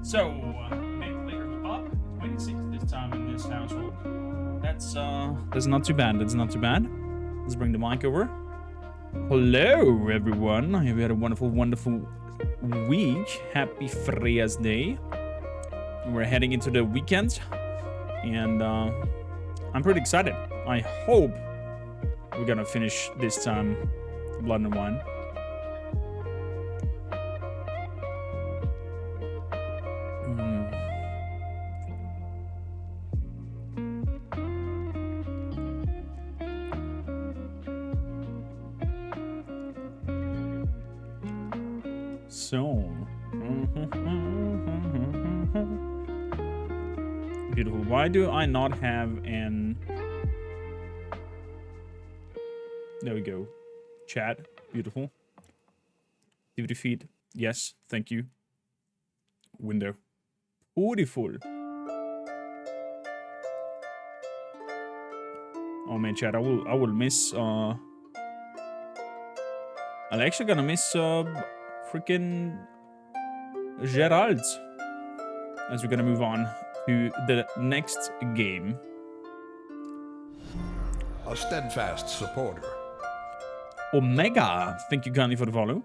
So, make players up. 26 this time in this household. That's not too bad. That's not too bad. Let's bring the mic over. Hello, everyone. I hope you had a wonderful, wonderful week. Happy Friday. We're heading into the weekend, and I'm pretty excited. I hope we're gonna finish this time Blood and Wine. So, beautiful. Why do I not have an... There we go. Chat. Beautiful. DVD feed. Yes, thank you. Window. Beautiful. Oh man, chat. I will miss I'm actually gonna miss freaking Gerald as we're gonna move on to the next game. A steadfast supporter. Omega, thank you kindly for the follow.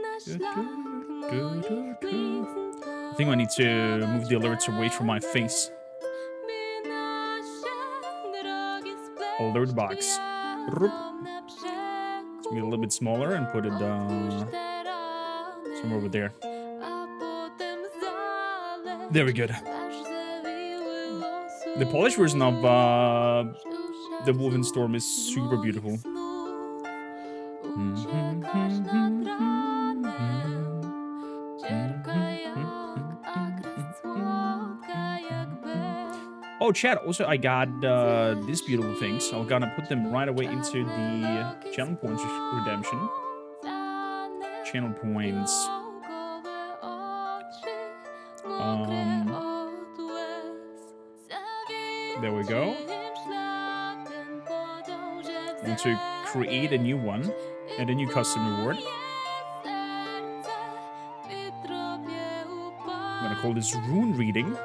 I think I need to move the alerts away from my face. Alert box. Let's make it a little bit smaller and put it somewhere over there. Very good. The Polish version of the Wolfenstorm is super beautiful. Oh, chat. Also, I got these beautiful things. I'm gonna put them right away into the channel points redemption. Channel points. There we go. I want to create a new one and a new custom reward. I'm gonna call this rune reading.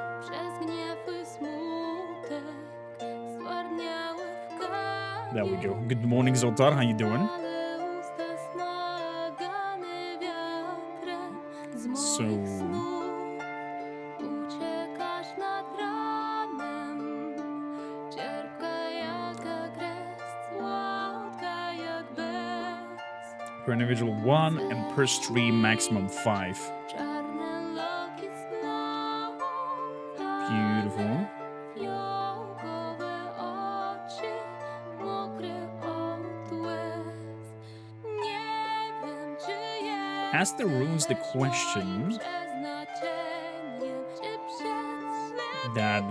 There we go. Good morning, Zoltar. How you doing? So... per individual 1 and per stream maximum 5. Beautiful. Ask the runes the question that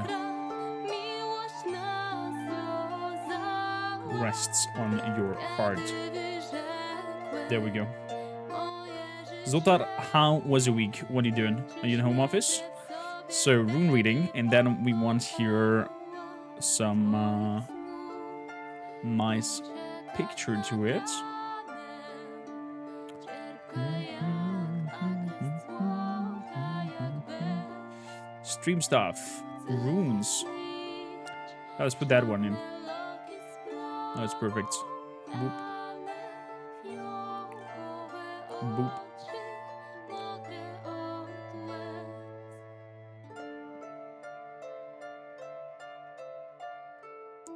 rests on your heart. There we go. Zoltar, how was your week? What are you doing? Are you in home office? So, rune reading, and then we want here some nice picture to it. Stream stuff. Runes. Oh, let's put that one in. That's perfect. Boop. Boop.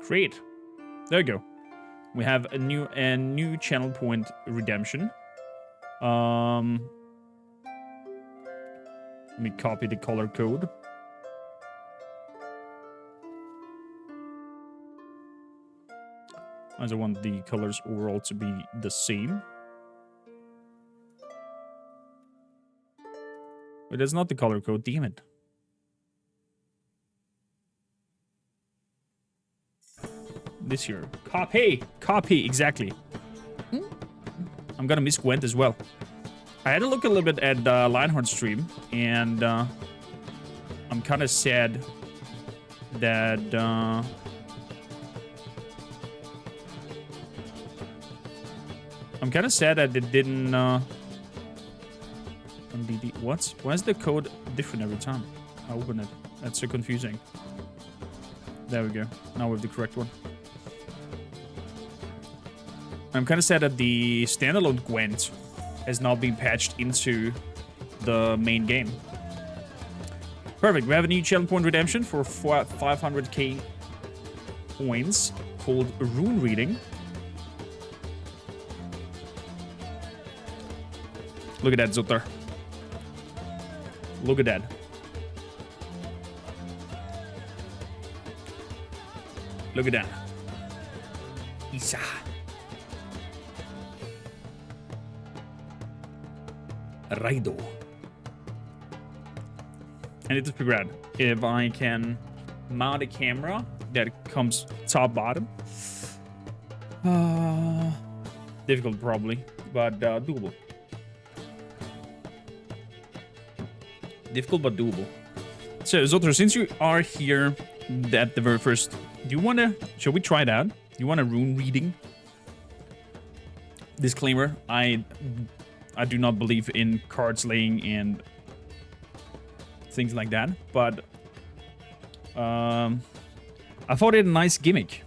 Great. There you go. We have a new channel point redemption. Let me copy the color code. As I want the colors overall to be the same. But that's not the color code, damn it. This year. Copy, exactly. I'm gonna miss Gwent as well. I had to look a little bit at Lionheart's stream, and I'm kind of sad that it didn't. Let NDD. What? Why is the code different every time I open it? That's so confusing. There we go. Now we have the correct one. I'm kind of sad that the standalone Gwent has now been patched into the main game. Perfect. We have a new challenge point redemption for 500k points called Rune Reading. Look at that, Zotar. Look at that. Look at that. Isa. Raido. And it is pretty rad. If I can mount a camera that comes top bottom. Difficult probably, but doable. Difficult but doable. So Zotar, since you are here at the very first, do you want to, shall we try it out? Do you want a rune reading? Disclaimer, I do not believe in card slaying and things like that, but I thought it a nice gimmick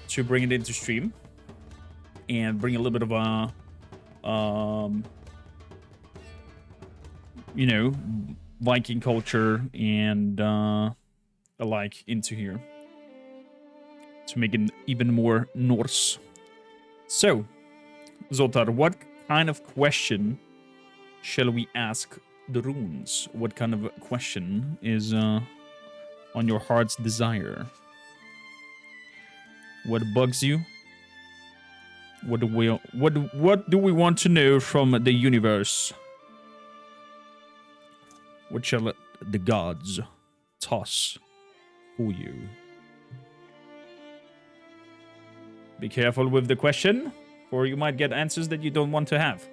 to bring it into stream and bring a little bit of a you know, Viking culture and alike into here to make it even more Norse. So, Zotar, what kind of question shall we ask the runes? What kind of question is on your heart's desire? What bugs you? What do we want to know from the universe? What shall the gods toss for you? Be careful with the question, or you might get answers that you don't want to have.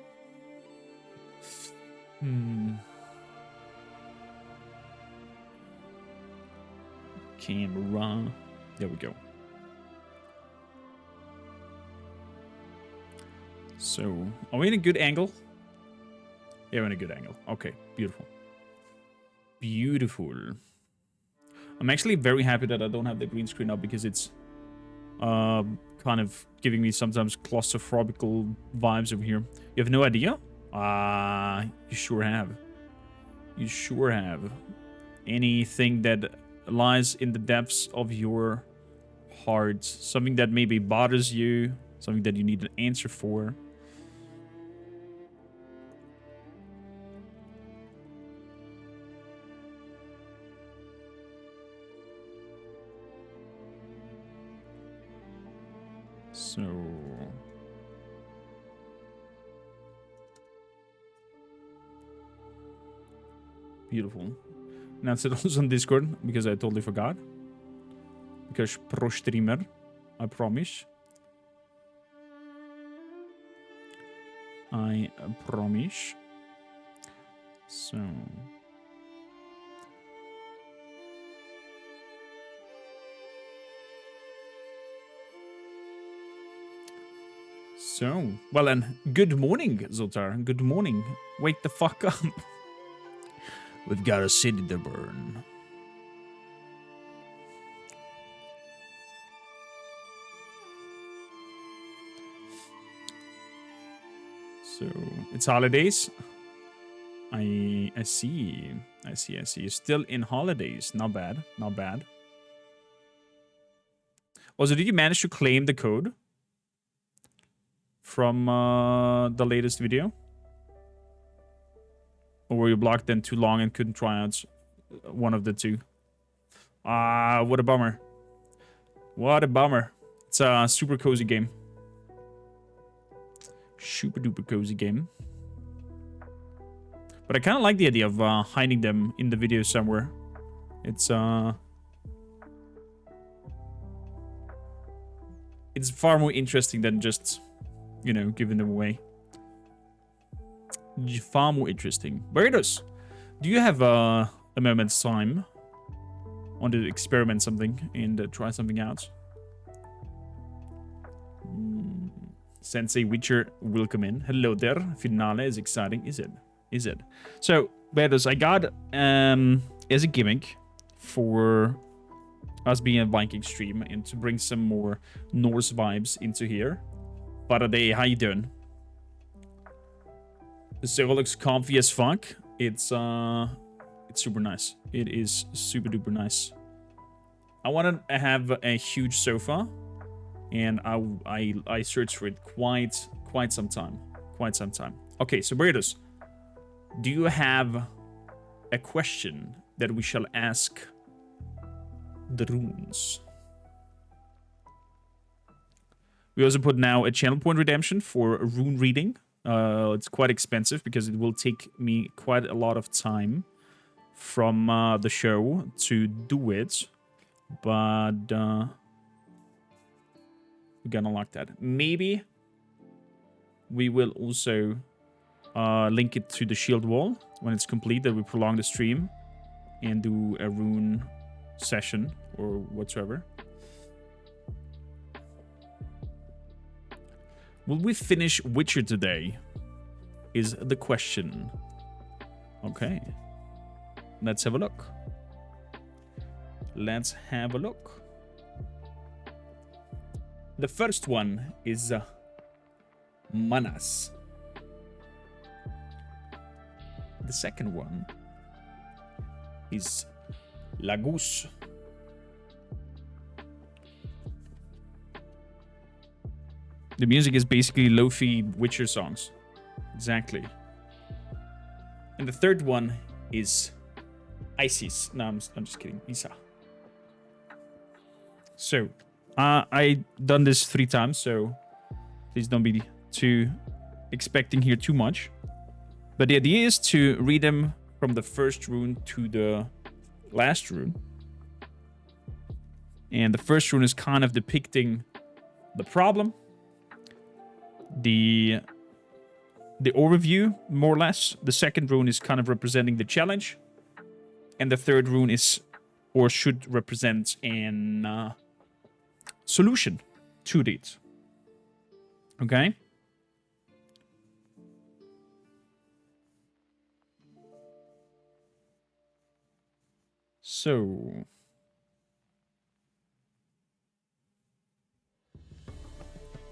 Camera. There we go. So, are we in a good angle? Yeah, we're in a good angle. Okay, beautiful. Beautiful. I'm actually very happy that I don't have the green screen up because it's kind of giving me sometimes claustrophobical vibes over here. You have no idea? You sure have. You sure have. Anything that lies in the depths of your heart, something that maybe bothers you, something that you need an answer for. So, beautiful. Now it's also on Discord because I totally forgot. Because pro streamer, I promise. I promise. So. So, well then, good morning, Zotar. Good morning. Wake the fuck up. We've got a city to burn. So, it's holidays. I see. I see. Still in holidays. Not bad. Not bad. Also, did you manage to claim the code from the latest video? Or were you blocked then too long and couldn't try out one of the two? What a bummer. What a bummer. It's a super cozy game. Super duper cozy game. But I kind of like the idea of hiding them in the video somewhere. It's far more interesting than just, you know, giving them away. Far more interesting. Burritos, do you have a moment's time? Want to experiment something and try something out? Sensei Witcher, welcome in. Hello there. Finale is exciting, is it? Is it? So, Betos, I got as a gimmick for us being a Viking stream and to bring some more Norse vibes into here. Faraday, how you doing? The server looks comfy as fuck. It's super nice. It is super duper nice. I want to have a huge sofa, and I searched for it quite some time. Okay, so Betos, do you have a question that we shall ask the runes? We also put now a channel point redemption for a rune reading. It's quite expensive because it will take me quite a lot of time from the show to do it. But we're gonna lock that. Maybe we will also link it to the shield wall when it's complete, that we prolong the stream and do a rune session or whatsoever. Will we finish Witcher today? Is the question. Okay. Let's have a look. Let's have a look. The first one is Manas. The second one is Lagus. The music is basically lo-fi Witcher songs. Exactly. And the third one is Isis. No, I'm just kidding. Isa. So, I done this 3 times, so please don't be too expecting here too much. But the idea is to read them from the first rune to the last rune. And the first rune is kind of depicting the problem, the overview, more or less. The second rune is kind of representing the challenge. And the third rune is, or should represent, an solution to it. Okay? So...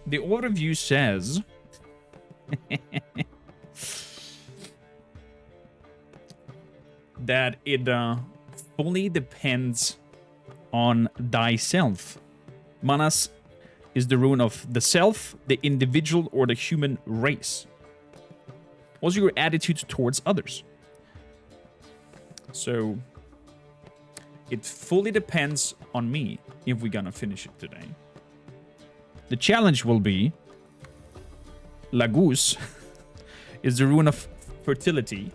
the overview says... that it fully depends on thyself. Manas is the rune of the self, the individual, or the human race. Also your attitude towards others. So it fully depends on me if we're gonna finish it today. The challenge will be Lagus is the rune of fertility.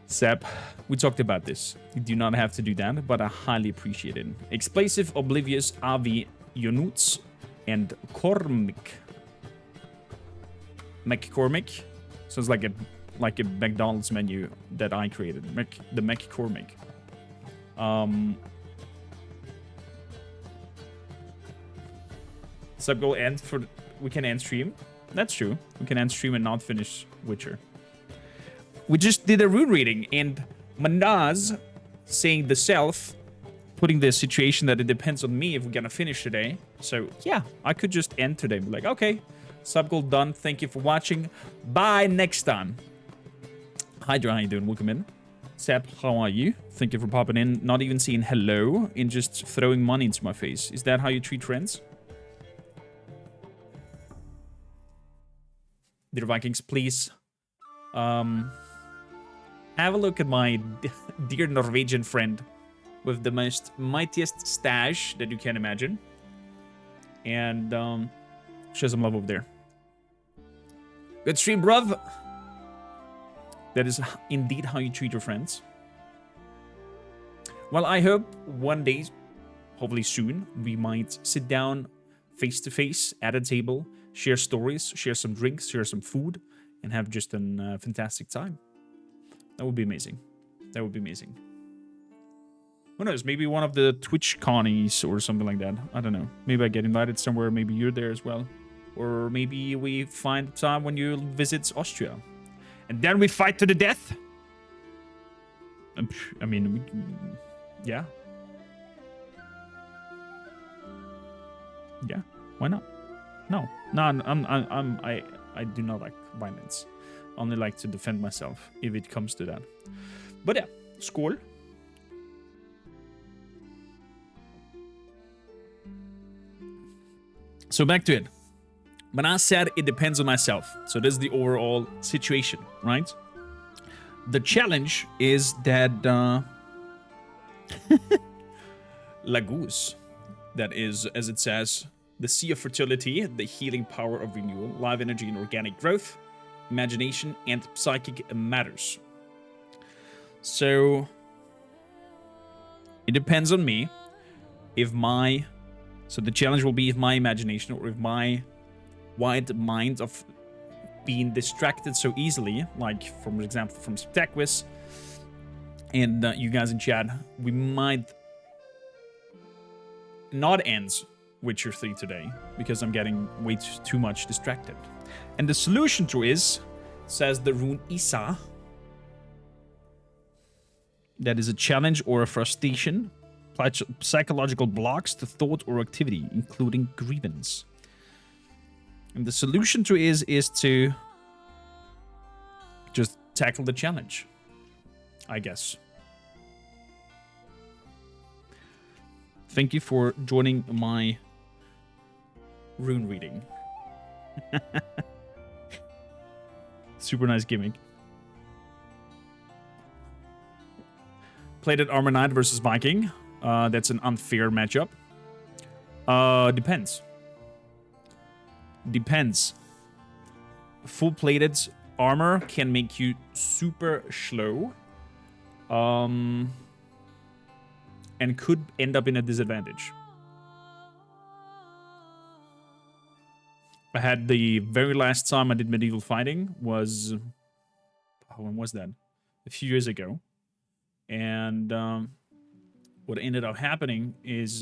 Sep, we talked about this. You do not have to do that, but I highly appreciate it. Explosive, Oblivious, Avi, Yonuts, and McCormick. Sounds like a McDonald's menu that I created. The McCormick. Sub goal end for... we can end stream. That's true. We can end stream and not finish Witcher. We just did a rune reading, and Manaz saying the self, putting the situation that it depends on me if we're gonna finish today. So yeah, I could just end today. Be like, okay, sub goal done. Thank you for watching. Bye next time. Hydra, how you doing? Welcome in. Sep, how are you? Thank you for popping in. Not even saying hello and just throwing money into my face. Is that how you treat friends? Dear Vikings, please have a look at my dear Norwegian friend with the most mightiest stash that you can imagine. And show some love over there. Good stream, bruv. That is indeed how you treat your friends. Well, I hope one day, hopefully soon, we might sit down face to face at a table, share stories, share some drinks, share some food, and have just a fantastic time. That would be amazing. That would be amazing. Who knows? Maybe one of the Twitch connies or something like that. I don't know. Maybe I get invited somewhere. Maybe you're there as well. Or maybe we find time when you visit Austria. And then we fight to the death? I mean, yeah. Yeah, why not? No, I do not like violence. I only like to defend myself if it comes to that. But yeah, skål. So back to it. When I said it depends on myself, so this is the overall situation, right? The challenge is that Laguz, that is, as it says, the sea of fertility, the healing power of renewal, live energy and organic growth, imagination, and psychic matters. So it depends on me if my... So the challenge will be if my imagination or if my wide mind of being distracted so easily, like, for example, from Spectaquis and you guys in chat, we might not end Witcher 3 today because I'm getting way too much distracted. And the solution to is, says the rune Isa, that is a challenge or a frustration, psychological blocks to thought or activity, including grievance. And the solution to is to just tackle the challenge, I guess. Thank you for joining my rune reading. Super nice gimmick. Plated Armor Knight versus Viking. That's an unfair matchup. Depends. Depends. Full-plated armor can make you super slow. And could end up in a disadvantage. I had the very last time I did medieval fighting was... when was that? A few years ago. And what ended up happening is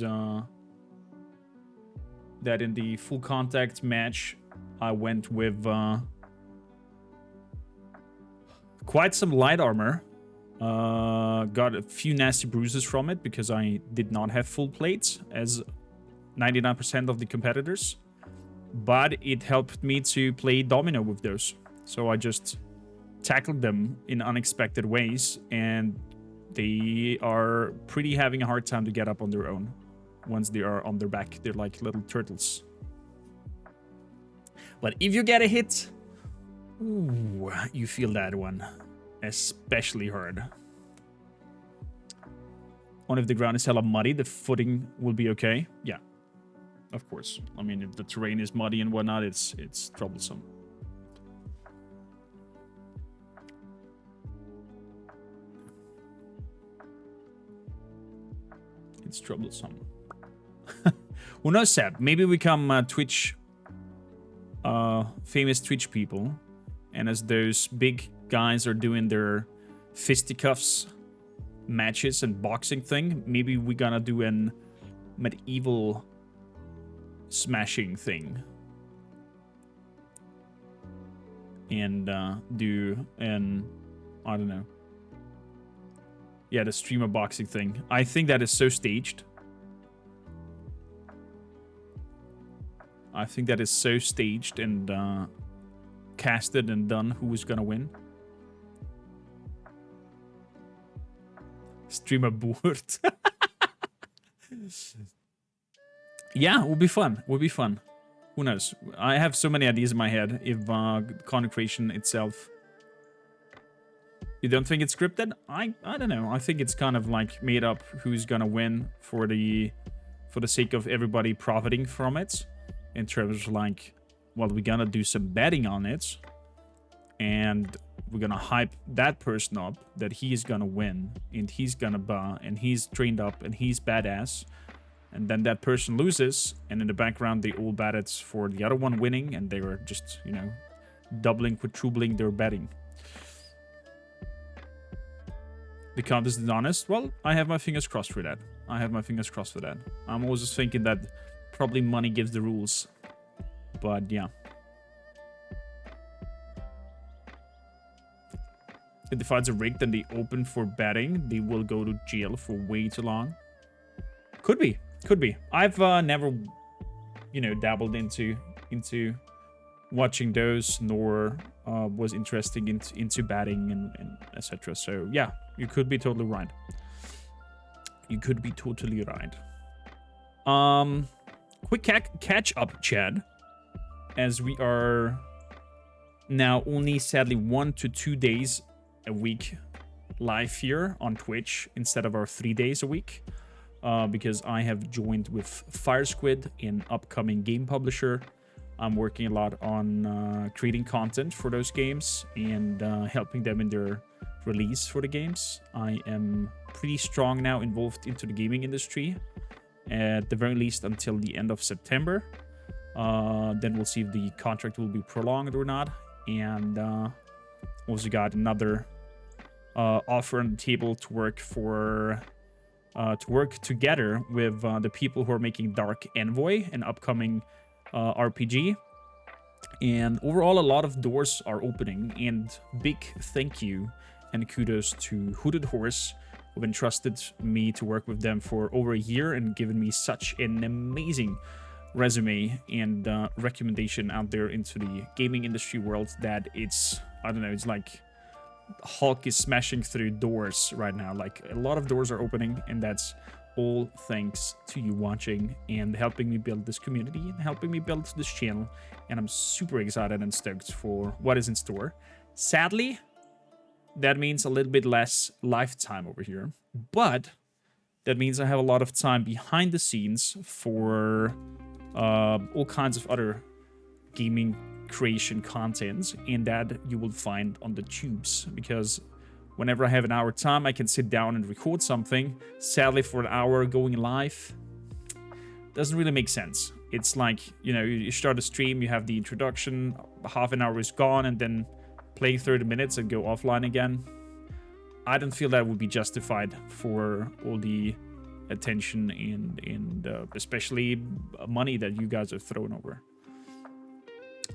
that in the full contact match, I went with quite some light armor. Got a few nasty bruises from it because I did not have full plates as 99% of the competitors. But it helped me to play domino with those. So I just tackled them in unexpected ways, and they are pretty having a hard time to get up on their own. Once they are on their back, they're like little turtles. But if you get a hit, ooh, you feel that one especially hard. Only if the ground is hella muddy, the footing will be okay. Yeah, of course. I mean, if the terrain is muddy and whatnot, it's troublesome. It's troublesome. Who knows, Seb? Maybe we become Twitch, famous Twitch people, and as those big guys are doing their fisticuffs matches and boxing thing, maybe we're gonna do an medieval smashing thing and do an, I don't know, yeah, the streamer boxing thing. I think that is so staged. I think that is so staged and casted and done who is gonna win. Streamer board. Yeah, it will be fun. It will be fun. Who knows? I have so many ideas in my head. If content creation itself, you don't think it's scripted? I don't know. I think it's kind of like made up who's gonna win for the sake of everybody profiting from it. In terms of like, well, we're gonna do some betting on it, and we're gonna hype that person up that he's gonna win, and he's gonna buy, and he's trained up, and he's badass. And then that person loses, and in the background they all betted for the other one winning, and they were just, you know, doubling, quadrupling their betting. The contest is honest. Well, I have my fingers crossed for that. I have my fingers crossed for that. I'm always just thinking that probably money gives the rules. But yeah. If the fights are rigged and they open for betting, they will go to jail for way too long. Could be. Could be. I've never, you know, dabbled into watching those, nor was interested into betting and etc. So yeah, you could be totally right. You could be totally right. Quick catch up, Chad, as we are now only sadly 1 to 2 days a week live here on Twitch instead of our 3 days a week, because I have joined with Fire Squid, an upcoming game publisher. I'm working a lot on creating content for those games and helping them in their release for the games. I am pretty strong now involved into the gaming industry, at the very least until the end of September. Then we'll see if the contract will be prolonged or not. And also got another offer on the table to work together with the people who are making Dark Envoy, an upcoming RPG. And overall, a lot of doors are opening, and big thank you and kudos to Hooded Horse, who've entrusted me to work with them for over a year and given me such an amazing resume and recommendation out there into the gaming industry world that it's, I don't know, it's like Hulk is smashing through doors right now. Like, a lot of doors are opening, and that's all thanks to you watching and helping me build this community and helping me build this channel. And I'm super excited and stoked for what is in store. Sadly, that means a little bit less lifetime over here, but that means I have a lot of time behind the scenes for all kinds of other gaming creation content, and that you will find on the tubes, because whenever I have an hour time, I can sit down and record something. Sadly, for an hour going live doesn't really make sense. It's like, you know, you start a stream, you have the introduction, half an hour is gone, and then playing 30 minutes and go offline again. I don't feel that would be justified for all the attention and especially money that you guys are throwing over.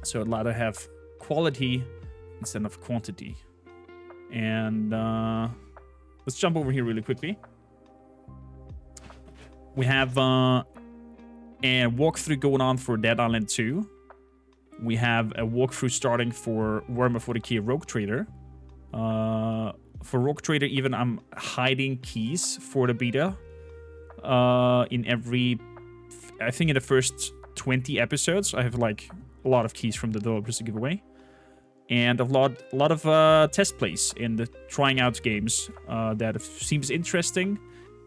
So I'd rather have quality instead of quantity. And let's jump over here really quickly. We have a walkthrough going on for Dead Island 2. We have a walkthrough starting for Warhammer 40k Rogue Trader. For Rogue Trader, even I'm hiding keys for the beta. In every, I think in the first 20 episodes, I have like a lot of keys from the developers to give away. And a lot of test plays and trying out games that seems interesting.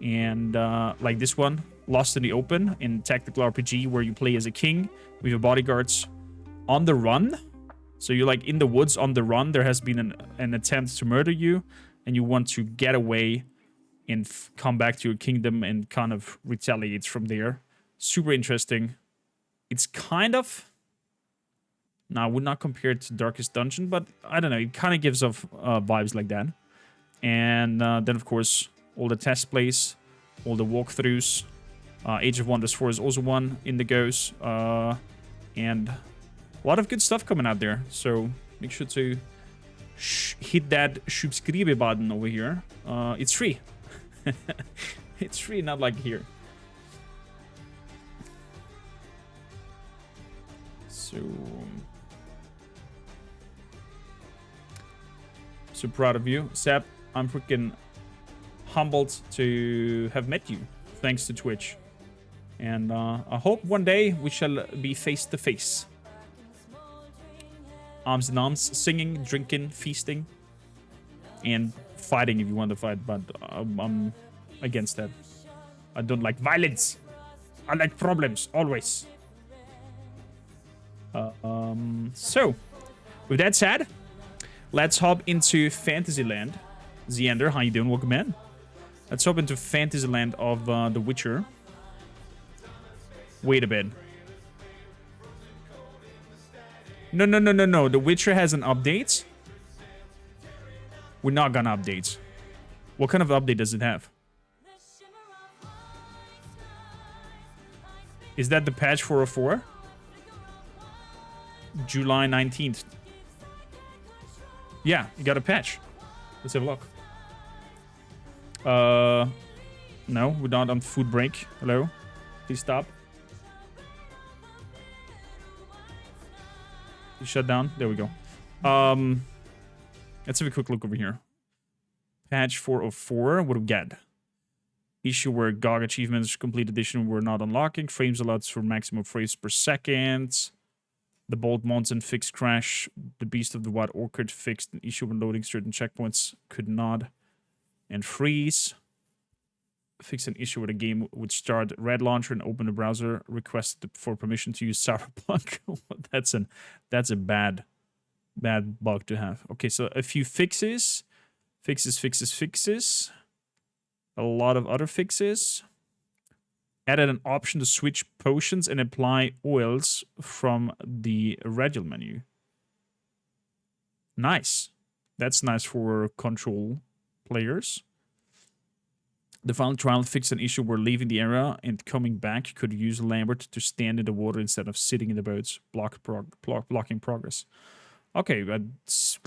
And like this one, Lost in the Open, in tactical RPG, where you play as a king with your bodyguards on the run. So you're like in the woods on the run. There has been an attempt to murder you, and you want to get away and come back to your kingdom and kind of retaliate from there. Super interesting. It's kind of... Now, I would not compare it to Darkest Dungeon, but I don't know. It kind of gives off vibes like that. And then, of course, all the test plays, all the walkthroughs. Age of Wonders 4 is also one in the goes. And a lot of good stuff coming out there. So make sure to hit that subscribe button over here. It's free. It's free, not like here. So proud of you, Seb. I'm freaking humbled to have met you, thanks to Twitch. And I hope one day we shall be face to face. Arms in arms, singing, drinking, feasting, and fighting if you want to fight. But I'm against that. I don't like violence. I like problems, always. So, with that said, let's hop into Fantasyland. Xander, how you doing? Welcome in. Let's hop into Fantasyland of The Witcher. Wait a bit. No. The Witcher has an update. We're not gonna update. What kind of update does it have? Is that the patch 404? July 19th. Yeah, you got a patch. Let's have a look. No, we're not on food break. Hello? Please stop. You shut down. There we go. Let's have a quick look over here. Patch 404. What do we get? Issue where GOG achievements complete edition were not unlocking. Frames allowed for maximum frames per second. The Bolt Monson fixed crash. The Beast of the Wild Orchid fixed an issue when loading certain checkpoints could not and freeze. Fixed an issue where the game would start red launcher and open the browser. Requested for permission to use Cyberpunk. That's a bad bug to have. Okay, so a few fixes. Fixes. A lot of other fixes. Added an option to switch potions and apply oils from the radial menu. Nice. That's nice for control players. The final trial fixed an issue where leaving the area and coming back could use Lambert to stand in the water instead of sitting in the boats, blocking progress. Okay, but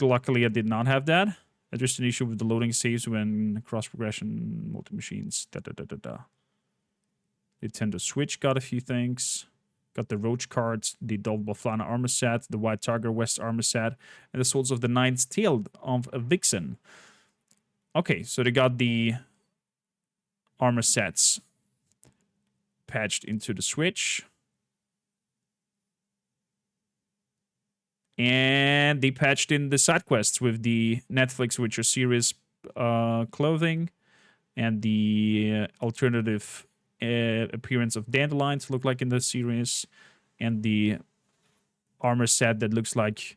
luckily I did not have that. Addressed an issue with the loading saves when cross-progression multi-machines. Nintendo Switch got a few things. Got the Roach cards, the Double Flana armor set, the White Tiger West armor set, and the Souls of the Knight's Tale of a Vixen. Okay, so they got the armor sets patched into the Switch. And they patched in the side quests with the Netflix Witcher series clothing and the alternative appearance of dandelions look like in the series, and the armor set that looks like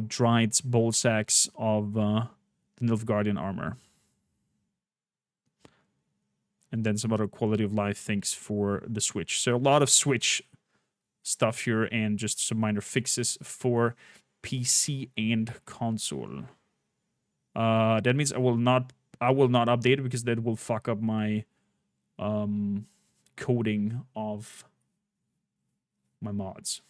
dried bowl sacks of the Nilfgaardian armor. And then some other quality of life things for the Switch. So a lot of Switch stuff here and just some minor fixes for PC and console. That means I will not update it because that will fuck up my coding of my mods.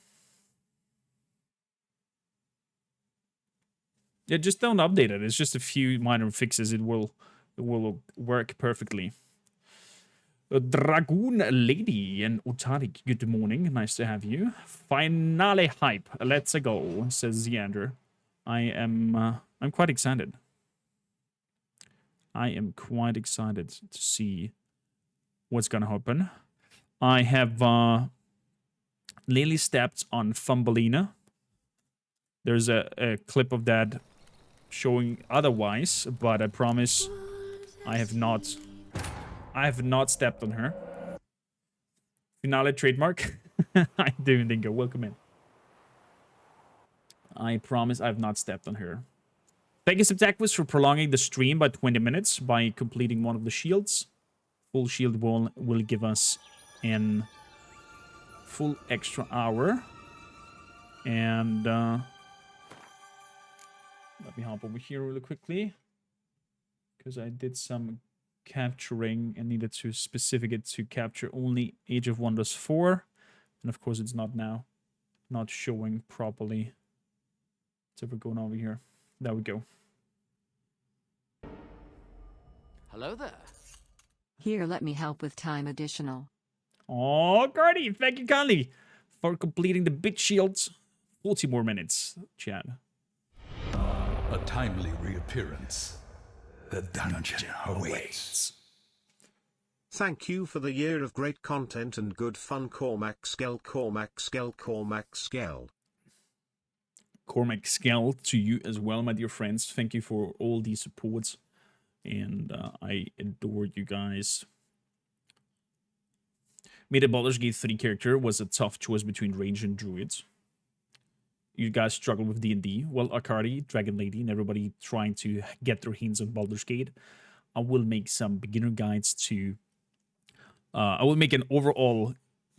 Yeah, just don't update it. It's just a few minor fixes. It will work perfectly. Dragoon Lady and Otarik, good morning. Nice to have you. Finale hype. Let's go, says Xander. I'm quite excited. I am quite excited to see what's gonna happen. I have nearly stepped on Thumbelina. There's a clip of that showing otherwise, but I promise I have not stepped on her. Finale trademark. I do, Dingo. Welcome in. I promise I have not stepped on her. Thank you, Subtactus, for prolonging the stream by 20 minutes by completing one of the shields. Full shield wall will give us an full extra hour. And let me hop over here really quickly, because I did some capturing and needed to specific it to capture only Age of Wonders 4. And of course it's not showing properly. So we're going over here. There we go. Hello there. Here, let me help with time additional. Oh, Cardi, thank you kindly for completing the bit shields. 40 more minutes, Chad. A timely reappearance. The dungeon awaits. Thank you for the year of great content and good fun, Kormakrtv. Kormakrtv to you as well, my dear friends. Thank you for all the support. And I adore you guys. Made a Baldur's Gate 3 character was a tough choice between range and druids. You guys struggle with D&D. Well, Akari, Dragon Lady, and everybody trying to get their hands on Baldur's Gate. I will make some beginner guides to... I will make an overall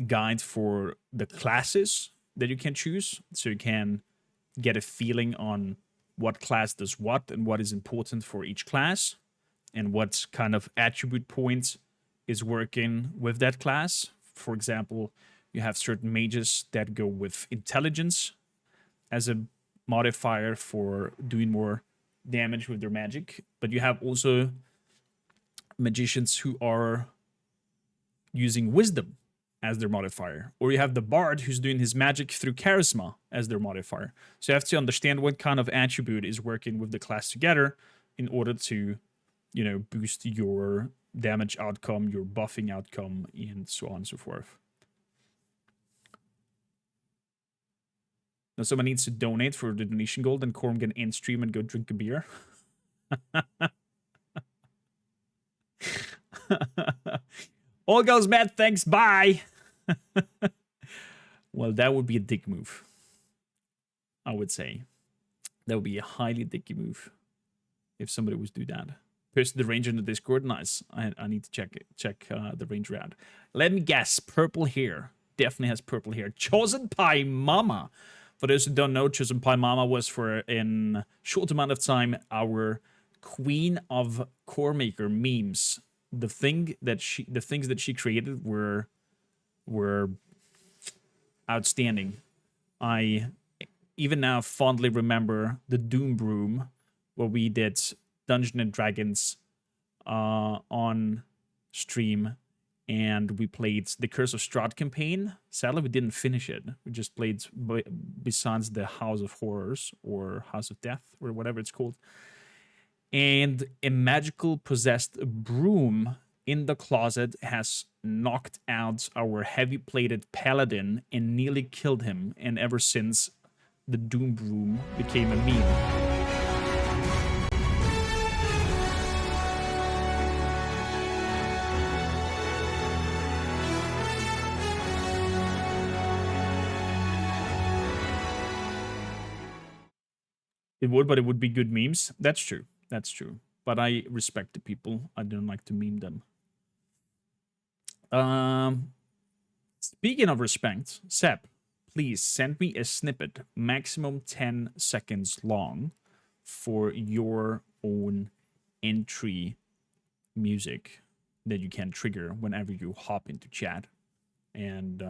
guide for the classes that you can choose. So you can get a feeling on what class does what and what is important for each class. And what kind of attribute points is working with that class. For example, you have certain mages that go with intelligence as a modifier for doing more damage with their magic. But you have also magicians who are using wisdom as their modifier, or you have the bard who's doing his magic through charisma as their modifier. So you have to understand what kind of attribute is working with the class together in order to, you know, boost your damage outcome, your buffing outcome, and so on and so forth. Now someone needs to donate for the donation gold, and Korm can end stream and go drink a beer. All goes bad, thanks, bye! Well, that would be a dick move. I would say. That would be a highly dicky move. If somebody was to do that. Post the ranger in the Discord, nice. I need to check the ranger out. Let me guess, purple hair. Definitely has purple hair. Chosen Pie Mama. For those who don't know, Chosen Pie Mama was for a short amount of time our queen of core maker memes. The things that she created were outstanding. I even now fondly remember the Doom Broom, where we did Dungeons and Dragons on stream, and we played the Curse of Strahd campaign. Sadly, we didn't finish it. We just played besides the House of Horrors or House of Death or whatever it's called. And a magical possessed broom in the closet has knocked out our heavy-plated paladin and nearly killed him. And ever since, the Doom Broom became a meme. It would, but it would be good memes. That's true. That's true. But I respect the people. I don't like to meme them. Speaking of respect, Seb, please send me a snippet, maximum 10 seconds long, for your own entry music that you can trigger whenever you hop into chat. And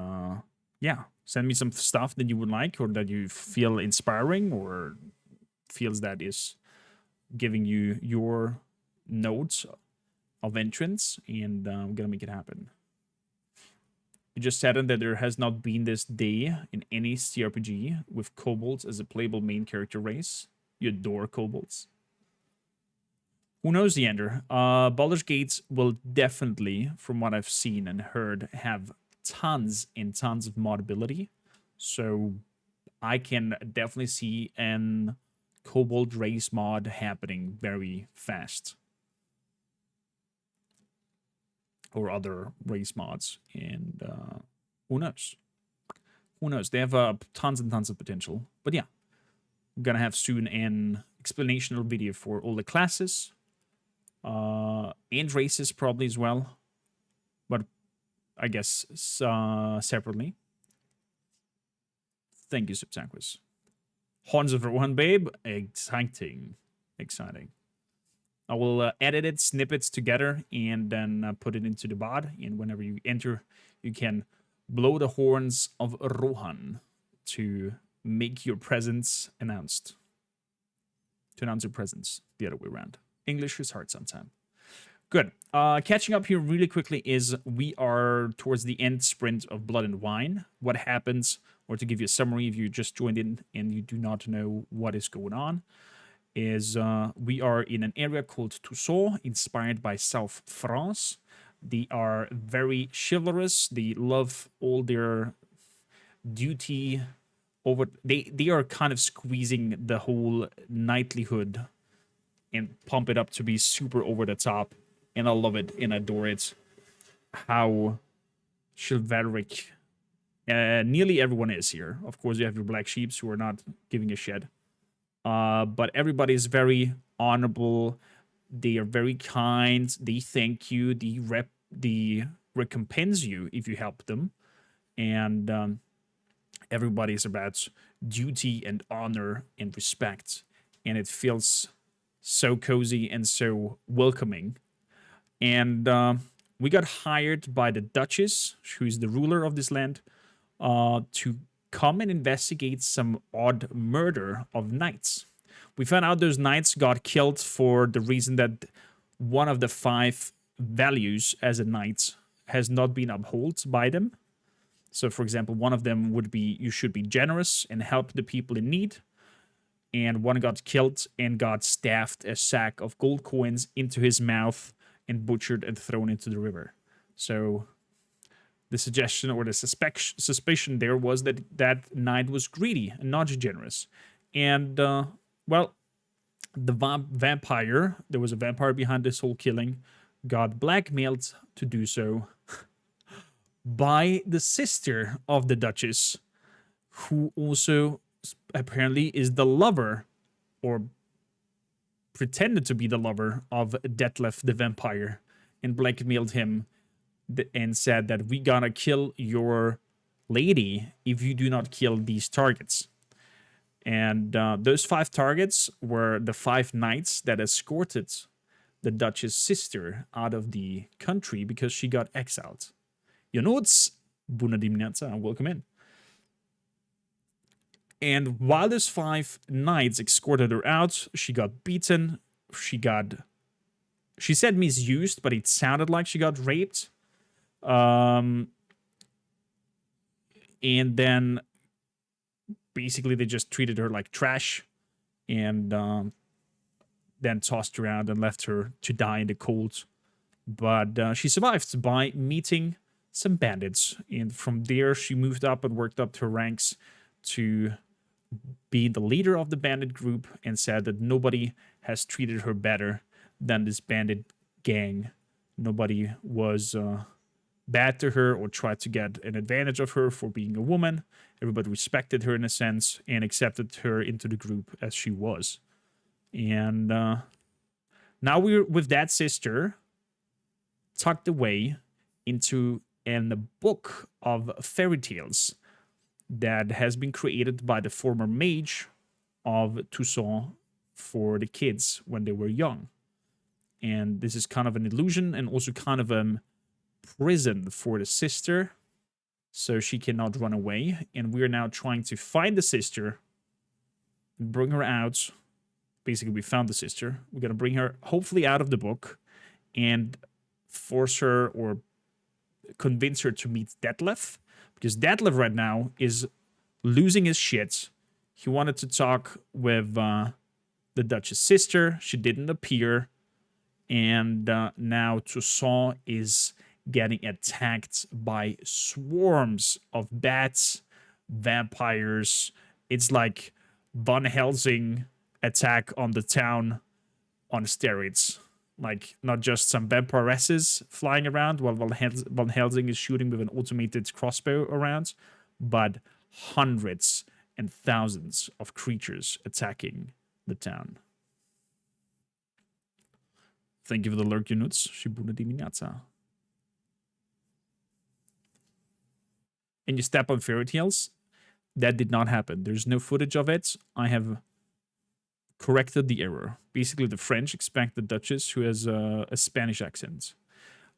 yeah, send me some stuff that you would like, or that you feel inspiring, or feels that is giving you your notes of entrance, and I'm gonna make it happen. You just said that there has not been this day in any CRPG with kobolds as a playable main character race. You adore kobolds. Who knows, the Ender? Baldur's Gate will definitely, from what I've seen and heard, have tons and tons of modability. So I can definitely see an kobold race mod happening very fast, or other race mods, and who knows? Who knows? They have tons and tons of potential. But yeah, I'm gonna have soon an explanational video for all the classes, and races probably as well, but I guess separately. Thank you, Subsanquis. Horns over one, babe. Exciting. Exciting. I will edit it, snippets together, and then put it into the bod. And whenever you enter, you can blow the horns of Rohan to make your presence announced. To announce your presence the other way around. English is hard sometimes. Good. Catching up here really quickly is we are towards the end sprint of Blood and Wine. What happens, or to give you a summary if you just joined in and you do not know what is going on, is we are in an area called Tussaud, inspired by South France. They are very chivalrous. They love all their duty over... They are kind of squeezing the whole knightlyhood and pump it up to be super over the top. And I love it and adore it. How chivalric nearly everyone is here. Of course, you have your black sheeps who are not giving a shit. But everybody is very honorable. They are very kind. They thank you. They recompense you if you help them. And everybody is about duty and honor and respect. And it feels so cozy and so welcoming. And we got hired by the Duchess, who is the ruler of this land, to come and investigate some odd murder of knights. We found out those knights got killed for the reason that one of the 5 values as a knight has not been upheld by them. So, for example, one of them would be you should be generous and help the people in need. And one got killed and got stabbed a sack of gold coins into his mouth and butchered and thrown into the river. So the suggestion or the suspicion there was that that knight was greedy and not generous. And, well, the vampire, there was a vampire behind this whole killing, got blackmailed to do so by the sister of the Duchess, who also apparently is the lover, or pretended to be the lover of Detlef the vampire, and blackmailed him and said that we gotta kill your lady if you do not kill these targets. And those 5 targets were the 5 knights that escorted the Duchess' sister out of the country because she got exiled. Jonots, bună dimineața, welcome in. And while those 5 knights escorted her out, she got beaten. She said misused, but it sounded like she got raped. And then basically they just treated her like trash and then tossed her around and left her to die in the cold. But she survived by meeting some bandits. And from there, she moved up and worked up to her ranks to be the leader of the bandit group, and said that nobody has treated her better than this bandit gang. Nobody was bad to her or tried to get an advantage of her for being a woman. Everybody respected her in a sense and accepted her into the group as she was. And now we're with that sister tucked away into a book of fairy tales that has been created by the former mage of Toussaint for the kids when they were young. And this is kind of an illusion and also kind of a prison for the sister, so she cannot run away. And we're now trying to find the sister and bring her out. Basically, we found the sister. We're going to bring her hopefully out of the book and force her or convince her to meet Detlef. Because Detlef right now is losing his shit. He wanted to talk with the Duchess' sister. She didn't appear. And now Toussaint is getting attacked by swarms of bats, vampires. It's like Van Helsing attack on the town on steroids. Like, not just some vampiresses flying around while Van Helsing is shooting with an automated crossbow around, but hundreds and thousands of creatures attacking the town. Thank you for the lurk, Junuts. Shibuna dimineața. And you step on fairy tales? That did not happen. There's no footage of it. I have corrected the error. Basically, the French expect the Duchess, who has a Spanish accent.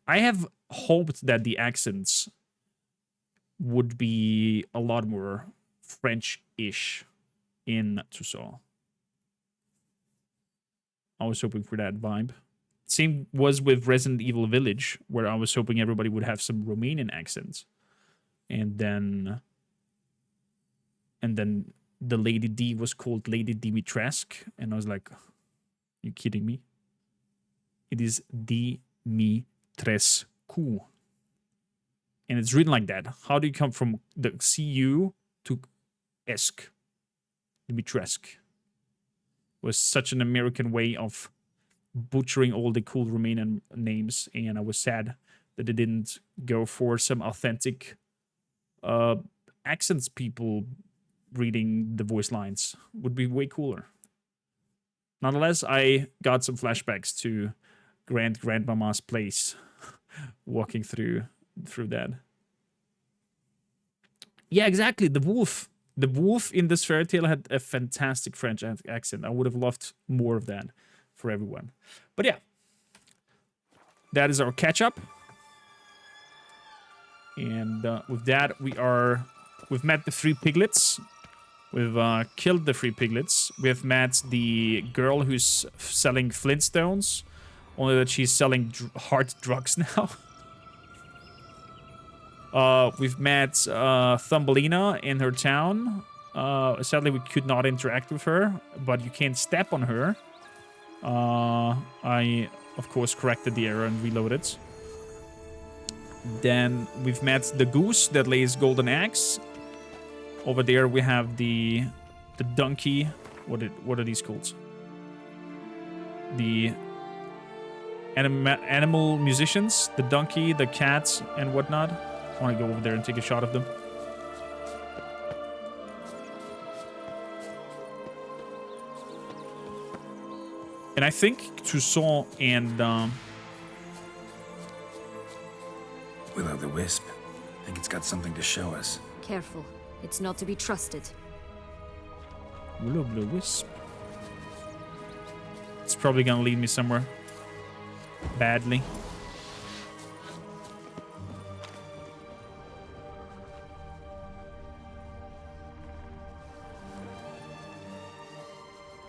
I have hoped that the accents would be a lot more French-ish in Toussaint. I was hoping for that vibe. Same was with Resident Evil Village, where I was hoping everybody would have some Romanian accents. And then the Lady D was called Lady Dimitrescu, and I was like, you kidding me? It is Dimitrescu. And it's written like that. How do you come from the CU to Esc? Dimitrescu was such an American way of butchering all the cool Romanian names, and I was sad that they didn't go for some authentic accents people reading the voice lines. Would be way cooler. Nonetheless, I got some flashbacks to grandmama's place, walking through that. Yeah, exactly. The wolf in this fairy tale had a fantastic French accent. I would have loved more of that for everyone. But yeah, that is our catch up. And with that, we are We've met the 3 piglets. We've killed the 3 piglets. We have met the girl who's selling Flintstones. Only that she's selling hard drugs now. We've met Thumbelina in her town. Sadly, we could not interact with her, but you can't step on her. I, of course, corrected the error and reloaded. Then we've met the goose that lays golden eggs. Over there we have the donkey. What are these called? The animal musicians, the donkey, the cats, and whatnot. I want to go over there and take a shot of them. And I think Toussaint and Will-o'-the-wisp. I think it's got something to show us. Careful. It's not to be trusted. Will-o'-the-wisp. It's probably gonna lead me somewhere badly.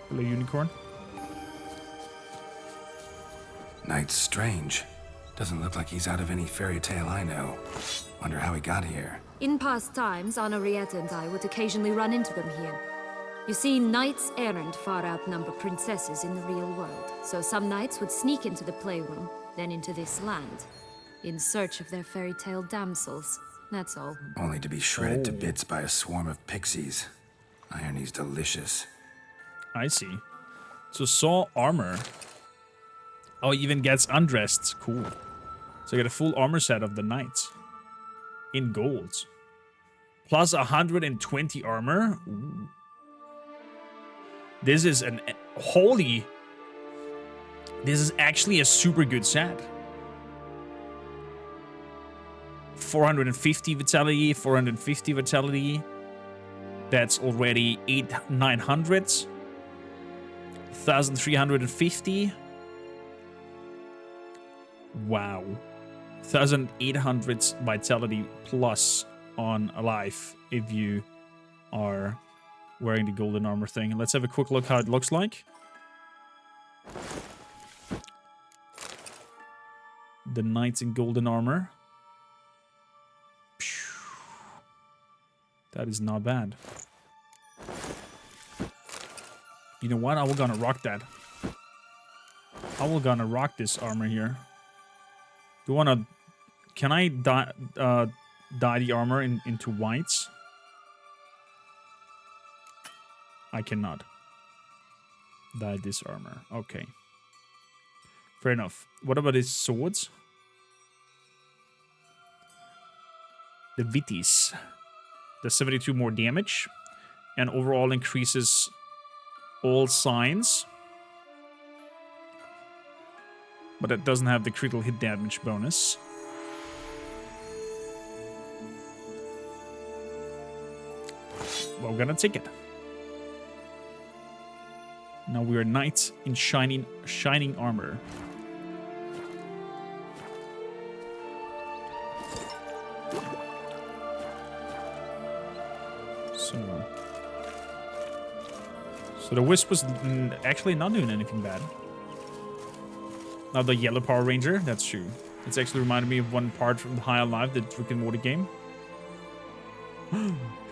Hello, unicorn. Knight's strange. Doesn't look like he's out of any fairy tale I know. Wonder how he got here. In past times, Henrietta and I would occasionally run into them here. You see, knights errant far outnumber princesses in the real world, so some knights would sneak into the playroom, then into this land, in search of their fairy tale damsels. That's all. Only to be shredded to bits by a swarm of pixies. Irony's delicious. I see. So saw armor. Oh, he even gets undressed. Cool. So I get a full armor set of the knights. In gold. Plus 120 armor. Ooh. This is an... Holy... This is actually a super good set. 450 vitality, 450 vitality. That's already 900. 1350. Wow. 1800 vitality plus on alive if you are wearing the golden armor thing. Let's have a quick look how it looks like. The knights in golden armor. That is not bad. You know what? I will gonna rock that. I will gonna rock this armor here. Do you wanna... Can I dye the armor into whites? I cannot. Dye this armor. Okay. Fair enough. What about his swords? The Vitis. Does 72 more damage. And overall increases all signs. But it doesn't have the critical hit damage bonus. Well, we're gonna take it. Now we are knights in shining armor. So the Wisp was actually not doing anything bad. Now the Yellow Power Ranger, that's true. It's actually reminded me of one part from High on Life, the Rick and Morty game.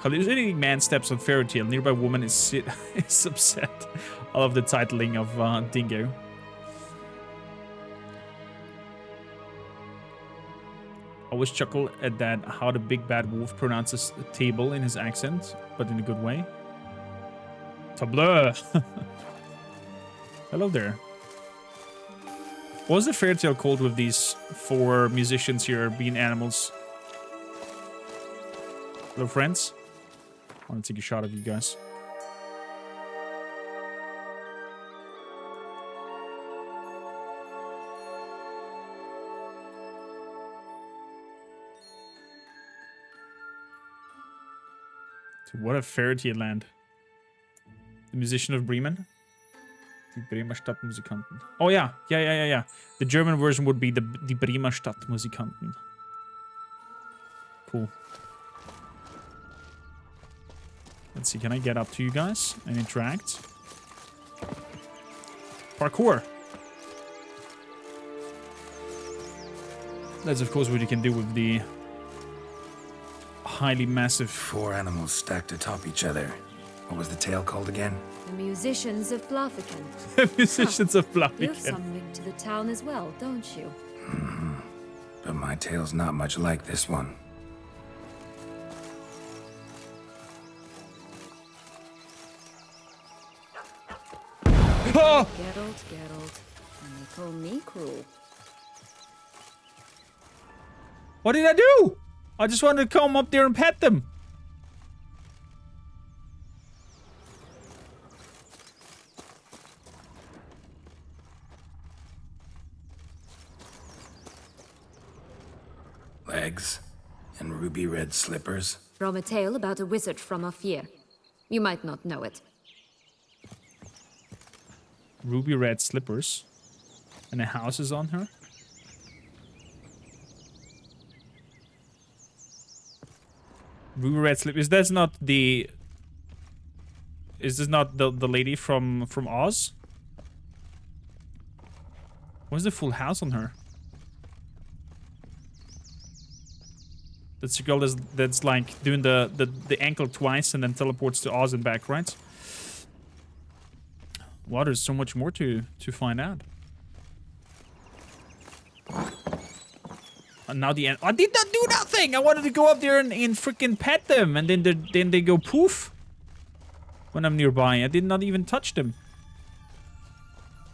Hallucinating man steps on fairy tale. Nearby woman is upset. I love the titling of Dingo. I always chuckle at that, how the big bad wolf pronounces table in his accent, but in a good way. Tableau. Hello there. What was the fairy tale called with these 4 musicians here being animals? Hello, friends. I want to take a shot of you guys. So what a fairy tale land. The musician of Bremen. Die Bremer Stadtmusikanten. Oh yeah. Yeah. The German version would be die Bremer Stadtmusikanten. Cool. Let's see, can I get up to you guys and interact? Parkour. That's of course what you can do with the highly massive... 4 animals stacked atop each other. What was the tale called again? The musicians of Bluffican. musicians of You have Bluffican. some link to the town as well, don't you? But my tale's not much like this one. Oh! Geralt. And they call me cruel. What did I do? I just wanted to come up there and pet them. Legs and ruby red slippers. From a tale about a wizard from Ophir. You might not know it. Ruby red slippers. And a house is on her. Ruby red slippers. That's not the... Is this not the lady from Oz? What's the full house on her? That's the girl that's like doing the ankle twice and then teleports to Oz and back, right? Wow, there's so much more to find out. And now the end. I did not do nothing. I wanted to go up there and freaking pet them, and then they go poof when I'm nearby. I did not even touch them.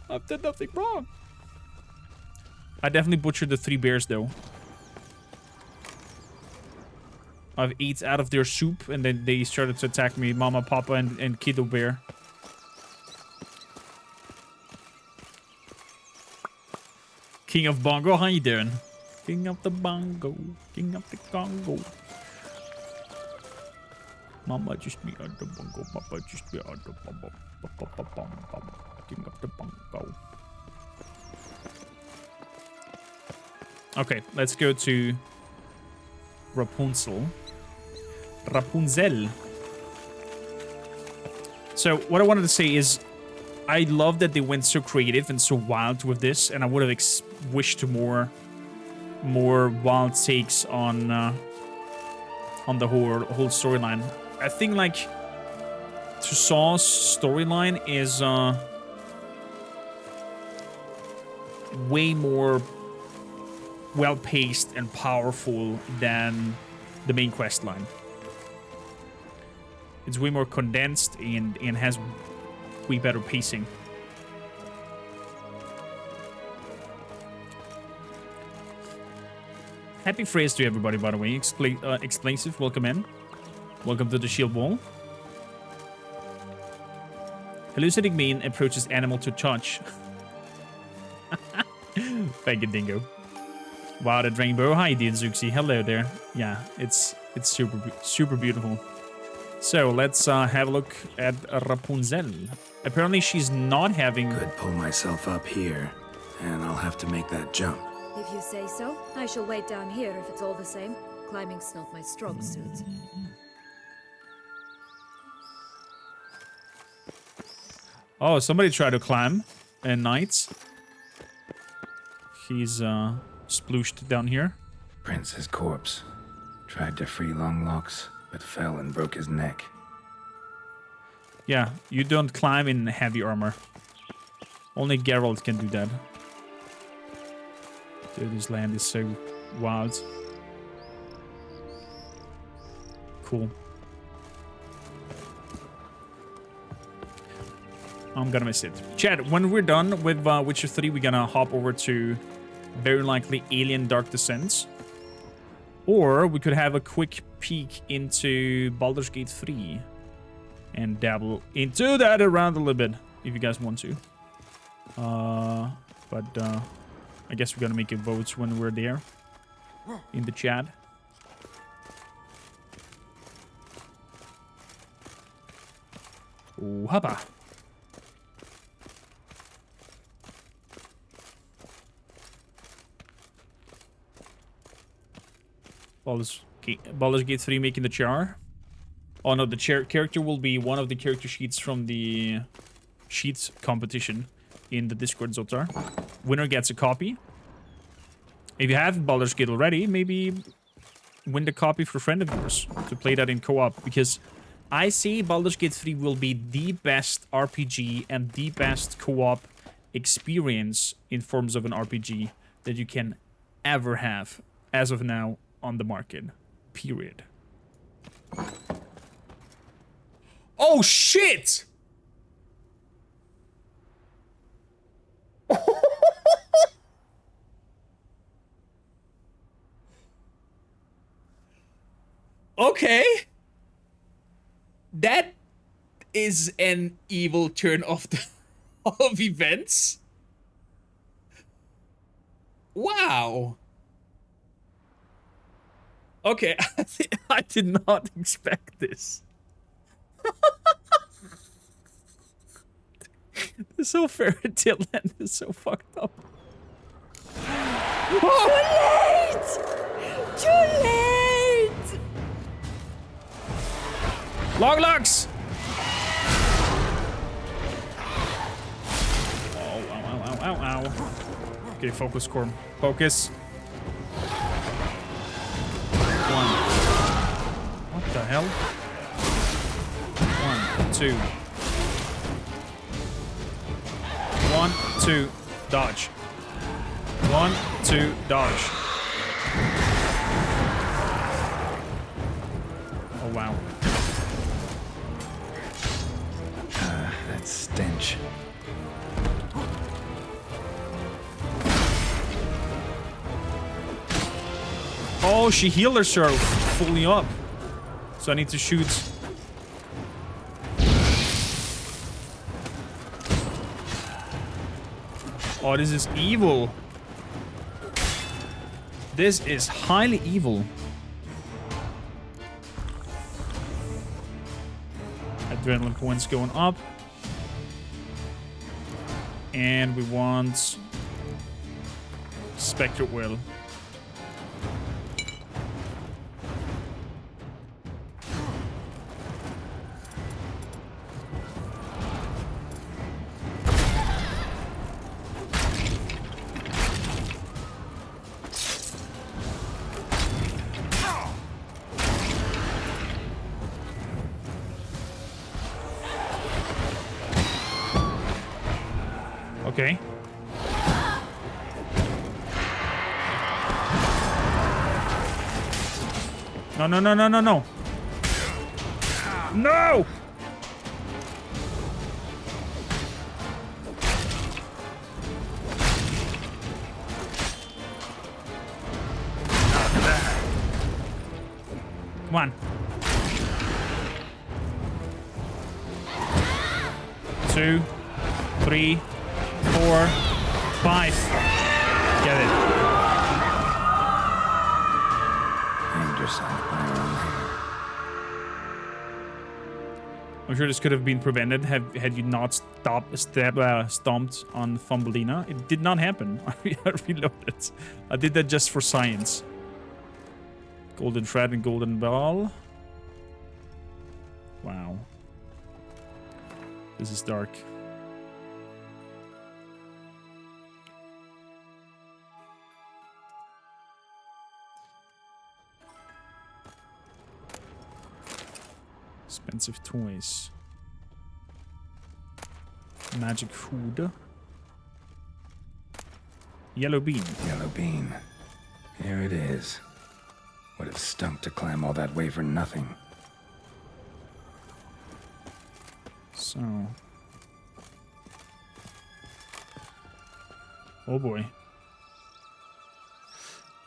I did nothing wrong. I definitely butchered the 3 bears though. I've ate out of their soup, and then they started to attack me, Mama, Papa, and Kiddo Bear. King of Bongo, how you doing? King of the Bongo, King of the Congo. Mama just me on the bongo, Papa just me on the bongo. King of the Bongo. Okay, let's go to Rapunzel. So what I wanted to say is I love that they went so creative and so wild with this, and I would have wished more wild takes on the whole storyline. I think like Toussaint's storyline is way more well-paced and powerful than the main quest line. It's way more condensed and has way better pacing. Happy phrase to everybody, by the way. Explosive, welcome in. Welcome to the Shield Wall. Hallucinating mean approaches animal to touch. Thank you, Dingo. Wow, that rainbow. Hi, dear Zuxi. Hello there. Yeah, it's super beautiful. So let's have a look at Rapunzel. Apparently, she's not having. Could pull myself up here, and I'll have to make that jump. If you say so, I shall wait down here if it's all the same. Climbing's not my strong suit. Oh, somebody tried to climb at night. He's splooshed down here. Prince's corpse. Tried to free Longlocks, but fell and broke his neck. Yeah, you don't climb in heavy armor. Only Geralt can do that. Dude, this land is so wild. Cool. I'm gonna miss it. Chad, when we're done with Witcher 3, we're gonna hop over to very likely Alien Dark Descent. Or we could have a quick peek into Baldur's Gate 3 and dabble into that around a little bit if you guys want to. But I guess we're gonna make a vote when we're there in the chat. Oh, hoppa. Baldur's Gate 3 making the char. Oh no, the character will be one of the character sheets from the sheets competition in the Discord, Zotar. Winner gets a copy. If you have Baldur's Gate already, maybe win the copy for a friend of yours to play that in co-op, because I see Baldur's Gate 3 will be the best RPG and the best co-op experience in forms of an RPG that you can ever have as of now on the market. Period. Oh shit! Okay. That is an evil turn of the of events. Wow. Okay, I did not expect this. This whole fairy tale land is so fucked up. Too late! Too late! Long locks! Oh, ow, ow, ow, ow, ow. Okay, focus, Korm. Focus. One. What the hell? 1, 2. 1, 2, dodge. 1, 2, dodge. Oh, wow. That stench. Oh, she healed herself fully up. So I need to shoot. Oh, this is evil. This is highly evil. Adrenaline points going up. And we want Spectre Will. Okay. No, no, no, no, no, no. No! Come on. 2, 3, 4, 5. Get it. Aimed yourself by your own hand. I'm sure this could have been prevented had you not stomped on Fumbledina. It did not happen. I reloaded. I did that just for science. Golden thread and golden ball. Wow. This is dark. Expensive toys. Magic food. Yellow bean. Yellow bean. Here it is. Would have stunk to climb all that way for nothing. So. Oh boy.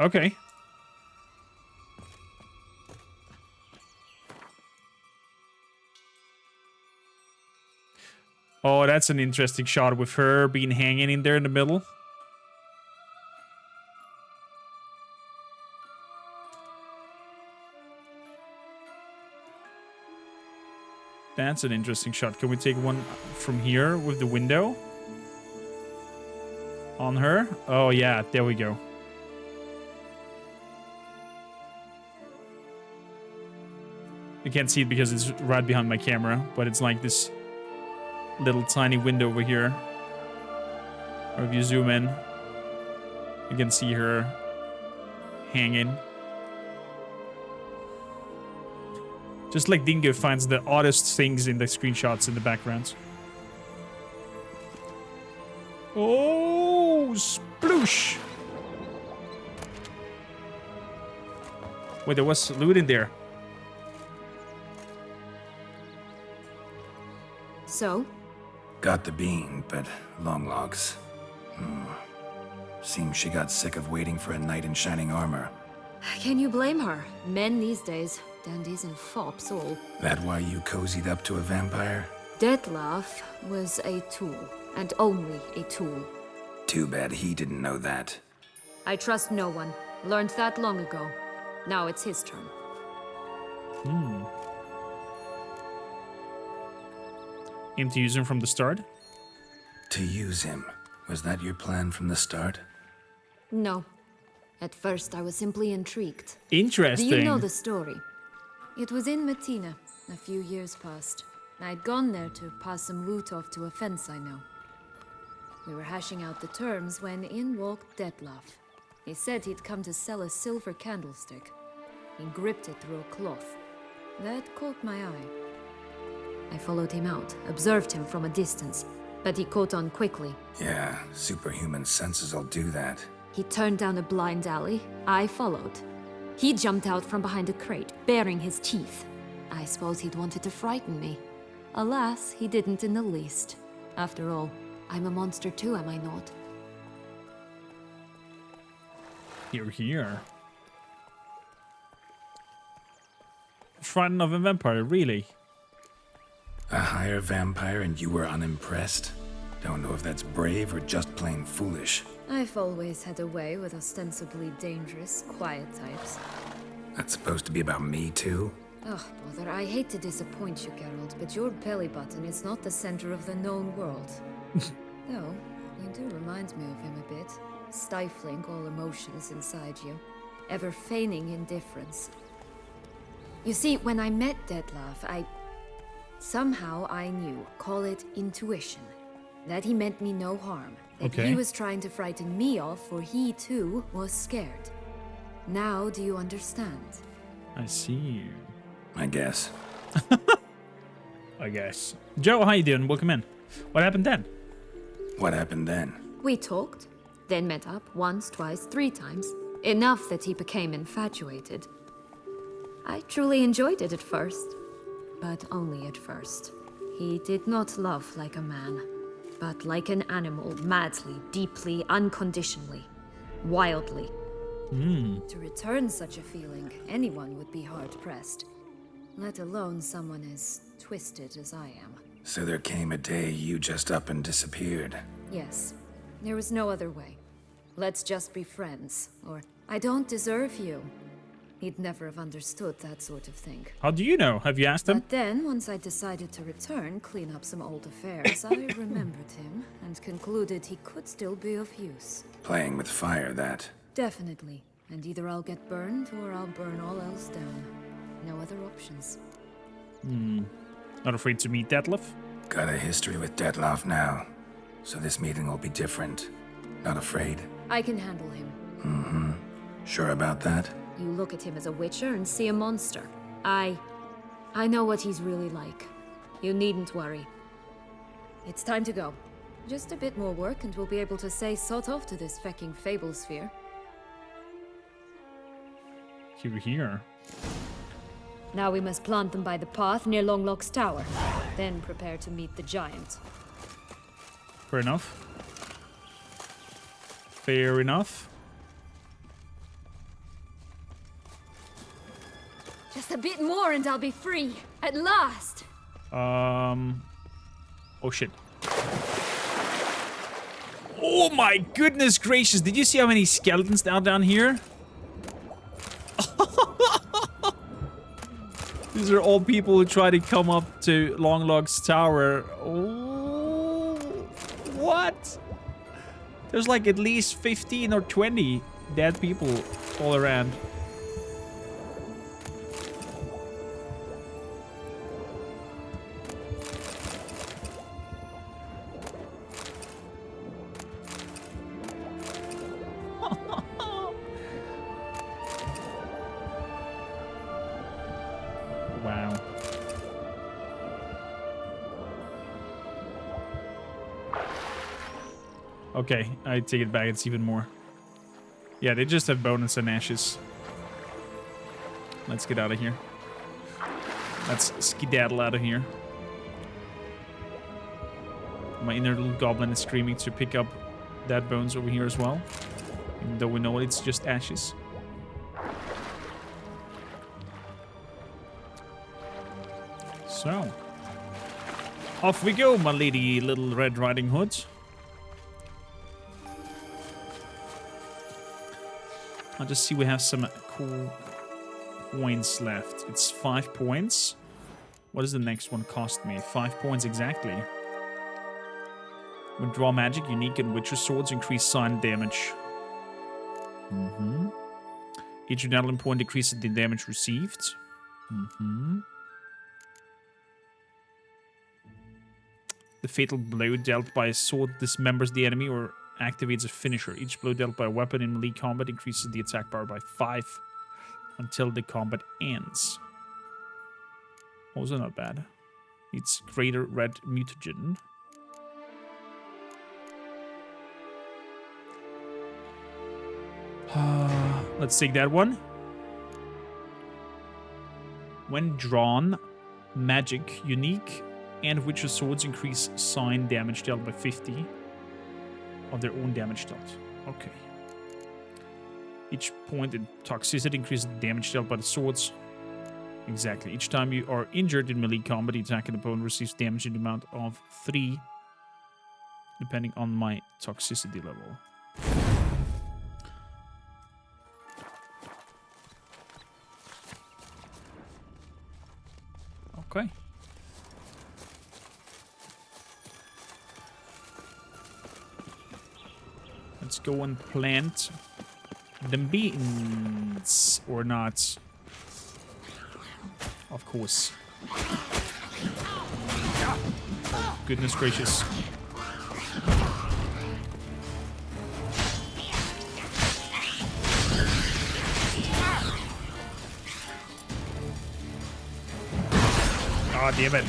Okay. Oh, that's an interesting shot with her being hanging in there in the middle. That's an interesting shot. Can we take one from here with the window? On her? Oh, yeah. There we go. You can't see it because it's right behind my camera, but it's like this little tiny window over here. Or if you zoom in, you can see her hanging. Just like Dingo finds the oddest things in the screenshots in the backgrounds. Oh, sploosh! Wait, there was loot in there. So? Got the bean, but long logs. Seems she got sick of waiting for a knight in shining armor. Can you blame her? Men these days, dandies and fops all. That why you cozied up to a vampire? Detlef was a tool, and only a tool. Too bad he didn't know that. I trust no one. Learned that long ago. Now it's his turn. Aim to use him from the start? To use him. Was that your plan from the start? No. At first, I was simply intrigued. Interesting. Do you know the story? It was in Matina, a few years past. I'd gone there to pass some loot off to a fence I know. We were hashing out the terms when in walked Detlef. He said he'd come to sell a silver candlestick. He gripped it through a cloth. That caught my eye. I followed him out, observed him from a distance, but he caught on quickly. Yeah, superhuman senses will do that. He turned down a blind alley. I followed. He jumped out from behind a crate, baring his teeth. I suppose he'd wanted to frighten me. Alas, he didn't in the least. After all, I'm a monster too, am I not? Here. Frightened of a vampire, really? A higher vampire and you were unimpressed? Don't know if that's brave or just plain foolish. I've always had a way with ostensibly dangerous, quiet types. That's supposed to be about me too? Oh, bother, I hate to disappoint you, Geralt, but your belly button is not the center of the known world. Though, you do remind me of him a bit. Stifling all emotions inside you. Ever feigning indifference. You see, when I met Detlef, somehow I knew, call it intuition, that he meant me no harm. That he was trying to frighten me off, for he too was scared. Now do you understand? I see. I guess. I guess. Joe, how you doing? Welcome in. What happened then? What happened then? We talked, then met up once, twice, 3 times. Enough that he became infatuated. I truly enjoyed it at first, but only at first. He did not love like a man, but like an animal, madly, deeply, unconditionally, wildly. To return such a feeling, anyone would be hard-pressed, let alone someone as twisted as I am. So there came a day you just up and disappeared. Yes, there was no other way. Let's just be friends, or I don't deserve you. He'd never have understood that sort of thing. How do you know? Have you asked him? But then, once I decided to return, clean up some old affairs, I remembered him and concluded he could still be of use. Playing with fire, that. Definitely. And either I'll get burned or I'll burn all else down. No other options. Not afraid to meet Detlef? Got a history with Detlef now, so this meeting will be different. Not afraid? I can handle him. Sure about that? You look at him as a witcher and see a monster. I know what he's really like. You needn't worry. It's time to go. Just a bit more work and we'll be able to say sod off to this fecking fable sphere. Here. Now we must plant them by the path near Longlock's tower. Then prepare to meet the giant. Fair enough. Fair enough. Just a bit more and I'll be free. At last! Oh shit. Oh my goodness gracious, did you see how many skeletons are down here? These are all people who try to come up to Longlock's tower. Oh, what? There's like at least 15 or 20 dead people all around. Okay, I take it back. It's even more. Yeah, they just have bones and ashes. Let's get out of here. Let's skedaddle out of here. My inner little goblin is screaming to pick up dead bones over here as well. Even though we know it's just ashes. So. Off we go, my lady Little Red Riding Hood. I'll just see we have some cool points left. It's 5 points. What does the next one cost me? 5 points exactly. When draw magic, unique and witcher swords increase sign damage. Each adrenaline point decreases the damage received. The fatal blow dealt by a sword dismembers the enemy or activates a finisher. Each blow dealt by a weapon in melee combat increases the attack power by 5 until the combat ends. Also not bad. It's greater red mutagen. Let's take that one. When drawn, magic, unique, and witcher swords increase sign damage dealt by 50 of their own damage dealt. Okay. Each point in toxicity increases the damage dealt by the swords. Exactly. Each time you are injured in melee combat, the attacking opponent receives damage in the amount of 3, depending on my toxicity level. Okay. Let's go and plant the beans. Or not. Of course. Goodness gracious. Ah, damn it.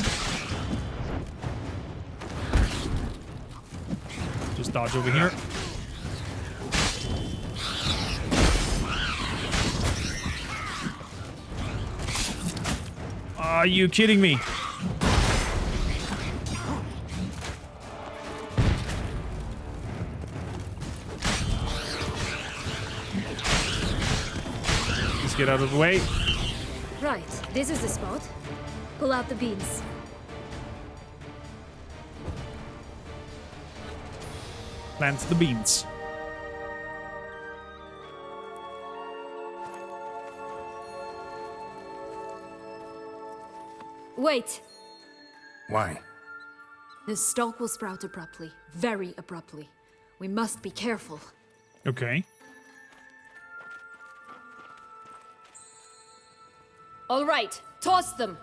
Just dodge over here. Are you kidding me? Let's get out of the way. Right, this is the spot. Pull out the beans. Plant the beans. Wait! Why? The stalk will sprout abruptly. Very abruptly. We must be careful. Okay. All right, toss them!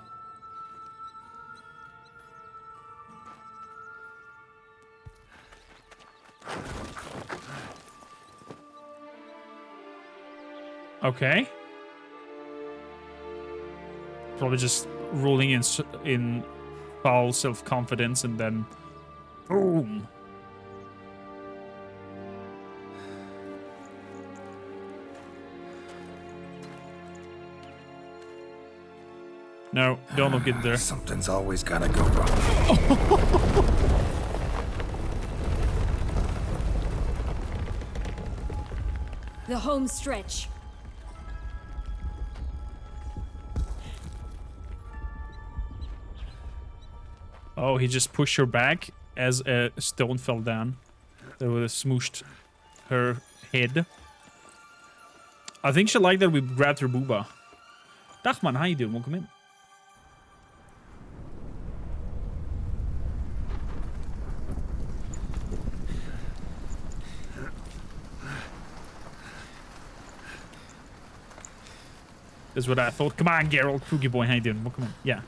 Okay. Probably just rolling in foul self-confidence and then boom. No, don't look in there. Something's always gotta go wrong. The home stretch. Oh, he just pushed her back as a stone fell down. That would have smooshed her head. I think she liked that we grabbed her booba. Dag man, how you doing? Welcome in. That's what I thought. Come on, Geralt, Poogie boy, how you doing? Welcome in. Yeah.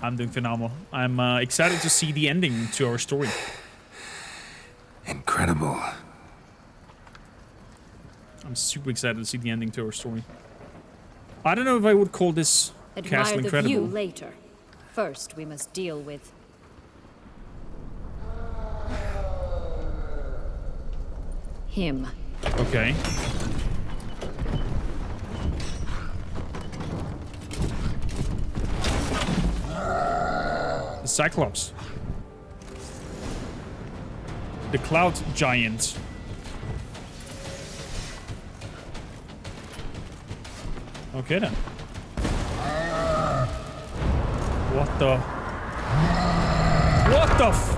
I'm doing phenomenal. I'm excited to see the ending to our story. Incredible. I'm super excited to see the ending to our story. I don't know if I would call this castle Admire the view incredible. later. First, we must deal with... him. Okay. The Cyclops. The Cloud Giant. Okay then. What the? What the f?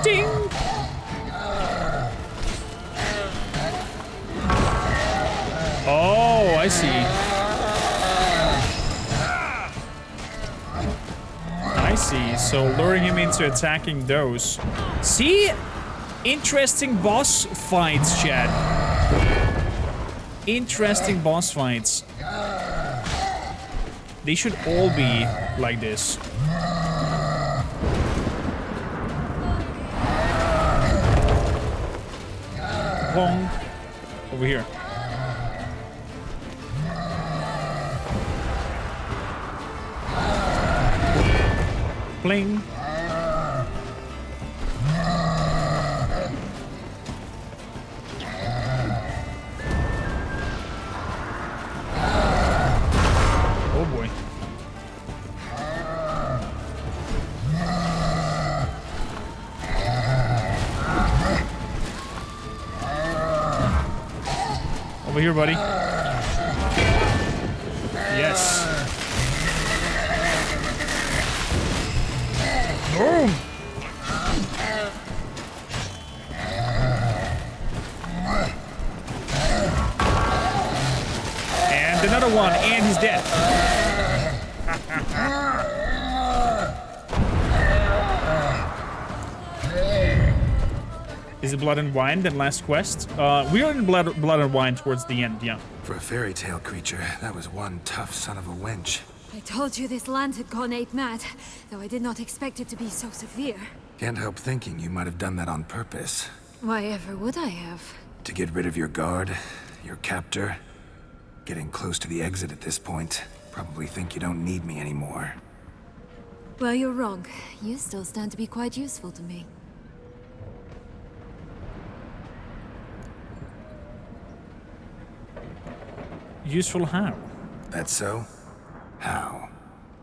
Ding! Oh, I see. I see. So luring him into attacking those. See? Interesting boss fights, Chad. Interesting boss fights. They should all be like this. Pong. Over here. Bling. Oh boy. Over here, buddy. Yes. Boom! And another one, and he's dead. Is it Blood and Wine, then last quest? We are in Blood and Wine towards the end, yeah. For a fairy tale creature, that was one tough son of a wench. I told you this land had gone ape mad, though I did not expect it to be so severe. Can't help thinking you might have done that on purpose. Why ever would I have? To get rid of your guard, your captor. Getting close to the exit at this point. Probably think you don't need me anymore. Well, you're wrong. You still stand to be quite useful to me. Useful how? That so? How?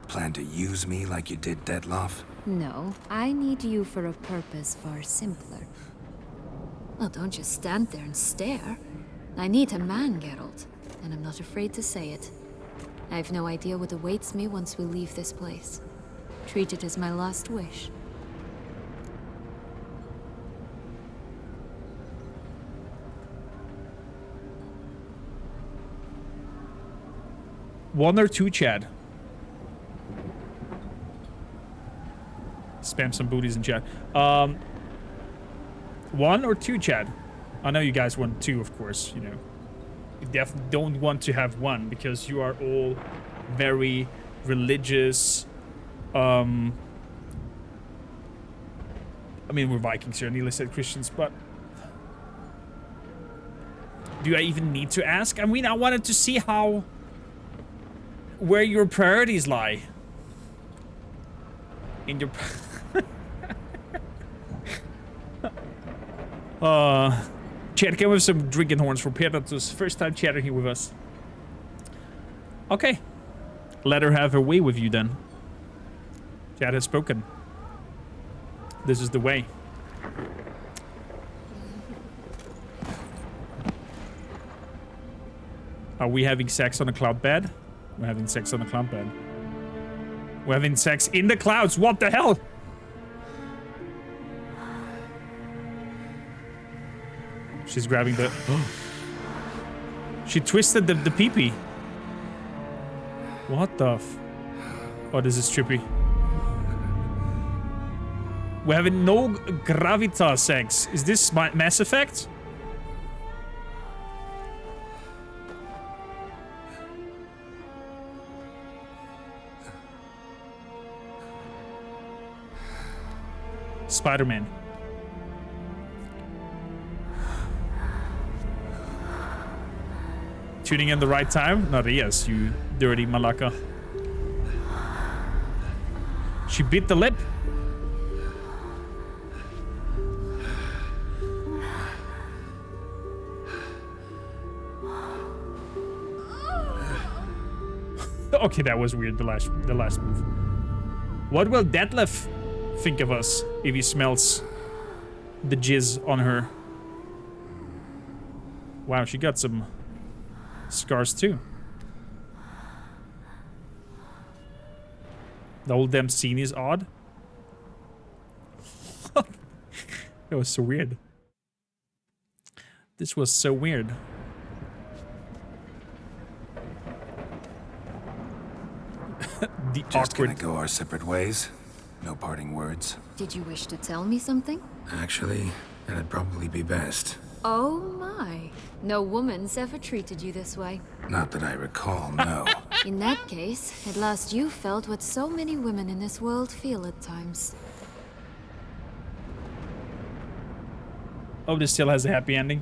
Plan to use me like you did Detloff? No, I need you for a purpose far simpler. Well, don't just stand there and stare. I need a man, Geralt, and I'm not afraid to say it. I have no idea what awaits me once we leave this place. Treat it as my last wish. One or two, Chad? Spam some booties in chat. One or two, Chad? I know you guys want two, of course, you know. You definitely don't want to have one because you are all very religious. I mean, we're Vikings here, nearly said Christians, but do I even need to ask? I mean, I wanted to see where your priorities lie. In your... Chat came with some drinking horns for Peter's first time chatting here with us. Okay. Let her have her way with you then. Chat has spoken. This is the way. Are we having sex on a cloud bed? We're having sex on a cloud bed. We're having sex in the clouds. What the hell? She's grabbing the... She twisted the pee-pee. What the f... Oh, this is trippy. We're having no gravitas sex. Is this Mass Effect? Spider-Man. Tuning in the right time? Not yes, you dirty malaka. She bit the lip. Okay, that was weird, the last move. What will Detlef think of us if he smells the jizz on her? Wow, she got some scars too. The whole damn scene is odd. That was so weird. This was so weird. The Just awkward. gonna go our separate ways? No parting words? Did you wish to tell me something? Actually, that'd probably be best. Oh my. No woman's ever treated you this way. Not that I recall, no. In that case, at last you felt what so many women in this world feel at times. Oh, this still has a happy ending.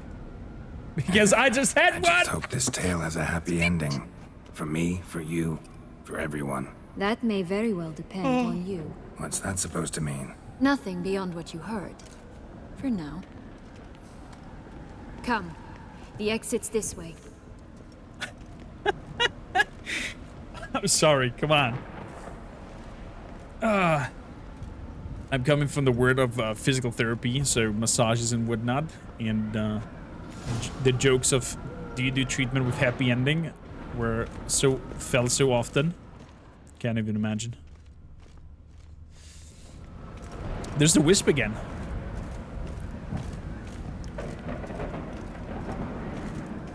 Because I just had I one! just hope this tale has a happy ending. For me, for you, for everyone. That may very well depend on you. What's that supposed to mean? Nothing beyond what you heard. For now. Come. The exit's this way. I'm sorry, come on. I'm coming from the word of physical therapy, so massages and whatnot, and the jokes of do you do treatment with happy ending were fell so often. Can't even imagine. There's the wisp again.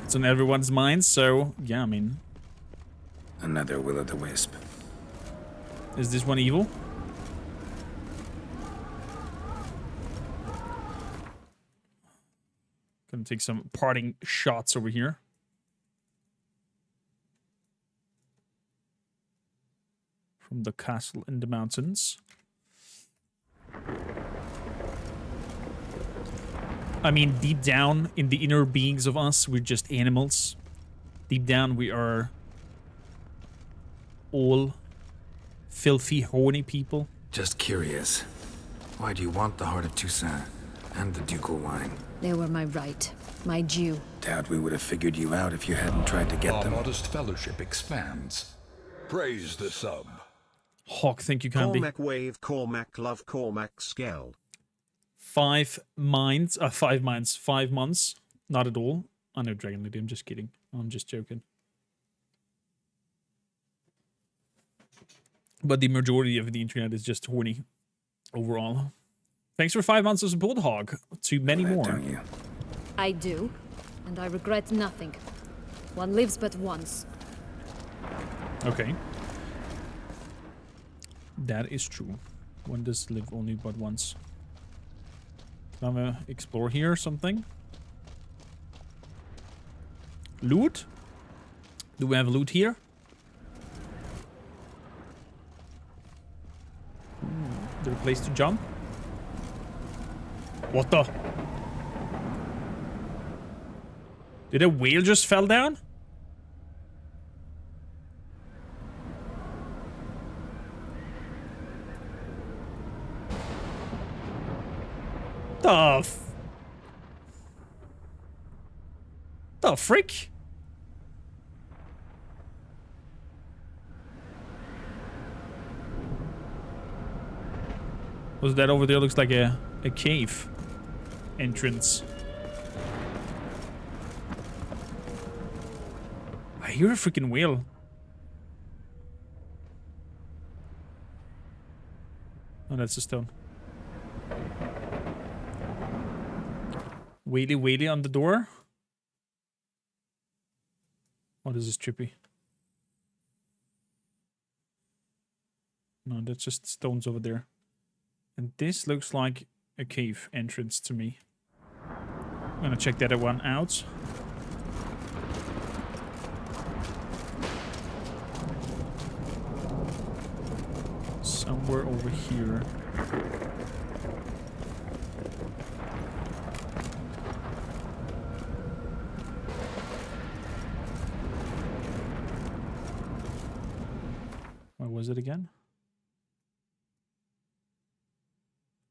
It's on everyone's minds, so yeah, I mean, Another will-o'-the-wisp. is this one evil? Gonna take some parting shots over here. From the castle in the mountains. I mean, deep down in the inner beings of us, we're just animals. Deep down, we are all filthy, horny people. Just curious. Why do you want the heart of Toussaint and the ducal wine? They were my right. My due. Doubt we would have figured you out if you hadn't tried to get Our them. modest fellowship expands. Praise the sub. Hawk, thank you kindly. Cormac wave, Cormac love, Cormac skell. 5 minds, 5 minds, 5 months. Not at all. I know Dragon Lady, I'm just kidding. I'm just joking. But the majority of the internet is just horny overall. Thanks for 5 months of support, Hog. To many That, more. don't you? I do, and I regret nothing. One lives but once. Okay. That is true. One does live only but once. Can I explore here or something? Loot? Do we have loot here? Ooh, is there a place to jump? What the? Did a whale just fell down? The frick? Was that over there? Looks like a cave entrance. I hear a freaking whale. Oh, that's a stone. Whaley whaley on the door. What is this, Trippy? No, that's just stones over there. And this looks like a cave entrance to me. I'm gonna check that one out. Somewhere over here. was it again?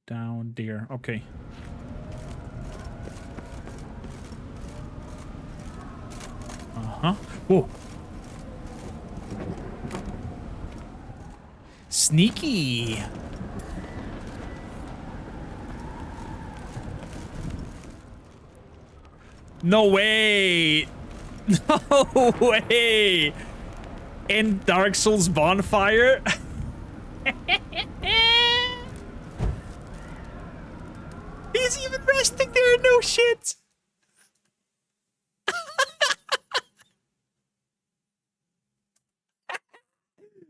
Down there. Okay. Uh-huh. Whoa. Sneaky. No way. No way. In Dark Souls bonfire. He's even resting there. No shit.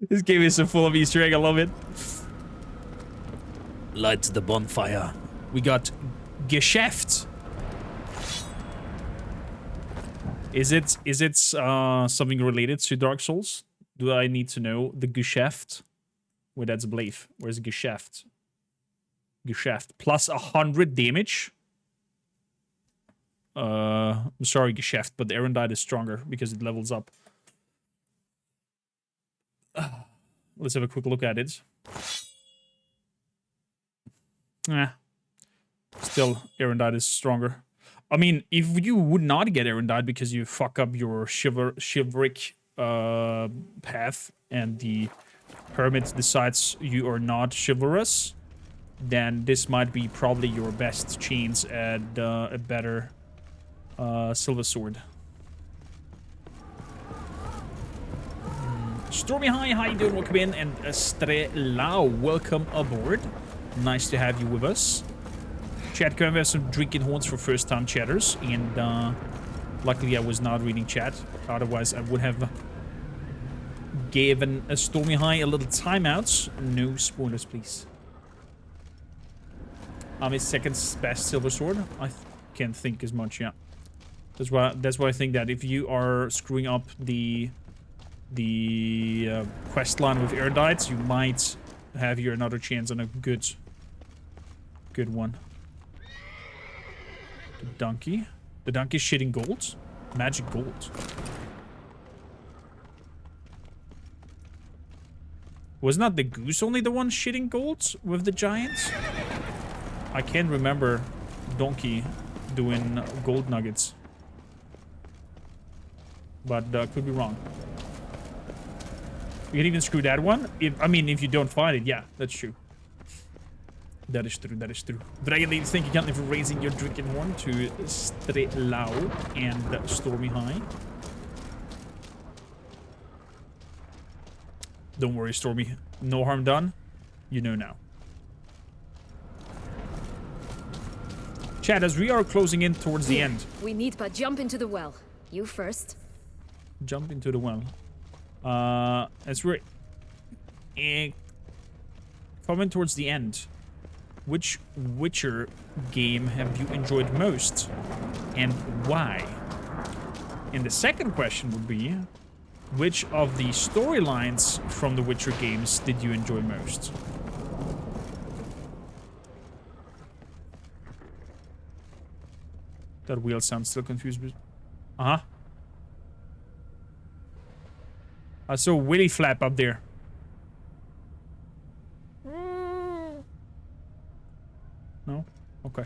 This game is so full of Easter egg. I love it. Light the bonfire. We got Geschäft. Is it something related to Dark Souls? Do I need to know the Geschäft? Wait, that's a Blave. Where's Geschäft? Geschäft. Plus 100 damage. I'm sorry, Geschäft, but the Erendite is stronger because it levels up. Let's have a quick look at it. Still, Erendite is stronger. I mean, if you would not get Erendite because you fuck up your chivalric path and the hermit decides you are not chivalrous, then this might be probably your best chance at a better silver sword. Stormy High, how you doing? Welcome in. And Strelao, welcome aboard. Nice to have you with us. Chat, can we have some drinking horns for first time chatters? And luckily I was not reading chat. Otherwise I would have given a Stormy High a little timeout. No spoilers, please. His second best silver sword? I can't think as much, yeah. That's why I think that if you are screwing up the quest line with Eredites, you might have here another chance on a good one. The donkey. The donkey is shitting gold. Magic gold. Was not the goose only the one shitting gold with the giants? I can't remember donkey doing gold nuggets. But could be wrong. You can even screw that one. I mean, if you don't find it, yeah, that's true. That is true, that is true. Dragon Lady, thank you kindly for raising your drinking horn to Strelao and Stormy High. Don't worry, Stormy. No harm done. You know now. Chat, as we are closing in towards the end. We need but jump into the well. You first. Jump into the well. As we're coming towards the end, which Witcher game have you enjoyed most and why? And the second question would be, which of the storylines from the Witcher games did you enjoy most? That wheel sounds still confused. Uh-huh. I saw a willy flap up there. No? Okay.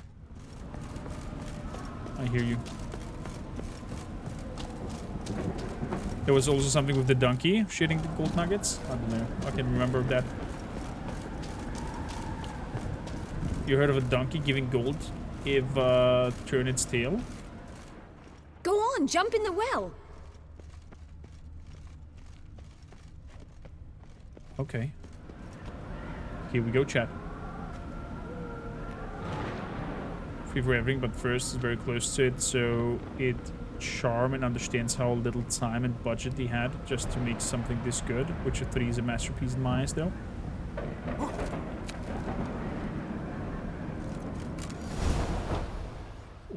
I hear you. There was also something with the donkey shitting the gold nuggets. I don't know. I can remember that. You heard of a donkey giving gold if turn its tail? Go on, jump in the well. Okay. Here we go, chat. Free for everything, but first is very close to it, so it charm and understands how little time and budget they had just to make something this good. Witcher 3 is a masterpiece in my eyes, though.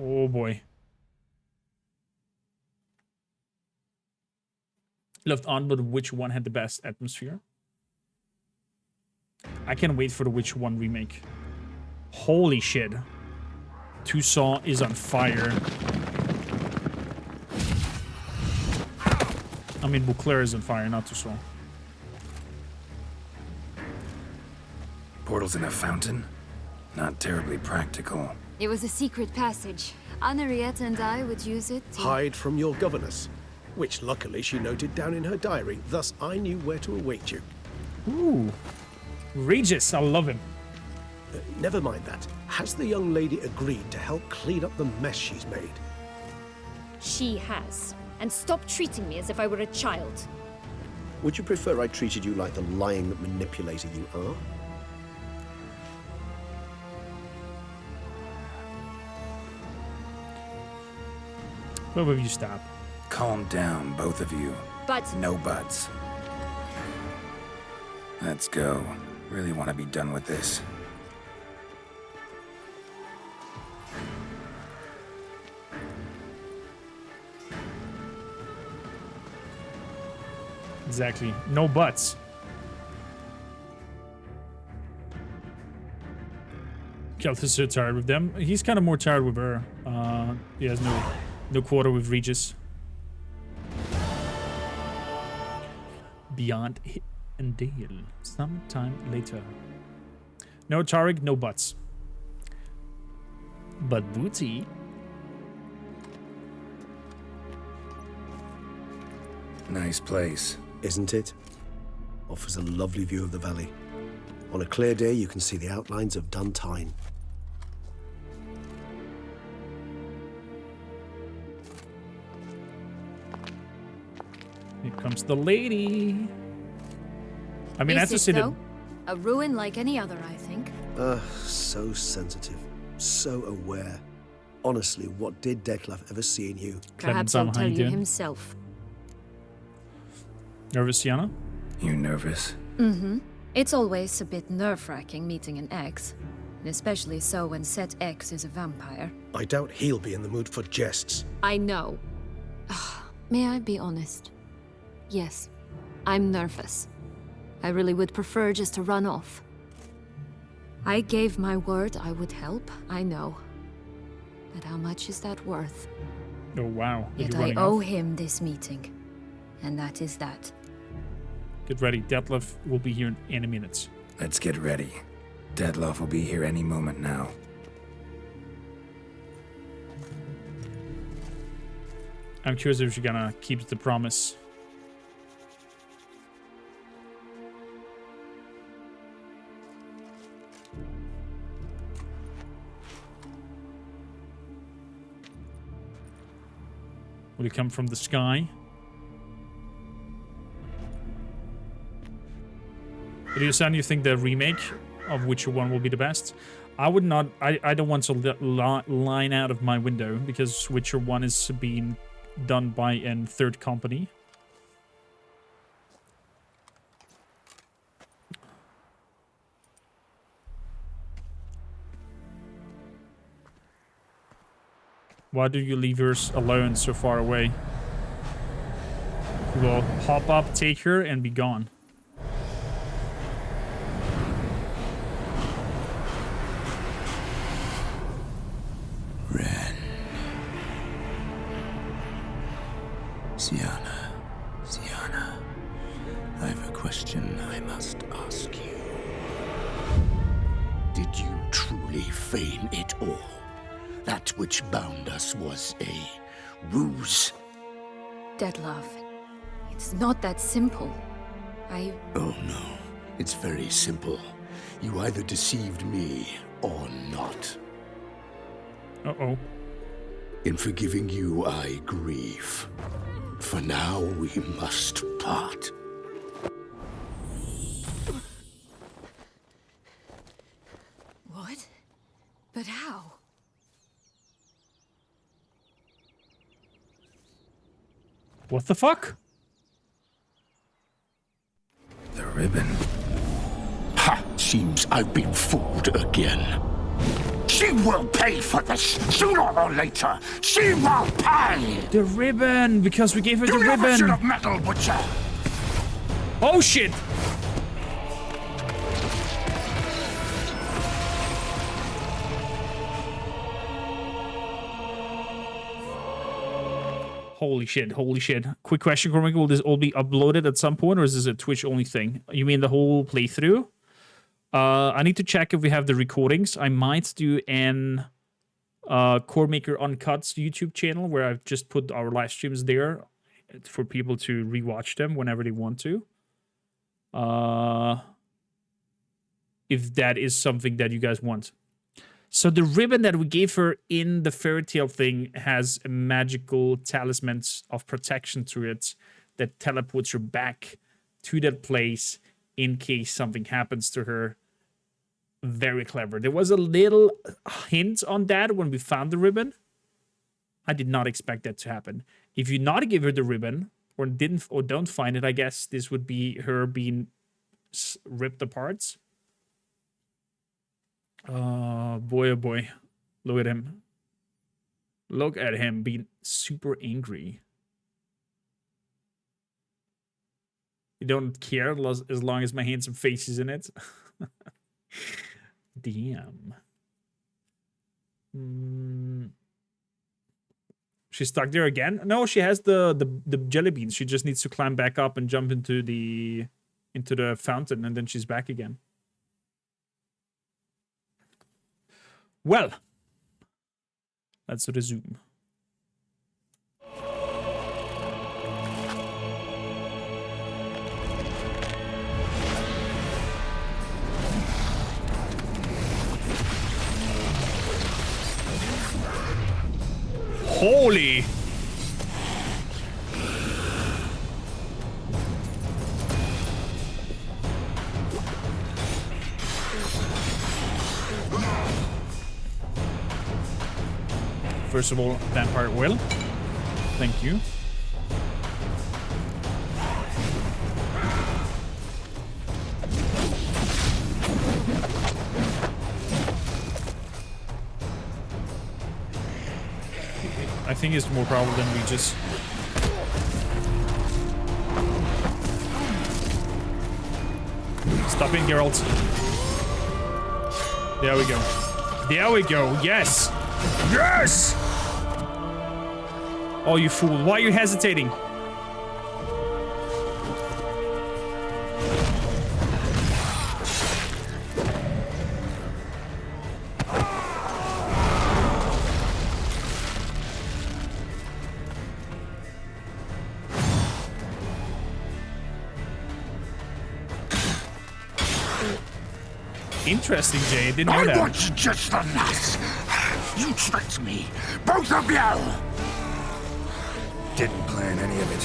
Oh boy. Loved on, but which one had the best atmosphere? I can't wait for the Witcher 1 remake. Holy shit. Tucson is on fire. I mean, Beauclair is on fire, not Tucson. portals in a fountain? Not terribly practical. It was a secret passage. Henriette and I would use it to... Hide from your governess, which luckily she noted down in her diary, thus I knew where to await you. Ooh. Regis, I love him. Never mind that. Has the young lady agreed to help clean up the mess she's made? She has. And stop treating me as if I were a child. Would you prefer I treated you like the lying manipulator you are? Where will you stop? Calm down, both of you. But... No buts. Let's go. Really want to be done with this. Exactly. No buts. Kelth is so tired with them. He's kind of more tired with her. He has no quarter with Regis. Beyond and Dale. Sometime later. No Tariq, no buts. But Booty. Nice place. Isn't it? Offers a lovely view of the valley. On a clear day, you can see the outlines of Duntine. Here comes the lady. I mean, I have to Is say it, that. though? A ruin like any other, I think. So sensitive. So aware. Honestly, what did Detlef ever see in you? Perhaps Clementine, he'll tell how you you doing? himself. Nervous, Yana? You nervous? Mm-hmm. It's always a bit nerve-wracking meeting an ex. And especially so when said ex is a vampire. I doubt he'll be in the mood for jests. I know. May I be honest? Yes, I'm nervous. I really would prefer just to run off. I gave my word I would help, I know. But how much is that worth? Oh, wow. Are Yet you I running owe off? him this meeting. And that is that. Get ready. Detlef will be here in a minute. Let's get ready. Detlef will be here any moment now. I'm curious if you're gonna keep the promise. Will it come from the sky? Do you, Sam, you think the remake of Witcher 1 will be the best? I would not. I don't want to line out of my window because Witcher 1 is being done by a third company. Why do you leave yours alone so far away? We'll hop up, take her, and be gone. Ren. Sienna. I have a question I must ask you. Did you truly feign it all? That which bound us was a ruse? Detlef, it's not that simple. Oh no, it's very simple. You either deceived me or not. Uh-oh. In forgiving you, I grieve. For now, we must part. What? But how? What the fuck? The ribbon. Ha! Seems I've been fooled again. She will pay for this, sooner or later. She will pay! The ribbon! Because we gave her the You never should ribbon! have meddled, Butcher! Oh shit! Holy shit, holy shit. Quick question, Kormakrtv, will this all be uploaded at some point, or is this a Twitch-only thing? You mean the whole playthrough? I need to check if we have the recordings. I might do an Kormakrtv Uncut's YouTube channel where I've just put our live streams there for people to rewatch them whenever they want to. If that is something that you guys want. So the ribbon that we gave her in the fairy tale thing has a magical talisman of protection to it that teleports her back to that place in case something happens to her. Very clever. There was a little hint on that when we found the ribbon. I did not expect that to happen. If you not give her the ribbon or don't find it, I guess this would be her being ripped apart. Boy, oh boy. Look at him. Look at him being super angry. You don't care as long as my handsome face is in it. Damn. She's stuck there again? No, she has the jelly beans. She just needs to climb back up and jump into the fountain, and then she's back again. Well, let's resume. Holy! First of all, vampire will. Thank you. I think it's more probable than we just... Stop in, Geralt. There we go. There we go. Yes! Yes! Oh, you fool. Why are you hesitating? Interesting, Jay. I didn't know that. I want just the last. You tricked me, both of you. Didn't plan any of it.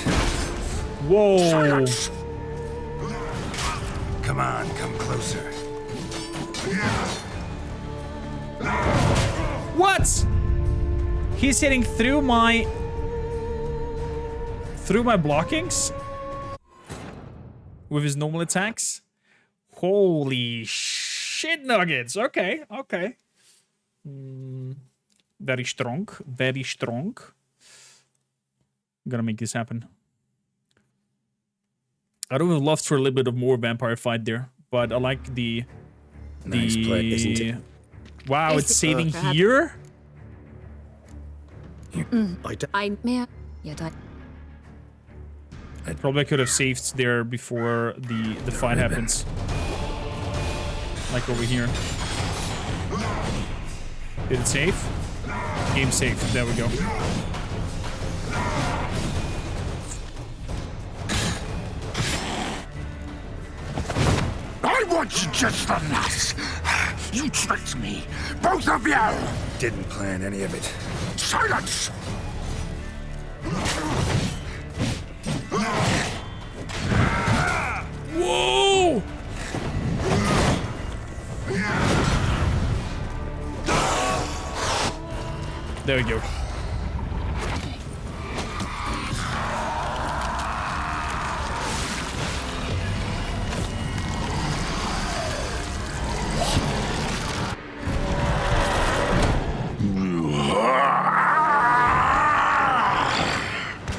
Whoa. Silence. Come on, come closer. What? He's hitting through my blockings with his normal attacks. Holy shit nuggets. Okay, okay. Very strong, very strong. I'm gonna make this happen. I would have loved for a little bit of more vampire fight there, but I like the Nice play, isn't it? Wow, it's saving here. I probably could have saved there before the fight happens. Like over here. Did it save? Game saved. There we go. I want just the last. You tricked me, both of you. Didn't plan any of it. Silence. Whoa! There we go.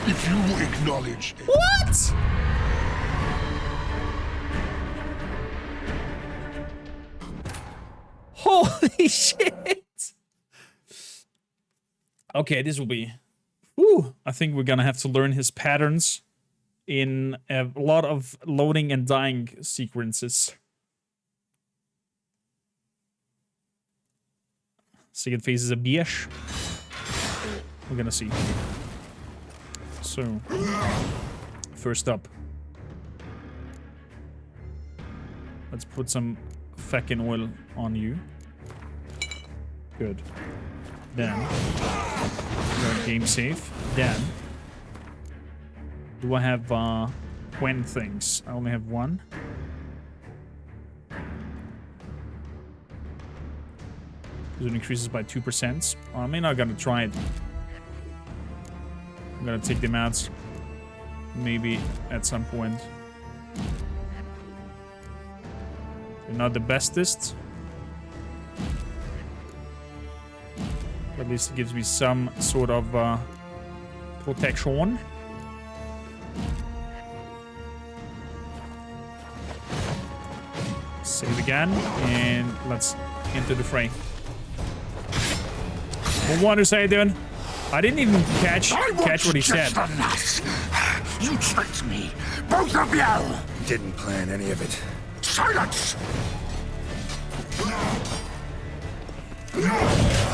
If you acknowledge it. What? Holy shit! Okay, this will be... Whew, I think we're gonna have to learn his patterns in a lot of loading and dying sequences. Second phase is a bish. We're gonna see. So, first up. Let's put some feckin' oil on you. Good. Then, we're game safe. Then, do I have when things? I only have one. It increases by 2%. I mean, I'm gonna try it. I'm gonna take them out. Maybe at some point. They're not the bestest. But at least it gives me some sort of protection. Save again, and let's enter the fray. Well, Wonders, how you doing? I didn't even catch what he said. You tricked me, both of you! Didn't plan any of it. Silence!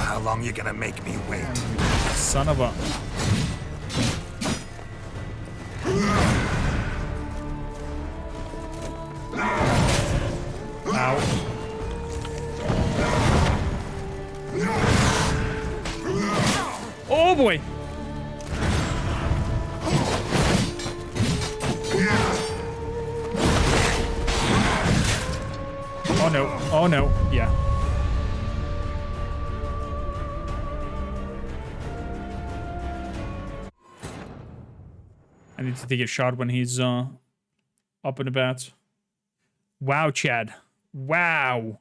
How long you gonna make me wait? Son of a... Ow. Oh boy! Oh no, oh no, yeah. I need to take a shot when he's up and about. Wow, Chad. Wow.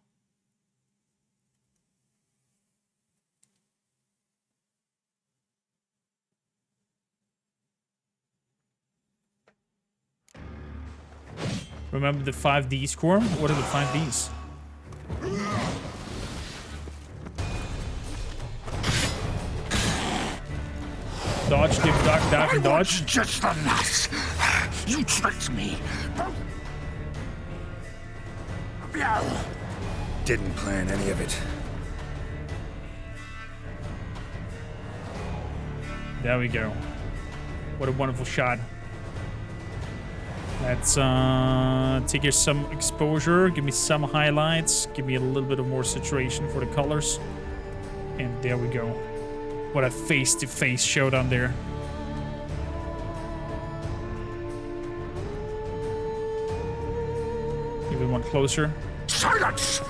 Remember the 5D score? What are the 5Ds? Dodge, dip, duck, dive, and dodge. Just the last. You tricked me. Didn't plan any of it. There we go. What a wonderful shot. Let's take here some exposure, give me some highlights, give me a little bit of more saturation for the colors. And there we go. What a face-to-face showdown there. Even one closer. Silence!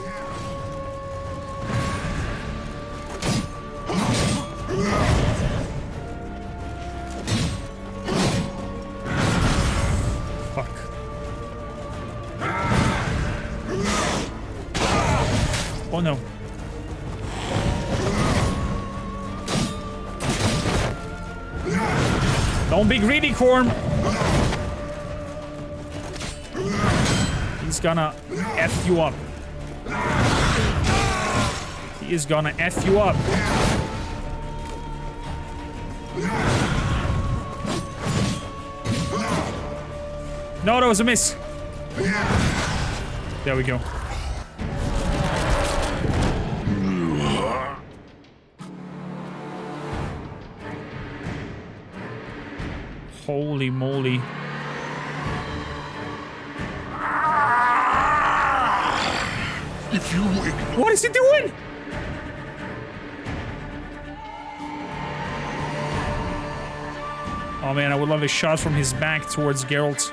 Fuck. Oh no. Don't be greedy, Korm. He's gonna F you up. He is gonna F you up. No, that was a miss. There we go. Holy moly. If you What is he doing? Oh man, I would love a shot from his back towards Geralt.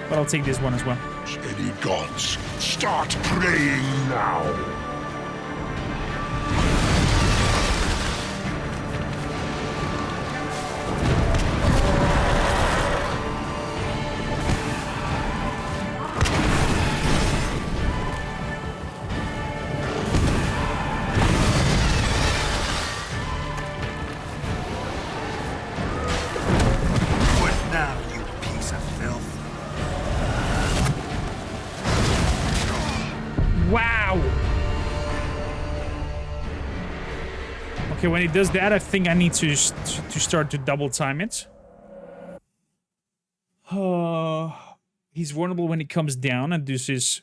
But I'll take this one as well. Any gods, start praying now. Okay, when he does that, I think I need to start to double time it. He's vulnerable when he comes down, and this is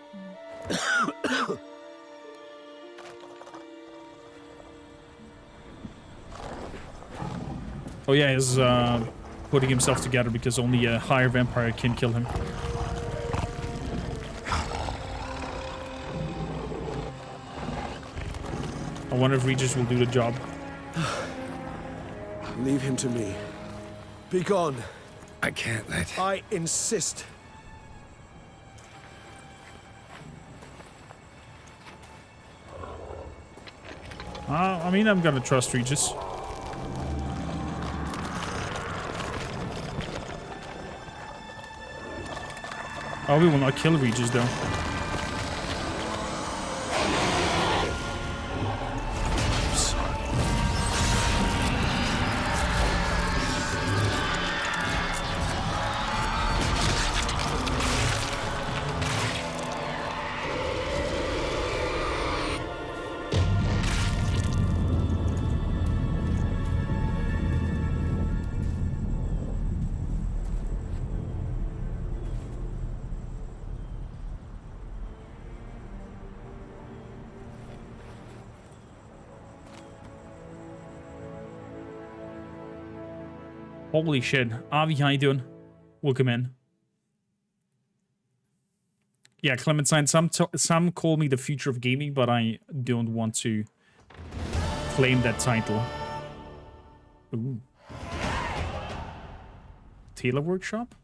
Oh yeah, he's putting himself together because only a higher vampire can kill him. I wonder if Regis will do the job. Leave him to me. Be gone. I can't let... I insist. I mean, I'm gonna trust Regis. Oh, we will not kill Regis though. Holy shit. Avi, how you doing? Welcome in. Yeah, Clementine, some call me the future of gaming, but I don't want to claim that title. Ooh. Tailor workshop?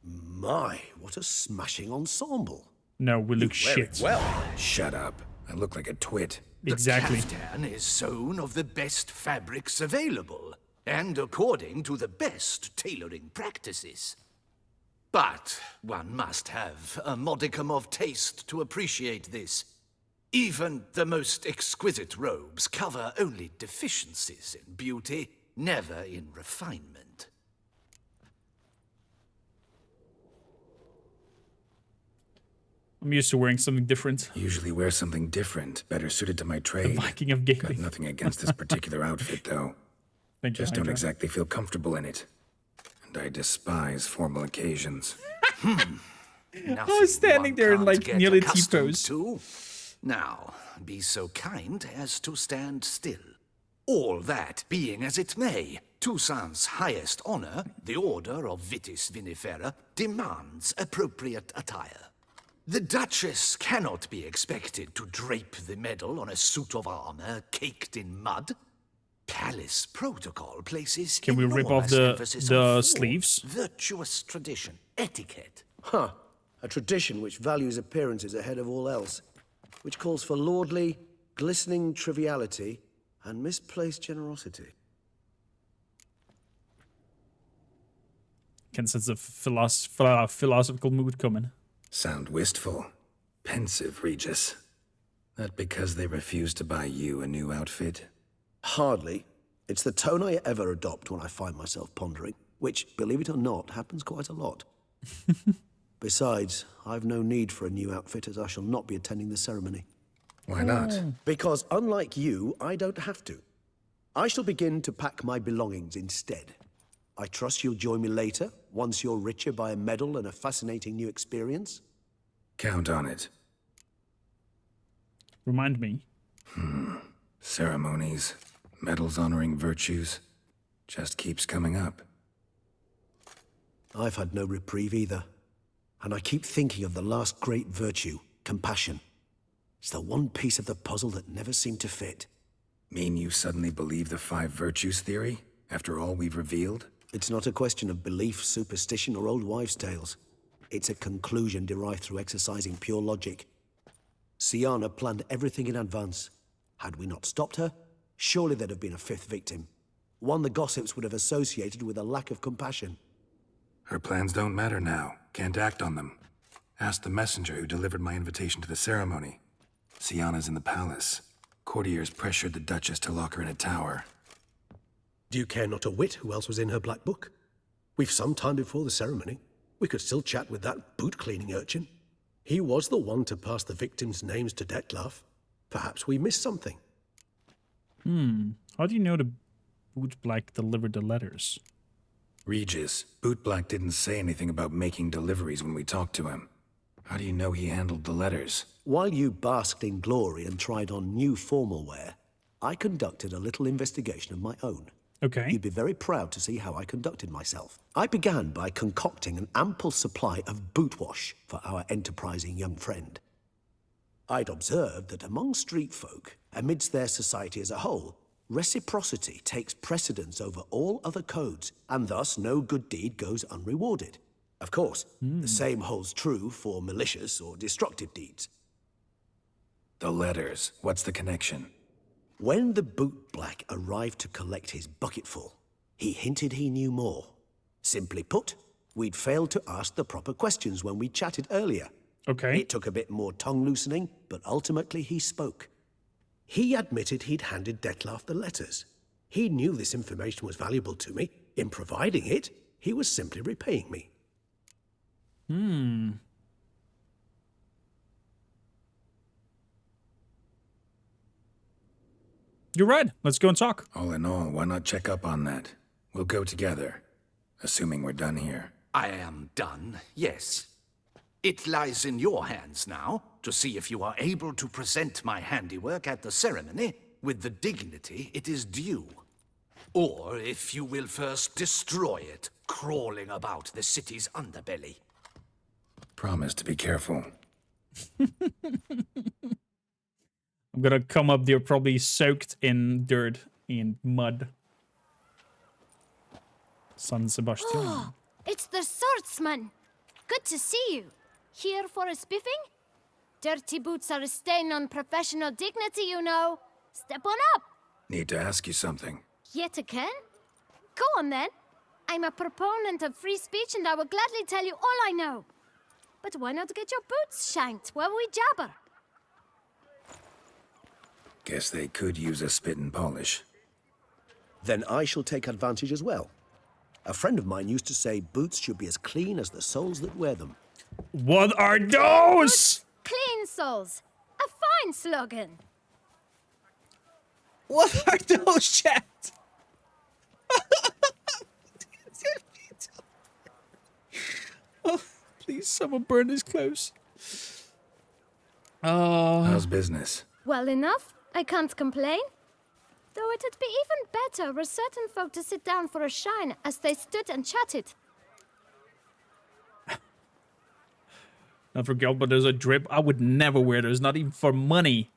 My, what a smashing ensemble. No, we look shit. Well, shut up. I look like a twit. Exactly. The caftan is sewn of the best fabrics available, and according to the best tailoring practices. But one must have a modicum of taste to appreciate this. Even the most exquisite robes cover only deficiencies in beauty, never in refinement. I'm used to wearing something different. Usually wear something different, better suited to my trade. The Viking of gaming. Got nothing against this particular outfit, though. Thank you, Just don't Hydra. exactly feel comfortable in it. And I despise formal occasions. I was standing there in like nearly T-pose. Now, be so kind as to stand still. All that being as it may, Toussaint's highest honor, the Order of Vitis Vinifera, demands appropriate attire. The Duchess cannot be expected to drape the medal on a suit of armor caked in mud. Palace protocol places Can we rip off enormous the emphasis on form, sleeves? virtuous tradition, etiquette. Huh. A tradition which values appearances ahead of all else. Which calls for lordly, glistening triviality and misplaced generosity. Can sense a philosophical mood coming. Sound wistful. Pensive, Regis. That because they refuse to buy you a new outfit? Hardly. It's the tone I ever adopt when I find myself pondering, which, believe it or not, happens quite a lot. Besides, I've no need for a new outfit as I shall not be attending the ceremony. Why not? Because unlike you, I don't have to. I shall begin to pack my belongings instead. I trust you'll join me later, once you're richer by a medal and a fascinating new experience. Count on it. Remind me. Ceremonies, medals honoring virtues, just keeps coming up. I've had no reprieve either. And I keep thinking of the last great virtue, compassion. It's the one piece of the puzzle that never seemed to fit. Mean you suddenly believe the 5 virtues theory, after all we've revealed? It's not a question of belief, superstition, or old wives' tales. It's a conclusion derived through exercising pure logic. Siana planned everything in advance. Had we not stopped her, surely there'd have been a 5th victim. One the gossips would have associated with a lack of compassion. Her plans don't matter now. Can't act on them. Ask the messenger who delivered my invitation to the ceremony. Siana's in the palace. Courtiers pressured the Duchess to lock her in a tower. Do you care not a whit who else was in her black book? We've some time before the ceremony. We could still chat with that boot-cleaning urchin. He was the one to pass the victims' names to Dettlaff. Perhaps we missed something. How do you know the boot black delivered the letters? Regis, Bootblack didn't say anything about making deliveries when we talked to him. How do you know he handled the letters? While you basked in glory and tried on new formal wear, I conducted a little investigation of my own. Okay. You'd be very proud to see how I conducted myself. I began by concocting an ample supply of boot wash for our enterprising young friend. I'd observed that among street folk, amidst their society as a whole, reciprocity takes precedence over all other codes, and thus no good deed goes unrewarded. Of course, the same holds true for malicious or destructive deeds. The letters. What's the connection? When the boot black arrived to collect his bucketful, he hinted he knew more. Simply put, we'd failed to ask the proper questions when we chatted earlier. Okay. It took a bit more tongue loosening, but ultimately he spoke. He admitted he'd handed Dettlaff the letters. He knew this information was valuable to me. In providing it, he was simply repaying me. You're right. Let's go and talk. All in all, why not check up on that? We'll go together, assuming we're done here. I am done, yes. It lies in your hands now to see if you are able to present my handiwork at the ceremony with the dignity it is due. Or if you will first destroy it, crawling about the city's underbelly. Promise to be careful. I'm gonna come up there probably soaked in dirt and mud. San Sebastian. Oh, it's the swordsman. Good to see you. Here for a spiffing? Dirty boots are a stain on professional dignity, you know. Step on up. Need to ask you something. Yet again? Go on then. I'm a proponent of free speech and I will gladly tell you all I know. But why not get your boots shanked while we jabber? Guess they could use a spit and polish. Then I shall take advantage as well. A friend of mine used to say boots should be as clean as the soles that wear them. What are those? Clean souls. A fine slogan. What are those, chat? Oh, please, someone burn his clothes. How's business? Well enough. I can't complain. Though it'd be even better were certain folk to sit down for a shine as they stood and chatted. Not for gold, but there's a drip. I would never wear those, not even for money.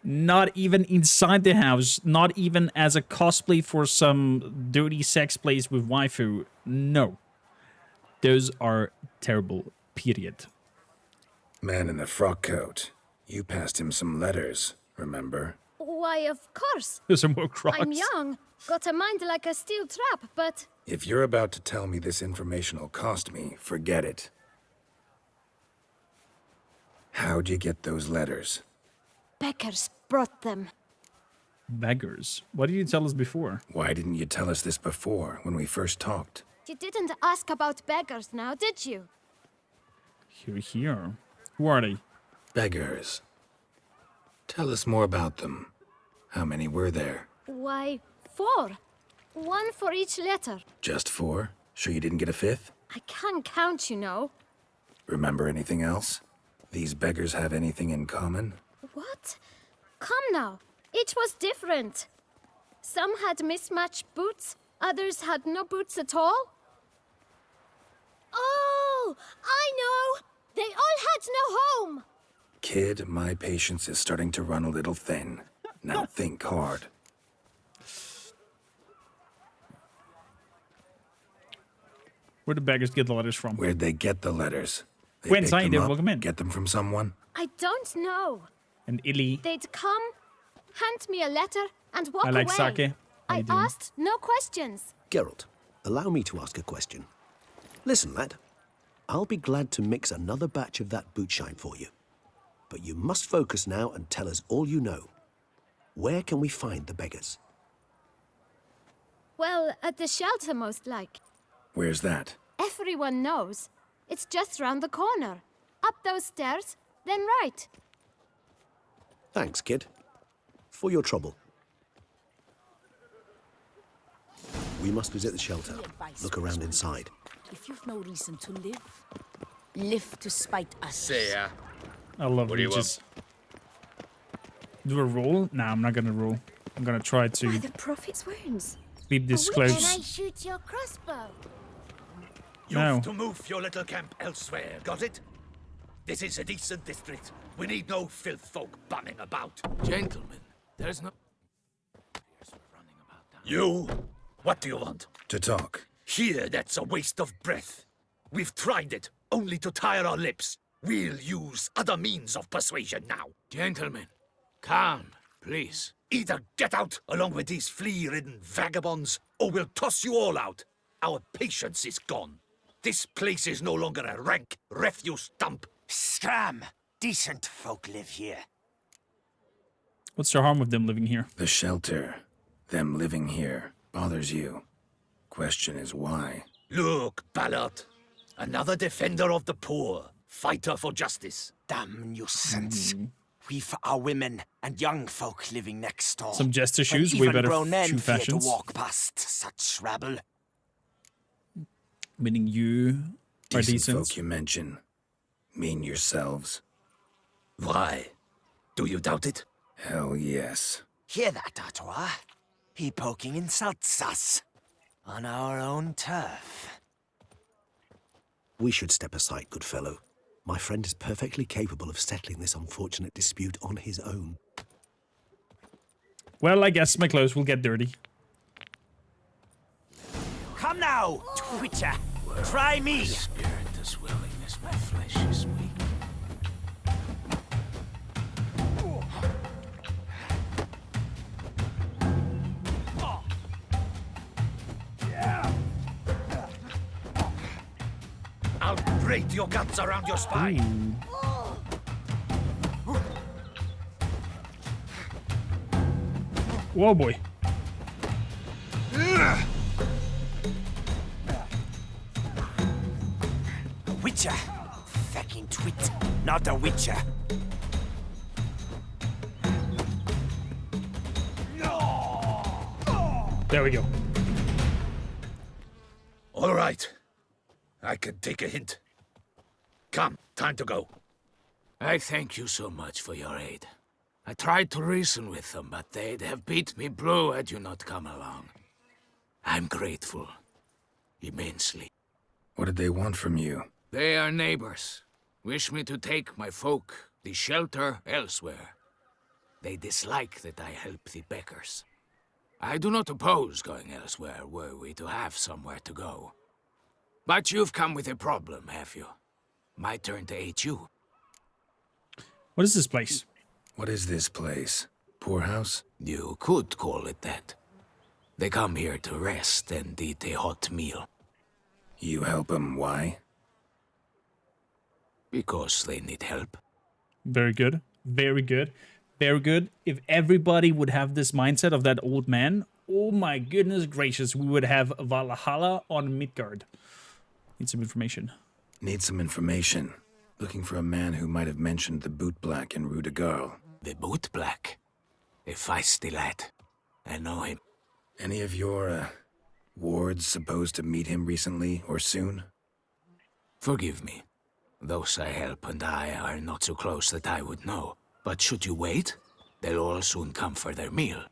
Not even inside the house. Not even as a cosplay for some dirty sex place with waifu. No. Those are terrible, period. Man in the frock coat. You passed him some letters, remember? Why, of course. There's some more Crocs. I'm young, got a mind like a steel trap, but... If you're about to tell me this information will cost me, forget it. How'd you get those letters? Beggars brought them. Beggars? What did you tell us before? Why didn't you tell us this before, when we first talked? You didn't ask about beggars now, did you? Here. Who are they? Beggars. Tell us more about them. How many were there? Why, 4. 1 for each letter. Just 4? Sure you didn't get a 5th? I can't count, you know. Remember anything else? These beggars have anything in common? What? Come now. Each was different. Some had mismatched boots, others had no boots at all. Oh, I know! They all had no home! Kid, my patience is starting to run a little thin. Now think hard. Where'd the beggars get the letters from? Where'd they get the letters? They When picked Zion them did up, welcome in. Get them from someone? I don't know. And Illy. They'd come, hand me a letter, and walk I like away. sake. How I you doing? asked no questions. Geralt, allow me to ask a question. Listen, lad. I'll be glad to mix another batch of that boot shine for you. But you must focus now and tell us all you know. Where can we find the beggars? Well, at the shelter, most like. Where's that? Everyone knows. It's just round the corner. Up those stairs, then right. Thanks, kid. For your trouble. We must visit the shelter. Look around inside. If you've no reason to live, live to spite us. Say, I love What do you leeches. Do a roll? Nah, I'm not gonna roll. I'm gonna try to By the prophet's wounds. keep this Can I close. shoot your crossbow? You've No. to move your little camp elsewhere, got it? This is a decent district. We need no filth folk bumming about. Gentlemen, there's no... You? What do you want? To talk. Here, that's a waste of breath. We've tried it, only to tire our lips. We'll use other means of persuasion now. Gentlemen, calm, please. Either get out along with these flea-ridden vagabonds, or we'll toss you all out. Our patience is gone. This place is no longer a rank refuse dump. Scram! Decent folk live here. What's the harm of them living here? The shelter, them living here, bothers you. Question is why? Look, Ballard. Another defender of the poor. Fighter for justice. Damn nuisance. We've our women and young folk living next door. Some jester When shoes, way even better grown men shoe fear fashions. to walk past such rabble. Meaning you are decent. folk you mention. Mean yourselves. Why? Do you doubt it? Hell yes. Hear that, Artois? He poking insults us. On our own turf. We should step aside, good fellow. My friend is perfectly capable of settling this unfortunate dispute on his own. Well, I guess my clothes will get dirty. Come now, Twitcher. Try me. Spirit is willingness, my flesh is weak. I'll break your guts around your spine. Whoa, boy. Witcher. Fucking twit. Not a witcher. There we go. All right. I can take a hint. Come, time to go. I thank you so much for your aid. I tried to reason with them, but they'd have beat me blue had you not come along. I'm grateful. Immensely. What did they want from you? They are neighbors. Wish me to take my folk, the shelter, elsewhere. They dislike that I help the beggars. I do not oppose going elsewhere were we to have somewhere to go. But you've come with a problem, have you? My turn to aid you. What is this place? What is this place? Poorhouse? You could call it that. They come here to rest and eat a hot meal. You help them, why? Because they need help. Very good. Very good. Very good. If everybody would have this mindset of that old man, oh my goodness gracious, we would have Valhalla on Midgard. Need some information. Need some information. Looking for a man who might have mentioned the boot black in Rue de Garl. The boot black. A feisty lad. I know him. Any of your, wards supposed to meet him recently or soon? Forgive me. Those I help and I are not so close that I would know. But should you wait, they'll all soon come for their meal.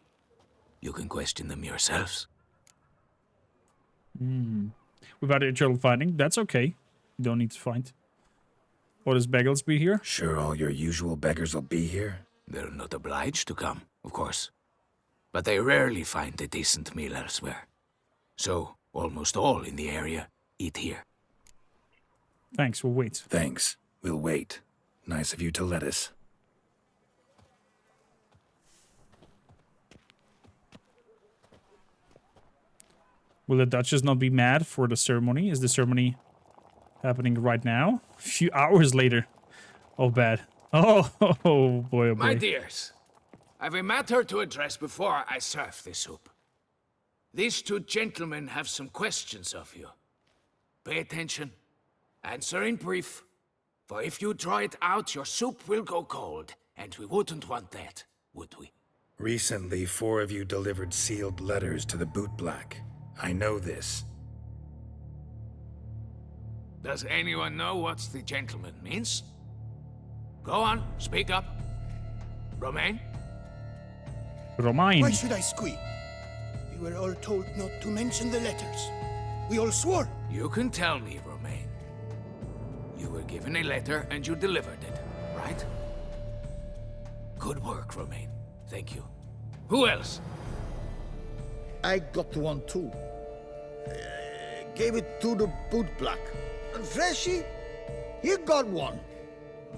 You can question them yourselves. Without eternal finding, that's okay. You don't need to find. What does Bagels be here? Sure all your usual beggars will be here? They're not obliged to come, of course. But they rarely find a decent meal elsewhere. So, almost all in the area eat here. Thanks, we'll wait. Thanks. We'll wait. Nice of you to let us. Will the Duchess not be mad for the ceremony? Is the ceremony happening right now? A few hours later. Oh, bad. Oh, boy, oh boy. My dears, I've a matter to address before I serve the soup. These two gentlemen have some questions of you. Pay attention. Answer in brief. For if you draw it out, your soup will go cold. And we wouldn't want that, would we? Recently, 4 of you delivered sealed letters to the boot black. I know this. Does anyone know what the gentleman means? Go on, speak up. Romain? Romain. Why should I squeak? We were all told not to mention the letters. We all swore. You can tell me, Romain. You were given a letter and you delivered it, right? Good work, Romain. Thank you. Who else? I got one too. Gave it to the bootblack. And Freshy, he got one.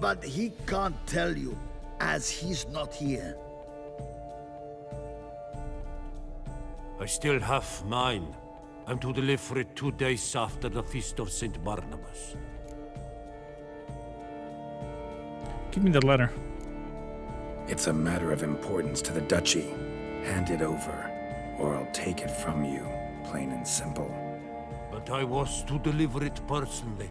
But he can't tell you, as he's not here. I still have mine. I'm to deliver it 2 days after the Feast of St. Barnabas. Give me the letter. It's a matter of importance to the duchy. Hand it over, or I'll take it from you, plain and simple. But I was to deliver it personally.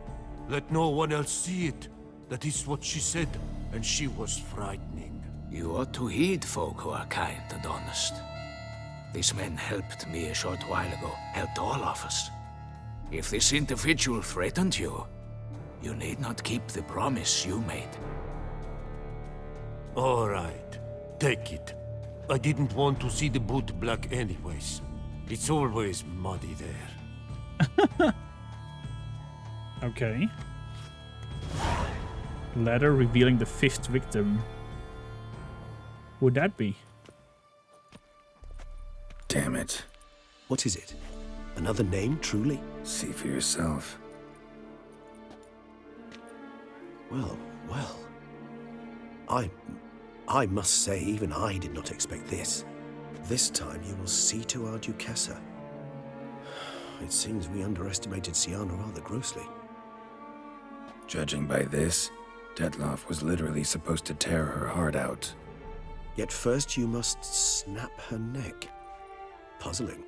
Let no one else see it. That is what she said, and she was frightening. You ought to heed folk who are kind and honest. This man helped me a short while ago, helped all of us. If this individual threatened you, you need not keep the promise you made. All right, take it. I didn't want to see the boot black anyways. It's always muddy there. Okay. Letter revealing the 5th victim. Who would that be? Damn it. What is it? Another name, truly? See for yourself. Well. I must say, even I did not expect this. This time you will see to our Duchessa. It seems we underestimated Syanna rather grossly. Judging by this, Detloff was literally supposed to tear her heart out. Yet first you must snap her neck. Puzzling.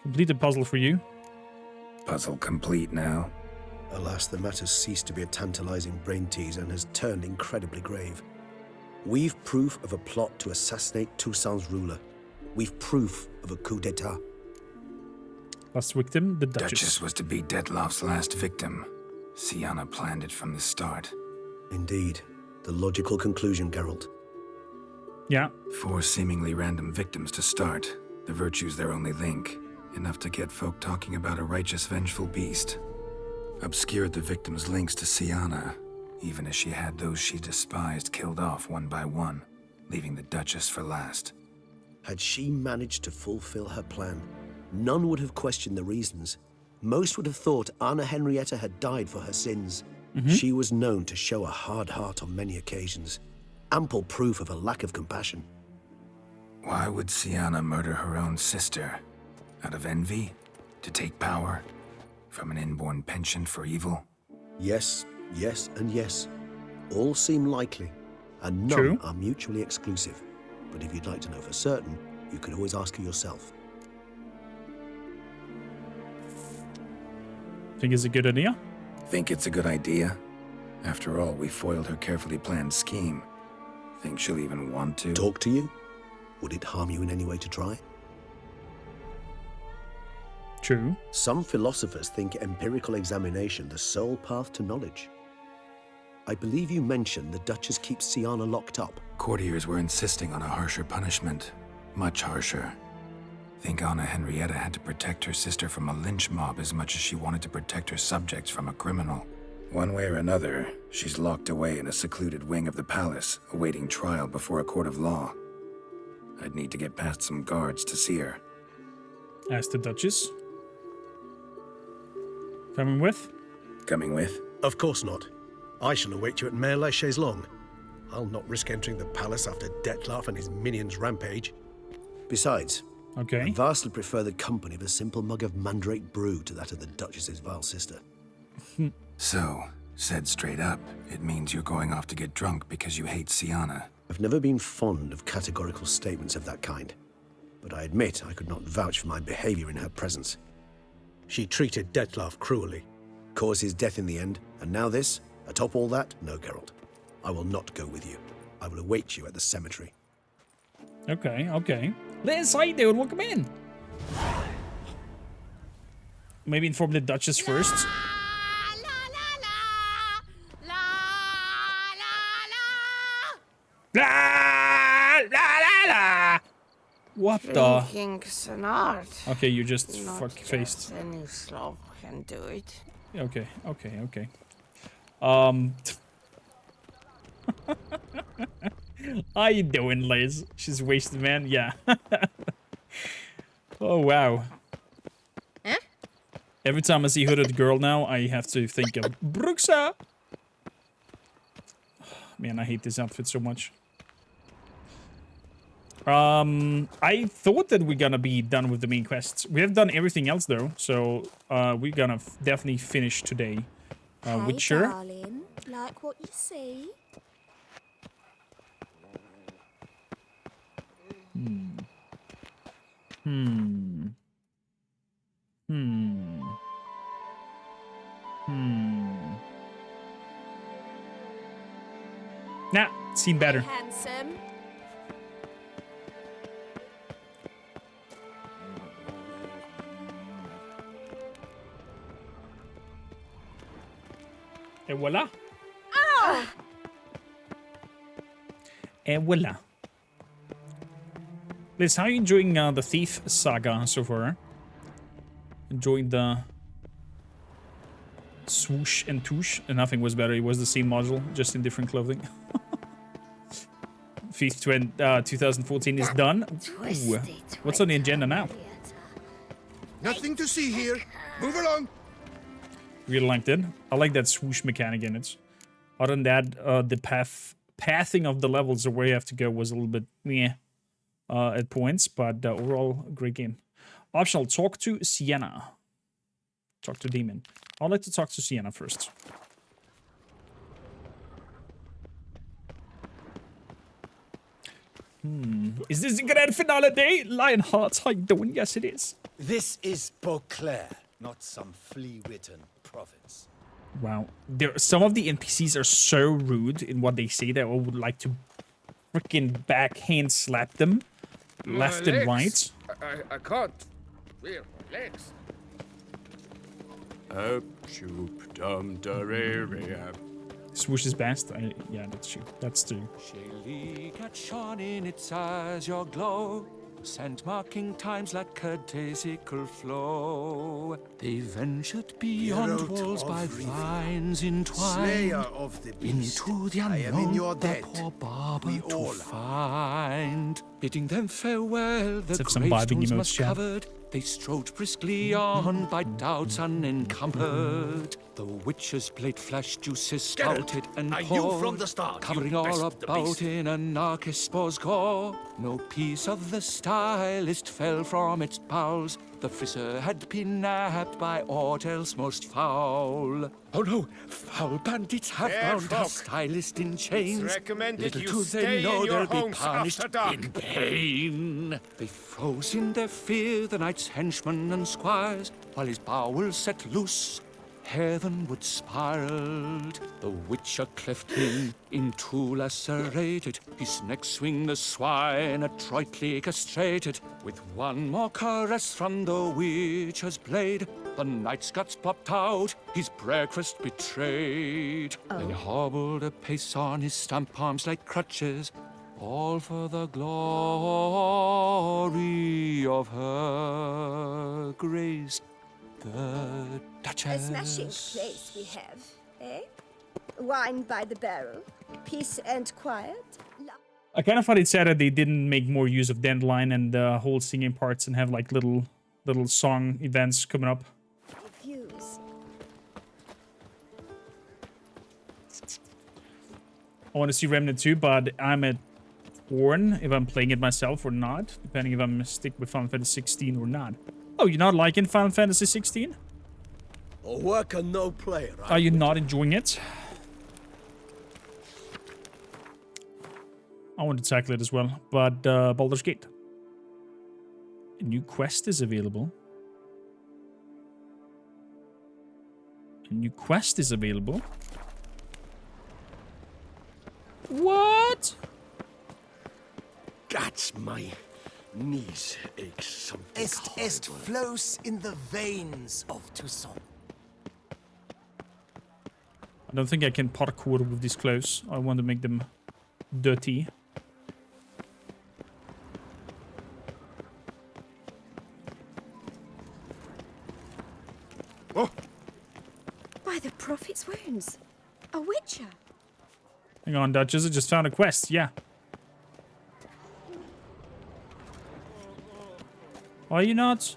Complete the puzzle for you. Puzzle complete now. Alas, the matter's ceased to be a tantalizing brain teaser and has turned incredibly grave. We've proof of a plot to assassinate Toussaint's ruler. We've proof of a coup d'etat. Last victim, the Duchess. Duchess was to be Detloff's last victim. Syanna planned it from the start. Indeed. The logical conclusion, Geralt. Yeah. 4 seemingly random victims to start. The virtue's their only link. Enough to get folk talking about a righteous, vengeful beast. Obscured the victims' links to Syanna, even as she had those she despised killed off one by one, leaving the Duchess for last. Had she managed to fulfill her plan, none would have questioned the reasons. Most would have thought Anna Henrietta had died for her sins. She was known to show a hard heart on many occasions. Ample proof of a lack of compassion. Why would Syanna murder her own sister? Out of envy? To take power? From an inborn penchant for evil? Yes, and yes. All seem likely, and none are mutually exclusive. But if you'd like to know for certain, you could always ask her yourself. Think it's a good idea? Think it's a good idea? After all, we foiled her carefully planned scheme. Think she'll even want to? Talk to you? Would it harm you in any way to try? True. Some philosophers think empirical examination the sole path to knowledge. I believe you mentioned the Duchess keeps Syanna locked up. Courtiers were insisting on a harsher punishment. Much harsher. Think Anna Henrietta had to protect her sister from a lynch mob as much as she wanted to protect her subjects from a criminal. One way or another, she's locked away in a secluded wing of the palace, awaiting trial before a court of law. I'd need to get past some guards to see her. Asked the Duchess. Coming with? Coming with? Of course not. I shall await you at Mare la Chaise-Longue. I'll not risk entering the palace after Detloff and his minions rampage. Besides, I vastly prefer the company of a simple mug of mandrake brew to that of the Duchess's vile sister. So, said straight up, it means you're going off to get drunk because you hate Syanna. I've never been fond of categorical statements of that kind, but I admit I could not vouch for my behavior in her presence. She treated Detloff cruelly, caused his death in the end, and now this? Atop all that? No, Geralt. I will not go with you. I will await you at the cemetery. Okay. Let inside, dude. Welcome in. Maybe inform the Duchess first. La, la, la, la. What the? Drinking's an art. Okay, you just Not fuck faced. just any slob can do it. Okay, okay, okay. How you doing, Liz? She's wasted, man. Yeah. Oh wow. Eh? Every time I see hooded girl now, I have to think of Bruxa. Man, I hate this outfit so much. I thought that we're gonna be done with the main quests. We have done everything else though, so we're gonna definitely finish today. Witcher. Darling, like what you see? Nah, seen better. Handsome. Et voila. Ah! And voila. Liz, how are you enjoying the Thief saga so far? Enjoying the swoosh and touche? And nothing was better. It was the same module, just in different clothing. Thief 2014 is done. Ooh. What's on the agenda now? Nothing to see here. Move along. Really liked it. I like that swoosh mechanic in it. Other than that, the pathing of the levels or where you have to go was a little bit meh at points, but overall, a great game. Optional, talk to Sienna. Talk to Demon. I'd like to talk to Sienna first. Is this the grand finale day? Lionheart, how you doing? Yes, it is. This is Beauclair, not some flea-witten province. Wow. Some of the NPCs are so rude in what they say that I would like to freaking backhand slap them left and right. I can't feel my legs. Shoop dum dararia. Swoosh is best. Yeah, that's true. That's true. Shaylee cat shone in its eyes your glow, scent marking times like caducical flow. They ventured beyond Geralt walls of by Rivia, vines entwined, Slayer of the beast, into the I am in unknown your the debt. poor barber We to all are. find. Bidding them farewell, the Let's have some vibing gravestones emotes, must chat. covered. They strode briskly on by doubts unencumbered. The witch's blade flashed, juices spouted and I poured, knew from the start covering you all best the about beast. in a narcisspor's gore. No piece of the stylist fell from its bowels. The frisser had been nabbed by aught else most foul. Oh no, foul bandits have Fair bound our folk. stylist in chains. It's recommended Little you do stay they know in your they'll be homes punished after dark. in pain. They froze in their fear, the knight's henchmen and squires, while his bowels set loose, heavenward spiraled. The witcher cleft him in two lacerated, his neck swing the swine adroitly castrated. With one more caress from the witcher's blade, the knight's guts popped out, his breakfast betrayed. They hobbled a pace on his stump arms like crutches, all for the glory of her grace, the Duchess. A smashing place we have, eh? Wine by the barrel, peace and quiet. I kind of thought it sad that they didn't make more use of Dandelion and the whole singing parts and have like little song events coming up. Views. I want to see Remnant 2, but I'm at torn if I'm playing it myself or not, depending if I'm gonna stick with Final Fantasy 16 or not. Oh, you're not liking Final Fantasy 16? A worker, no player. Are you not enjoying it? I want to tackle it as well, but Baldur's Gate. A new quest is available. A new quest is available. What? That's my knees ache something Est flows in the veins of Toussaint. I don't think I can parkour with these clothes. I want to make them dirty. wounds. A witcher. Hang on, Duchess, I just found a quest. Yeah. Are you not?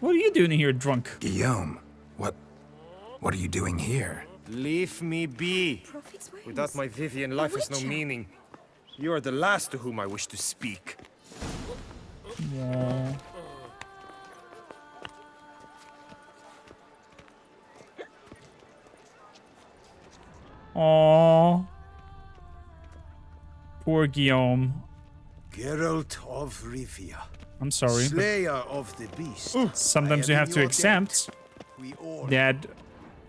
What are you doing here, drunk? Guillaume, what are you doing here? Leave me be. Without my Vivian, life has no meaning. You are the last to whom I wish to speak. Yeah. Aww. Poor Guillaume. Geralt of Rivia. I'm sorry. Slayer of the beast. Sometimes you have to accept that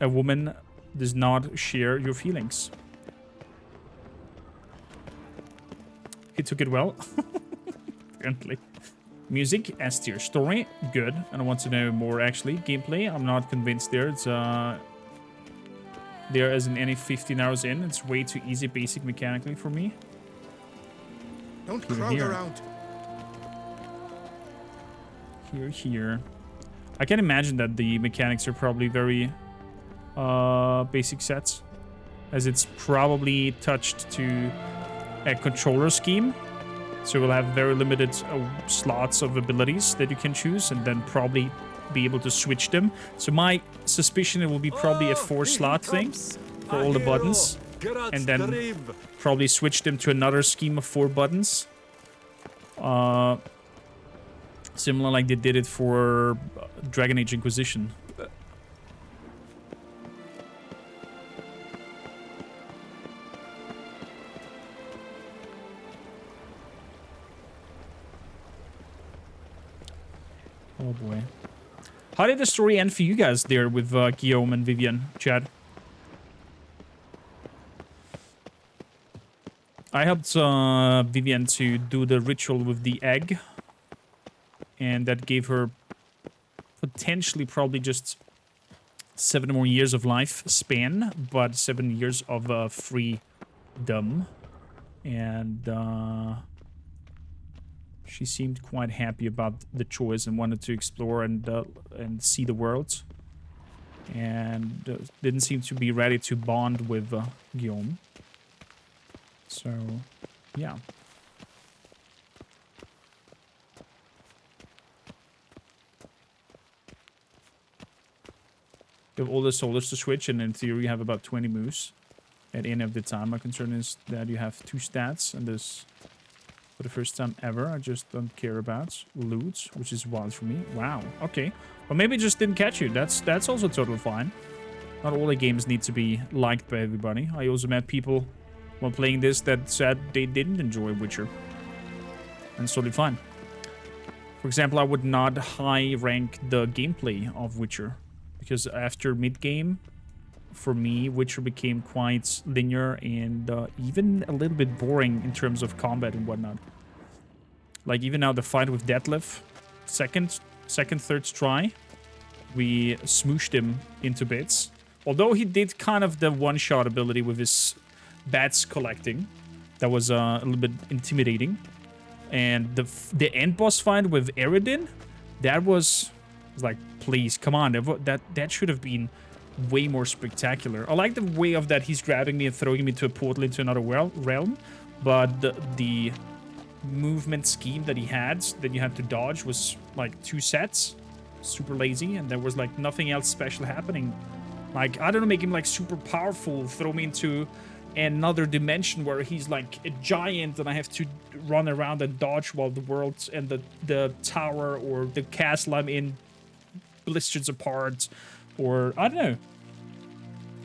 a woman does not share your feelings. He took it well. Apparently. Music, S tier. Story, good. And I want to know more actually. Gameplay, I'm not convinced there. It's there isn't any 15 hours in. It's way too easy basic mechanically for me. Don't Here, crowd here. around. Here. I can imagine that the mechanics are probably very basic sets, as it's probably touched to a controller scheme. So we'll have very limited slots of abilities that you can choose, and then probably be able to switch them. So my suspicion it will be probably a 4-slot thing for all the buttons, and then probably switch them to another scheme of 4 buttons. Similar like they did it for Dragon Age Inquisition. Oh boy. How did the story end for you guys there with Guillaume and Vivian, Chad? I helped Vivian to do the ritual with the egg. And that gave her potentially probably just 7 more years of life span, but 7 years of freedom. And she seemed quite happy about the choice and wanted to explore and see the world. And didn't seem to be ready to bond with Guillaume. So, yeah. You have all the soldiers to switch, and in theory you have about 20 moves at any of the time. My concern is that you have 2 stats, and this, for the first time ever, I just don't care about loot, which is wild for me. Wow, okay. Well, maybe it just didn't catch you. That's also totally fine. Not all the games need to be liked by everybody. I also met people while playing this that said they didn't enjoy Witcher. And it's totally fine. For example, I would not high rank the gameplay of Witcher. Because after mid-game, for me, Witcher became quite linear and even a little bit boring in terms of combat and whatnot. Like even now the fight with Detlef, second, third try, we smooshed him into bits. Although he did kind of the one-shot ability with his bats collecting. That was a little bit intimidating. And the end boss fight with Eredin, that was like, please, come on, that should have been way more spectacular. I like the way of that he's grabbing me and throwing me to a portal into another realm, but the movement scheme that he had, that you had to dodge, was like 2 sets, super lazy, and there was like nothing else special happening. Like, I don't know, make him like super powerful, throw me into another dimension where he's like a giant and I have to run around and dodge while the world and the tower or the castle I'm in blisters apart, or I don't know.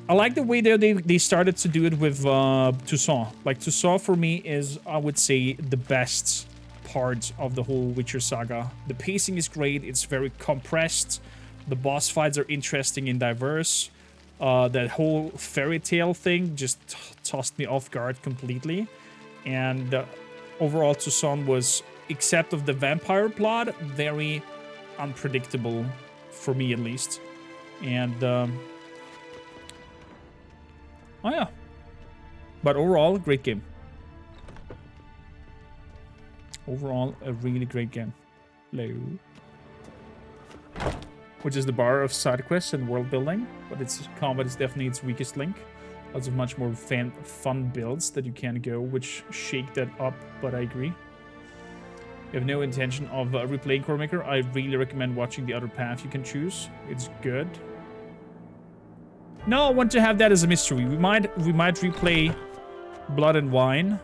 I like the way they started to do it with Toussaint. Like, Toussaint for me is, I would say, the best part of the whole Witcher saga. The pacing is great, it's very compressed, the boss fights are interesting and diverse. That whole fairy tale thing just tossed me off guard completely. And overall, Toussaint was, except of the vampire plot, very unpredictable, for me at least. And, oh yeah. But overall, great game. Overall, a really great game. Hello. which is the bar of side quests and world building, but its combat is definitely its weakest link. Lots of much more fun builds that you can go, which shake that up, but I agree. You have no intention of replaying Kormakrtv. I really recommend watching the other path you can choose. It's good. No, I want to have that as a mystery. We might replay Blood and Wine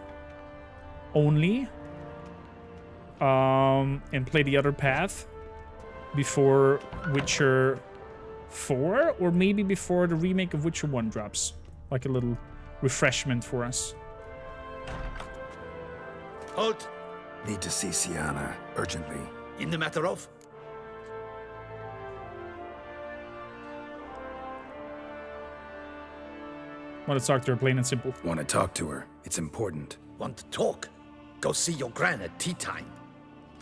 only, and play the other path before Witcher 4, or maybe before the remake of Witcher 1 drops. Like a little refreshment for us. Halt! Need to see Sienna urgently. In the matter of? Want to talk to her, plain and simple. Want to talk to her. It's important. Want to talk? Go see your gran at tea time.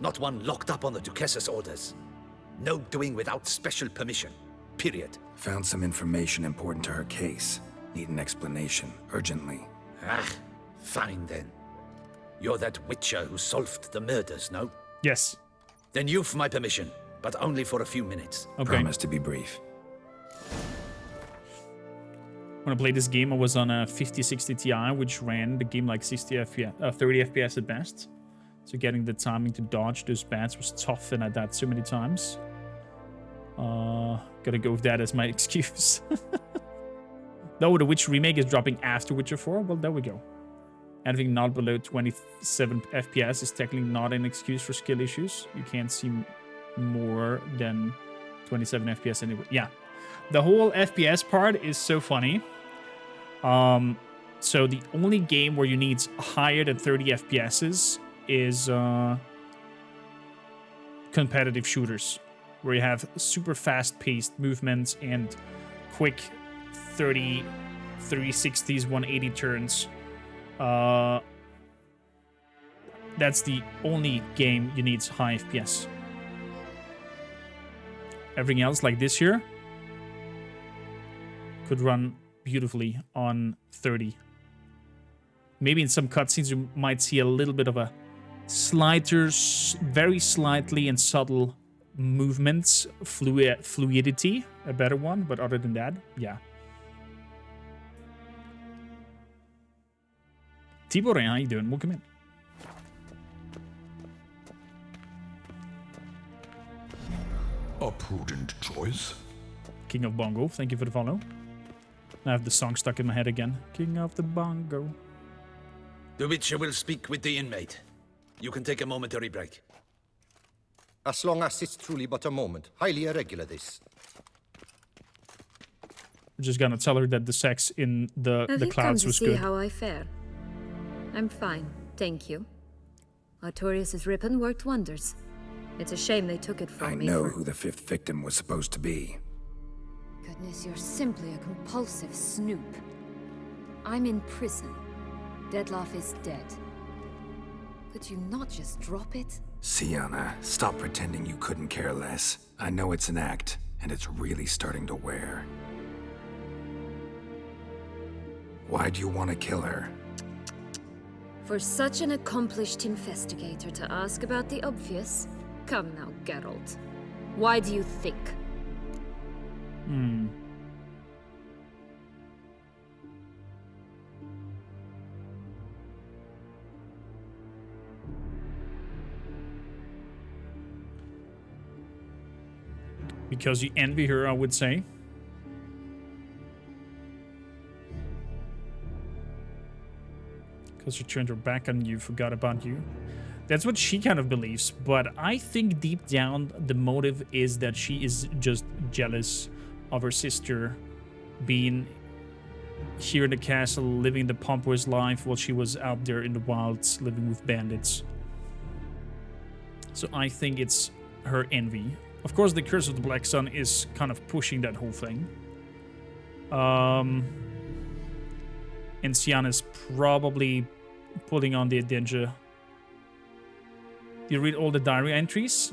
Not one locked up on the Duchess's orders. No doing without special permission. Period. Found some information important to her case. Need an explanation. Urgently. Ah, fine then. You're that witcher who solved the murders, no? Yes. Then you've my permission, but only for a few minutes. Okay. Promise to be brief. When I played this game, I was on a 5060 Ti, which ran the game like 60 FPS, 30 FPS at best. So getting the timing to dodge those bats was tough, and I died so many times. Gotta go with that as my excuse. Though the Witcher remake is dropping after Witcher 4, well, there we go. Anything not below 27 FPS is technically not an excuse for skill issues. You can't see more than 27 FPS anyway. Yeah. The whole FPS part is so funny. So the only game where you need higher than 30 FPSs is competitive shooters, where you have super fast-paced movements and quick 30, 360s, 180 turns. That's the only game you need high FPS. Everything else, like this here, could run beautifully on 30. Maybe in some cutscenes you might see a little bit of a slighter, very slightly and subtle movements, fluidity, a better one, but other than that, yeah. Tibor, how you doing? Welcome in. A prudent choice. King of Bongo, thank you for the follow. I have the song stuck in my head again. King of the Bongo. The Witcher will speak with the inmate. You can take a momentary break. As long as it's truly but a moment. Highly irregular, this. I'm just gonna tell her that the sex in the clouds was good. Have you come to see how I fare? I'm fine, thank you. Artorius' ribbon worked wonders. It's a shame they took it from me. I know who the fifth victim was supposed to be. Goodness, you're simply a compulsive snoop. I'm in prison. Dettlaff is dead. Could you not just drop it? Sienna, stop pretending you couldn't care less. I know it's an act, and it's really starting to wear. Why'd you want to kill her? For such an accomplished investigator to ask about the obvious? Come now, Geralt. Why do you think? Because you envy her, I would say. Because she turned her back on you, forgot about you. That's what she kind of believes, but I think deep down the motive is that she is just jealous of her sister being here in the castle, living the pompous life while she was out there in the wilds living with bandits. So I think it's her envy. Of course, the Curse of the Black Sun is kind of pushing that whole thing. And Sienna's probably putting on the danger. Do you read all the diary entries?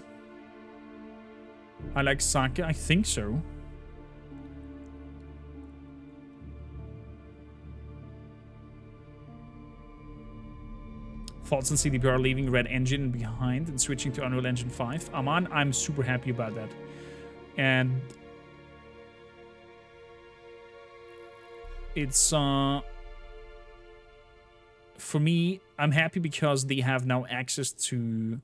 I like sake. I think so. Faults and CDP are leaving Red Engine behind and switching to Unreal Engine 5. Aman, I'm super happy about that. And it's for me, I'm happy because they have now access to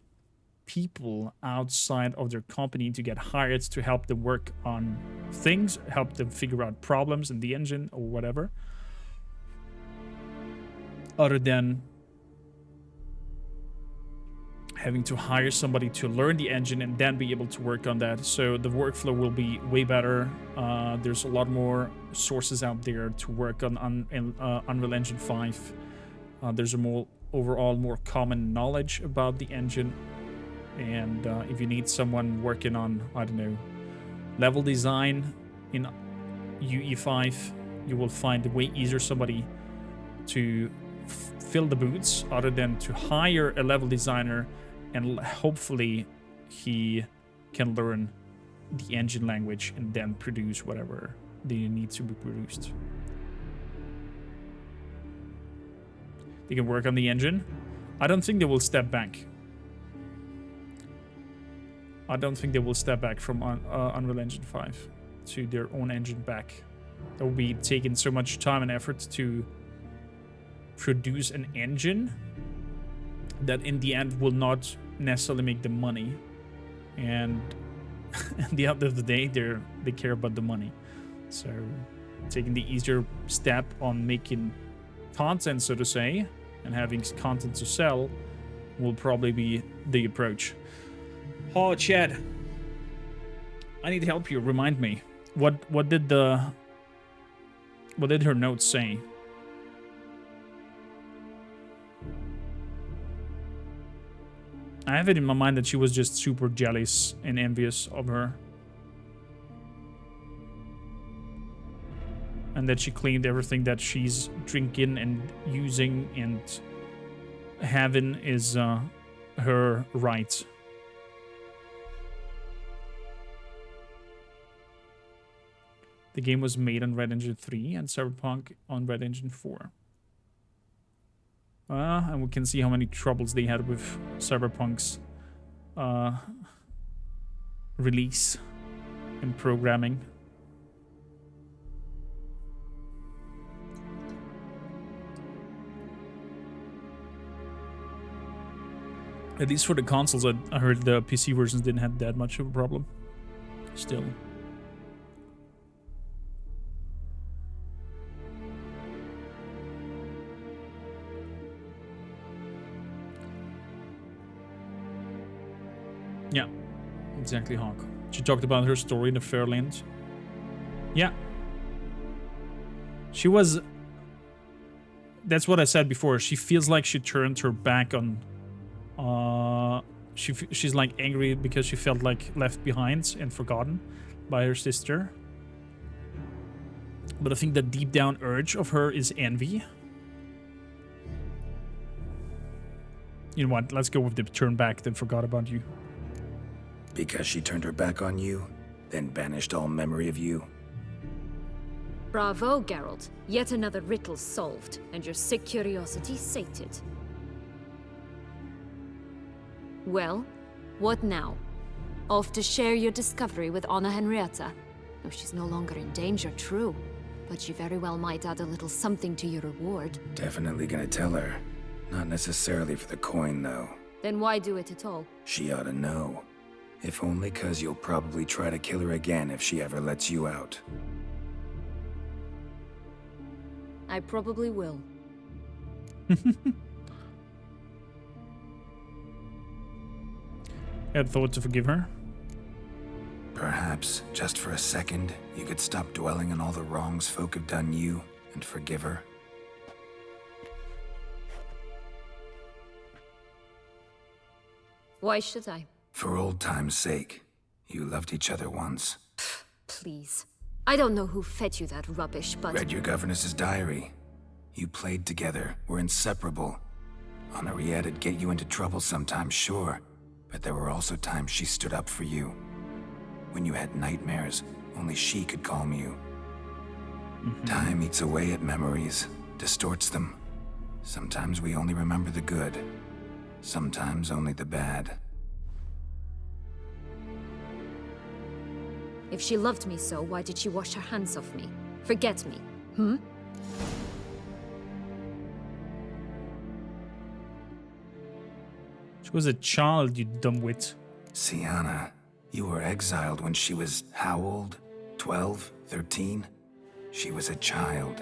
people outside of their company to get hired to help them work on things, help them figure out problems in the engine or whatever, other than having to hire somebody to learn the engine and then be able to work on that. So the workflow will be way better. There's a lot more sources out there to work on Unreal Engine 5. There's a more overall more common knowledge about the engine. And if you need someone working on, I don't know, level design in UE5, you will find a way easier somebody to fill the boots other than to hire a level designer and hopefully he can learn the engine language and then produce whatever they need to be produced. They can work on the engine. I don't think they will step back. I don't think they will step back from Unreal Engine 5 to their own engine back. That will be taking so much time and effort to produce an engine that in the end will not necessarily make them money. And at the end of the day, they care about the money. So taking the easier step on making content, so to say, and having content to sell will probably be the approach. Oh, Chad, I need help you. Remind me, what did her notes say? I have it in my mind that she was just super jealous and envious of her, and that she claimed everything that she's drinking and using and having is her right. The game was made on Red Engine 3 and Cyberpunk on Red Engine 4. And we can see how many troubles they had with Cyberpunk's release and programming. At least for the consoles, I heard the PC versions didn't have that much of a problem. Still. Yeah, exactly, Hawk. She talked about her story in the Fairland. Yeah. She was... That's what I said before. She feels like she turned her back on... She's like angry because she felt like left behind and forgotten by her sister. But I think the deep down urge of her is envy. You know what? Let's go with the turn back, then forgot about you. Because she turned her back on you, then banished all memory of you. Bravo, Geralt. Yet another riddle solved, and your sick curiosity sated. Well, what now? Off to share your discovery with Anna Henrietta? Oh, she's no longer in danger, true. But she very well might add a little something to your reward. Definitely gonna tell her. Not necessarily for the coin, though. Then why do it at all? She ought to know. If only 'cause you'll probably try to kill her again if she ever lets you out. I probably will. Had thought to forgive her? Perhaps, just for a second, you could stop dwelling on all the wrongs folk have done you and forgive her. Why should I? For old time's sake. You loved each other once. Please. I don't know who fed you that rubbish, but... Read your governess's diary. You played together, were inseparable. Henriette'd get you into trouble sometimes, sure. But there were also times she stood up for you. When you had nightmares, only she could calm you. Time eats away at memories, distorts them. Sometimes we only remember the good. Sometimes only the bad. If she loved me so, why did she wash her hands off me? Forget me, hmm? She was a child, you dumbwit. Sienna, you were exiled when she was how old? 12? 13? She was a child.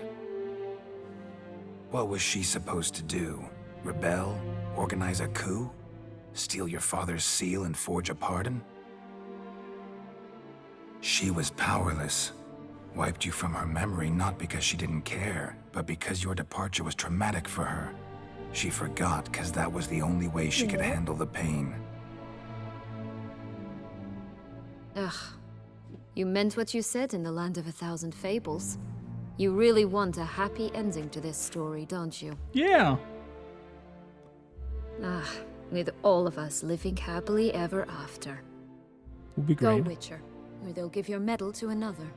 What was she supposed to do? Rebel? Organize a coup? Steal your father's seal and forge a pardon? She was powerless. Wiped you from her memory not because she didn't care, but because your departure was traumatic for her. She forgot because that was the only way she could handle the pain. Ugh. You meant what you said in the Land of 1,000 Fables. You really want a happy ending to this story, don't you? Yeah. Ah, with all of us living happily ever after. Would be Go, great. Witcher, or they'll give your medal to another.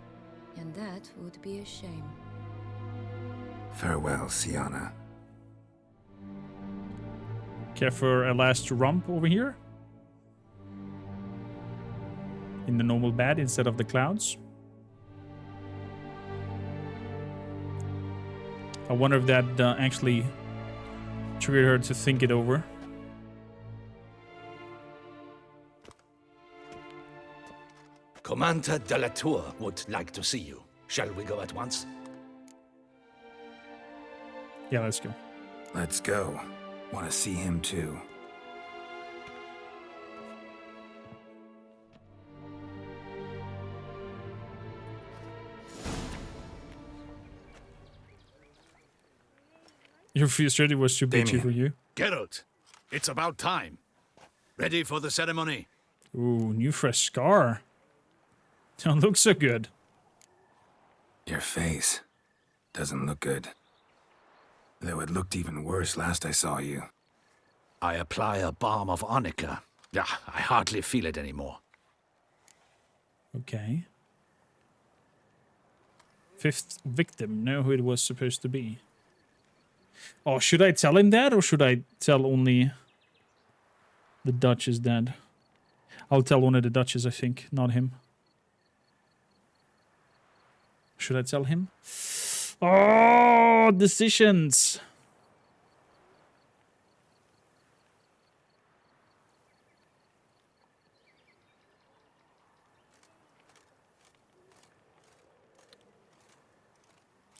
And that would be a shame. Farewell, Sienna. Care for a last romp over here? In the normal bed instead of the clouds? I wonder if that actually triggered her to think it over. Commander de la Tour would like to see you. Shall we go at once? Yeah, let's go. Let's go. Want to see him too. Your frustrated was too bitchy for you. Geralt, it's about time. Ready for the ceremony? Ooh, new fresh scar. Don't look so good. Your face doesn't look good. Though it looked even worse last I saw you. I apply a balm of arnica. Yeah, I hardly feel it anymore. Okay. Fifth victim. Know who it was supposed to be. Oh, should I tell him that, or should I tell only the Dutch is dead? I'll tell one of the Dutches, I think, not him. Should I tell him? Oh, decisions.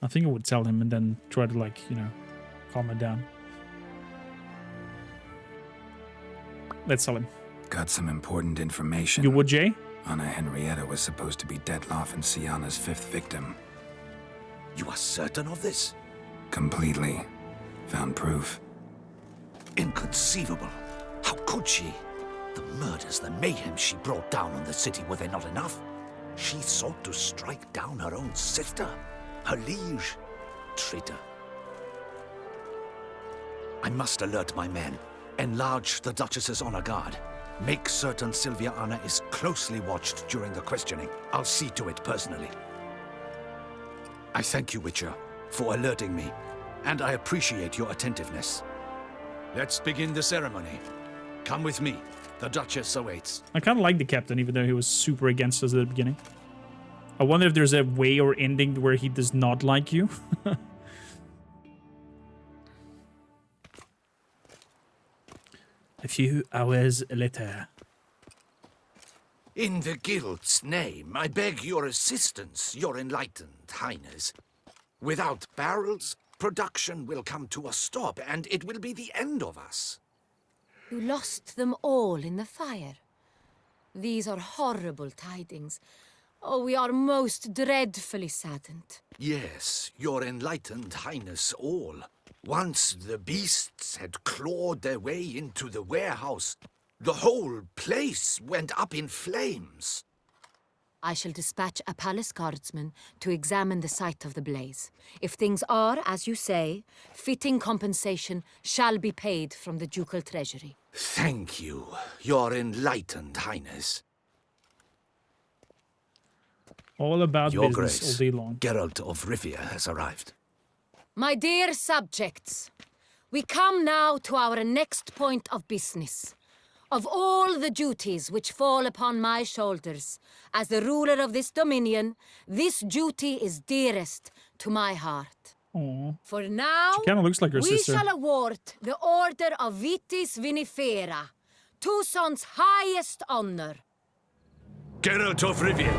I think I would tell him and then try to, like, you know, calm it down. Let's tell him. Got some important information. You would, Jay? Anna Henrietta was supposed to be Detloff and Sienna's fifth victim. You are certain of this? Completely. Found proof. Inconceivable. How could she? The murders, the mayhem she brought down on the city, were they not enough? She sought to strike down her own sister, her liege. Traitor. I must alert my men. Enlarge the Duchess's honor guard. Make certain Sylvia Anna is closely watched during the questioning. I'll see to it personally. I thank you, Witcher, for alerting me, and I appreciate your attentiveness. Let's begin the ceremony. Come with me. The Duchess awaits. I kind of like the captain, even though he was super against us at the beginning. I wonder if there's a way or ending where he does not like you. A few hours later. In the Guild's name, I beg your assistance, your enlightened highness. Without barrels, production will come to a stop, and it will be the end of us. You lost them all in the fire. These are horrible tidings. Oh, we are most dreadfully saddened. Yes, your enlightened highness all. Once the beasts had clawed their way into the warehouse, the whole place went up in flames. I shall dispatch a palace guardsman to examine the site of the blaze. If things are, as you say, fitting compensation shall be paid from the ducal treasury. Thank you, your enlightened highness. All about Your business Grace, all day long. Geralt of Rivia has arrived. My dear subjects, we come now to our next point of business. Of all the duties which fall upon my shoulders, as the ruler of this dominion, this duty is dearest to my heart. Aww. For now, She kind of looks like her we sister. shall award the Order of Vitis Vinifera, Toussaint's highest honor. Geralt of Rivia,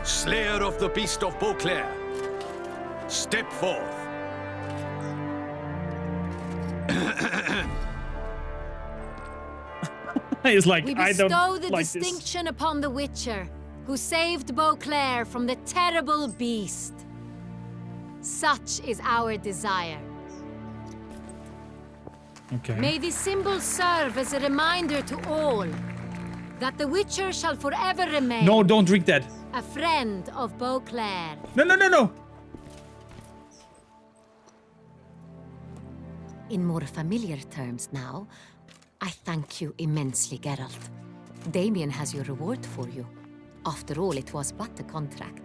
Slayer of the Beast of Beauclair, step forth. He's like, We I bestow don't the like distinction upon the Witcher, who saved Beauclair from the terrible beast. Such is our desire. Okay. May this symbol serve as a reminder to all that the Witcher shall forever remain. No, don't drink that. A friend of Beauclair. No, no, no, no. In more familiar terms now, I thank you immensely, Geralt. Damien has your reward for you. After all, it was but a contract.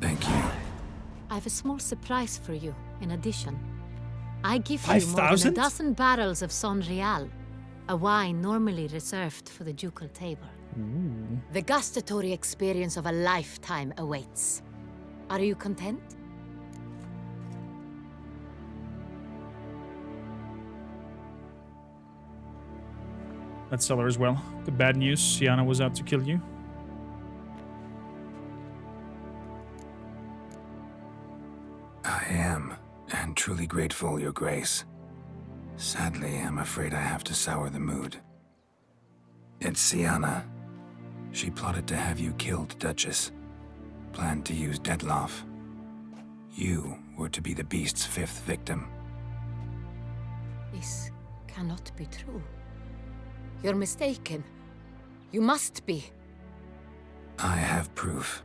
Thank you. I've a small surprise for you, in addition. I give you more than 5,000? a dozen barrels of Son Real, a wine normally reserved for the ducal table. Ooh. The gustatory experience of a lifetime awaits. Are you content? Let's tell her as well. The bad news, Sienna was out to kill you. I am, and truly grateful, Your Grace. Sadly, I'm afraid I have to sour the mood. It's Sienna. She plotted to have you killed, Duchess. Planned to use Detloff. You were to be the beast's 5th victim. This cannot be true. You're mistaken. You must be. I have proof.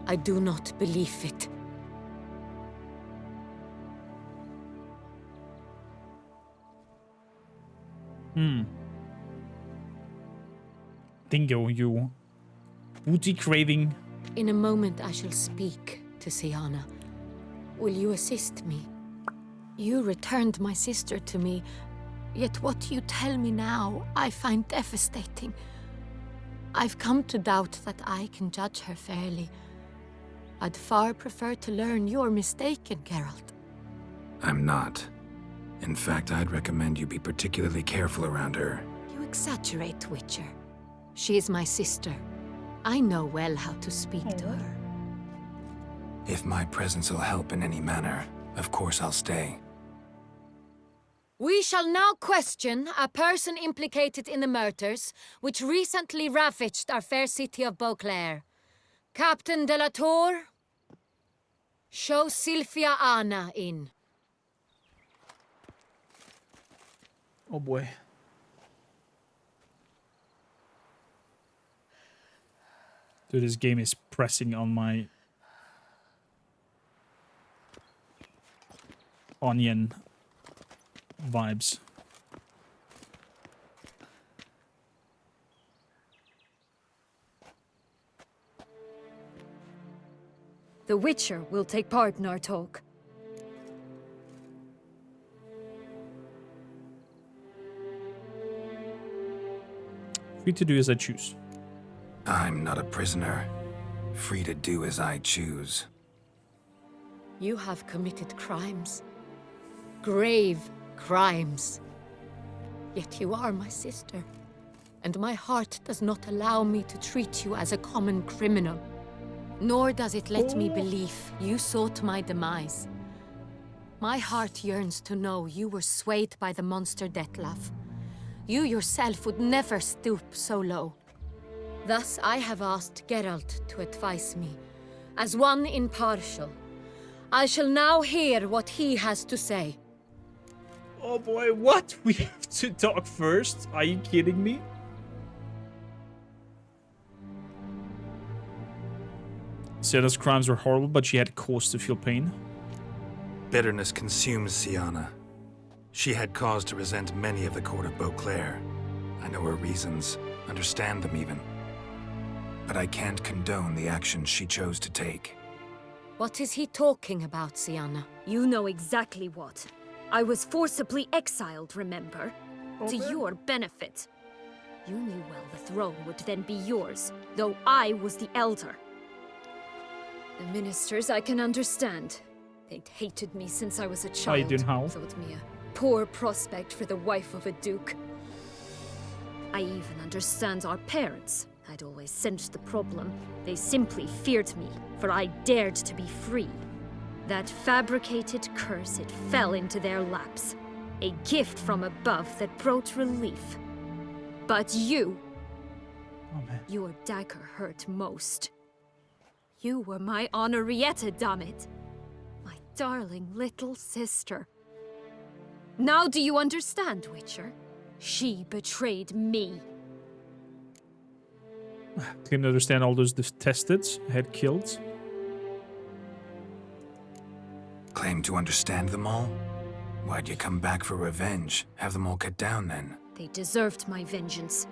I do not believe it. Dingo, you booty craving. In a moment I shall speak to Sienna. Will you assist me? You returned my sister to me, yet what you tell me now I find devastating. I've come to doubt that I can judge her fairly. I'd far prefer to learn you're mistaken, Geralt. I'm not. In fact, I'd recommend you be particularly careful around her. You exaggerate, Witcher. She is my sister. I know well how to speak to her. If my presence will help in any manner, of course I'll stay. We shall now question a person implicated in the murders which recently ravaged our fair city of Beauclair. Captain de la Tour, show Sylvia Anna in. Oh boy. Dude, this game is pressing on my onion vibes. The Witcher will take part in our talk. Free to do as I choose. I'm not a prisoner. Free to do as I choose. You have committed crimes. Grave crimes. Yet you are my sister. And my heart does not allow me to treat you as a common criminal. Nor does it let me believe you sought my demise. My heart yearns to know you were swayed by the monster Detlaff. You yourself would never stoop so low. Thus I have asked Geralt to advise me, as one impartial. I shall now hear what he has to say. Oh boy, what? We have to talk first? Are you kidding me? Sienna's crimes were horrible, but she had cause to feel pain. Bitterness consumes Sienna. She had cause to resent many of the court of Beauclair. I know her reasons, understand them even. But I can't condone the actions she chose to take. What is he talking about, Siana? You know exactly what. I was forcibly exiled, remember? To your benefit. You knew well the throne would then be yours, though I was the elder. The ministers I can understand. They'd hated me since I was a child. Thought me a poor prospect for the wife of a duke. I even understand our parents. I'd always sensed the problem. They simply feared me, for I dared to be free. That fabricated curse, it fell into their laps. A gift from above that brought relief. But you... Oh, man. Your dagger hurt most. You were my Henrietta, dammit. My darling little sister. Now do you understand, Witcher? She betrayed me. Can understand all those detested, had killed. Claim to understand them all? Why'd you come back for revenge? Have them all cut down then? They deserved my vengeance.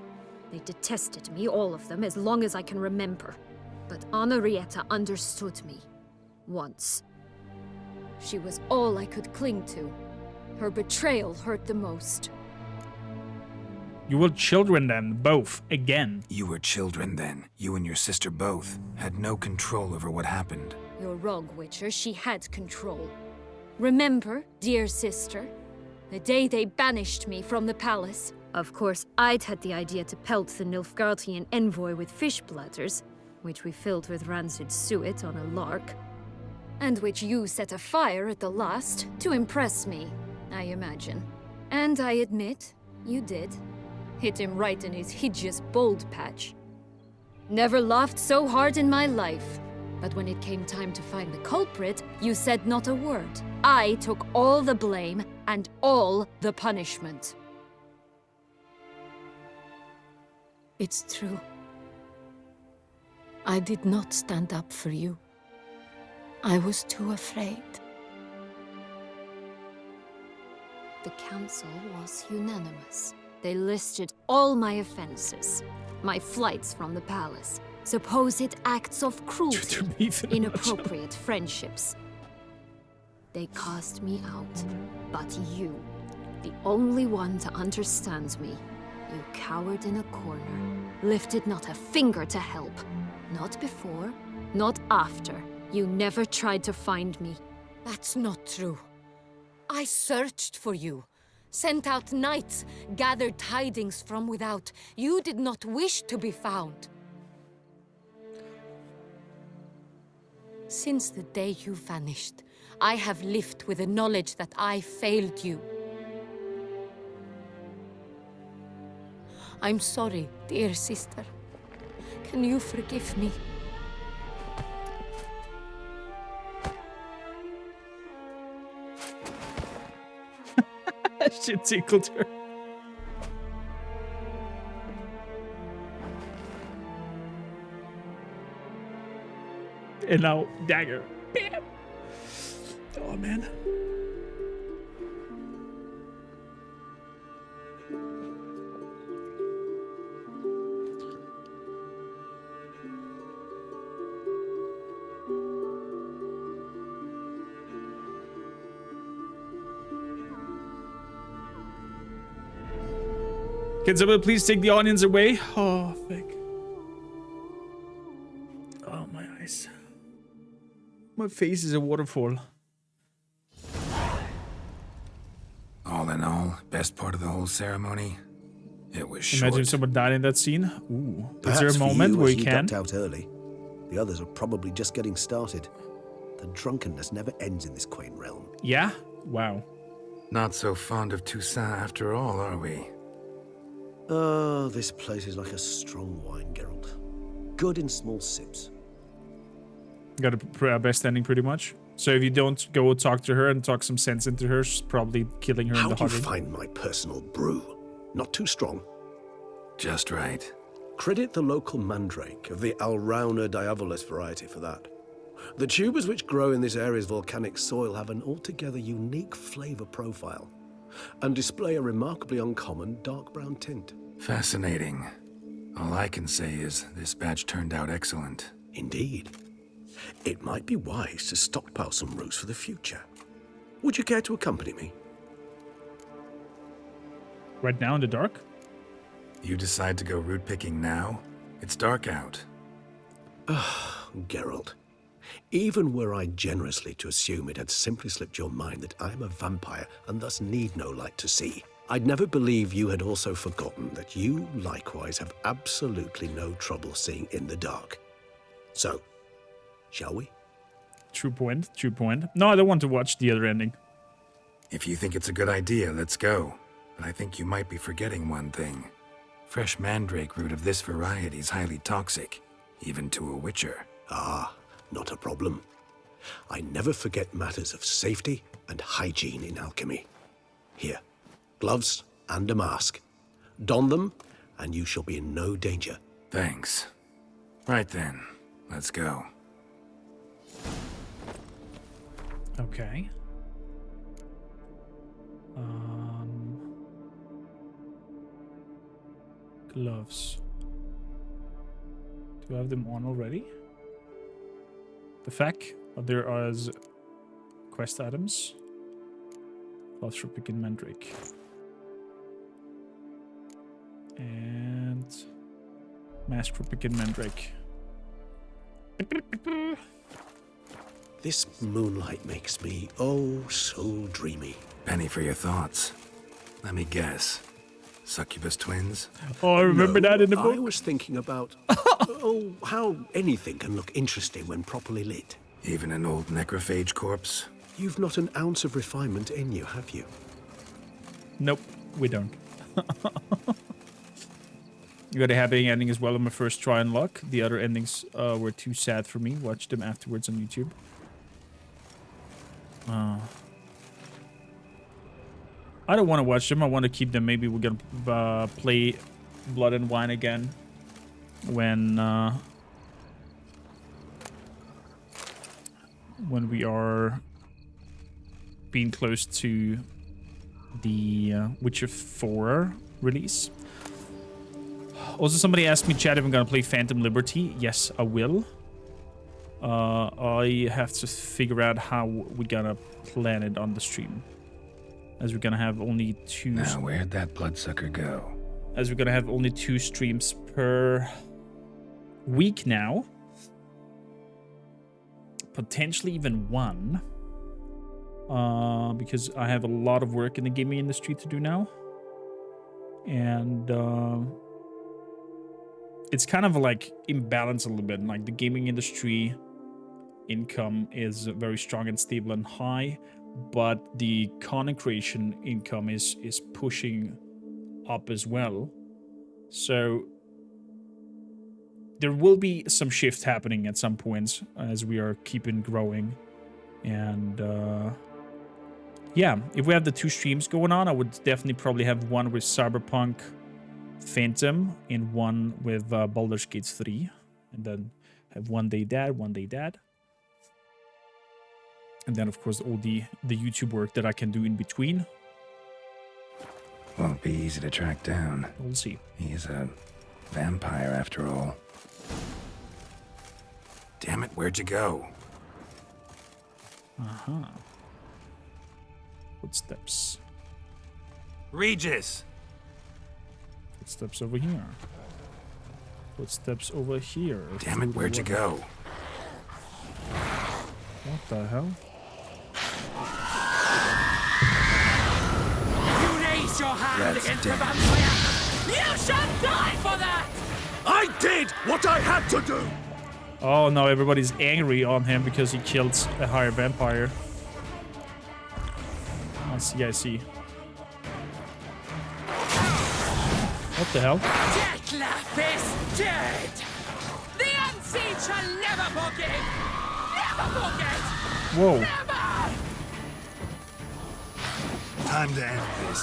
They detested me, all of them, as long as I can remember. But Henrietta understood me. Once. She was all I could cling to. Her betrayal hurt the most. You were children then, both, again. You were children then. You and your sister both had no control over what happened. You're wrong, Witcher. She had control. Remember, dear sister, the day they banished me from the palace? Of course, I'd had the idea to pelt the Nilfgaardian envoy with fish bladders, which we filled with rancid suet on a lark, and which you set afire at the last to impress me, I imagine. And I admit, you did. Hit him right in his hideous bald patch. Never laughed so hard in my life. But when it came time to find the culprit, you said not a word. I took all the blame and all the punishment. It's true. I did not stand up for you. I was too afraid. The council was unanimous. They listed all my offenses. My flights from the palace. Supposed acts of cruelty. Inappropriate friendships. They cast me out. But you, the only one to understand me, you cowered in a corner, lifted not a finger to help. Not before, not after. You never tried to find me. That's not true. I searched for you. Sent out knights, gathered tidings from without. You did not wish to be found. Since the day you vanished, I have lived with the knowledge that I failed you. I'm sorry, dear sister. Can you forgive me? She tickled her. And now, dagger. Bam! Oh, man. Can someone please take the onions away? Oh, fuck. Oh, my eyes. My face is a waterfall. All in all, best part of the whole ceremony, it was short. Imagine someone died in that scene. Ooh. Perhaps Is there a moment where you can? ducked out early. The others are probably just getting started. The drunkenness never ends in this quaint realm. Yeah? Wow. Not so fond of Toussaint after all, are we? Oh, this place is like a strong wine, Geralt. Good in small sips. Got a best ending pretty much. So if you don't go talk to her and talk some sense into her, she's probably killing her in the How do you heart. find my personal brew? Not too strong. Just right. Credit the local mandrake of the Alrauna diavolis variety for that. The tubers which grow in this area's volcanic soil have an altogether unique flavor profile and display a remarkably uncommon dark brown tint. Fascinating. All I can say is this batch turned out excellent. Indeed. It might be wise to stockpile some roots for the future. Would you care to accompany me? Right now in the dark? You decide to go root picking now? It's dark out. Geralt. Even were I generously to assume it had simply slipped your mind that I am a vampire and thus need no light to see, I'd never believe you had also forgotten that you likewise have absolutely no trouble seeing in the dark. So, shall we? True point, true point. No, I don't want to watch the other ending. If you think it's a good idea, let's go. But I think you might be forgetting one thing. Fresh mandrake root of this variety is highly toxic, even to a witcher. Ah, not a problem. I never forget matters of safety and hygiene in alchemy. Here, gloves and a mask. Don them, and you shall be in no danger. Thanks. Right then, let's go. Okay. Gloves. Do I have them on already? The fact there are quest items. Gloves for picking mandrake. And mask for picking mandrake. This moonlight makes me, oh, so dreamy. Penny for your thoughts. Let me guess. Succubus twins? Oh, I remember that in the book. I was thinking about, how anything can look interesting when properly lit. Even an old necrophage corpse? You've not an ounce of refinement in you, have you? Nope, we don't. You got a happy ending as well on my first try and luck. The other endings were too sad for me. Watched them afterwards on YouTube. I don't want to watch them. I want to keep them. Maybe we're gonna play Blood and Wine again when we are being close to the Witcher 4 release. Also, somebody asked me, chat, if I'm gonna play Phantom Liberty. Yes, I will. I have to figure out how we're gonna plan it on the stream. As we're gonna have only two... Now, where'd that bloodsucker go? As we're gonna have only 2 streams per week now. Potentially even 1. Because I have a lot of work in the gaming industry to do now. And it's kind of like imbalanced a little bit. Like the gaming industry income is very strong and stable and high, but the content creation income is pushing up as well. So there will be some shift happening at some points as we are keeping growing. And yeah, if we have the 2 streams going on, I would definitely probably have one with Cyberpunk Phantom and one with Baldur's Gate 3. And then have one day that. And then, of course, all the YouTube work that I can do in between. Won't be easy to track down. We'll see. He's a vampire, after all. Damn it, where'd you go? Uh-huh. Footsteps. Regis! Footsteps over here. Footsteps over here. Damn it, where'd you go? What the hell? You raise your hand against the vampire! You shall die for that! I did what I had to do! Oh no, everybody's angry on him because he killed a higher vampire. I see. What the hell? Detlef is dead! The unseen shall never forgive! Never forget! Whoa. Never! Time to end this.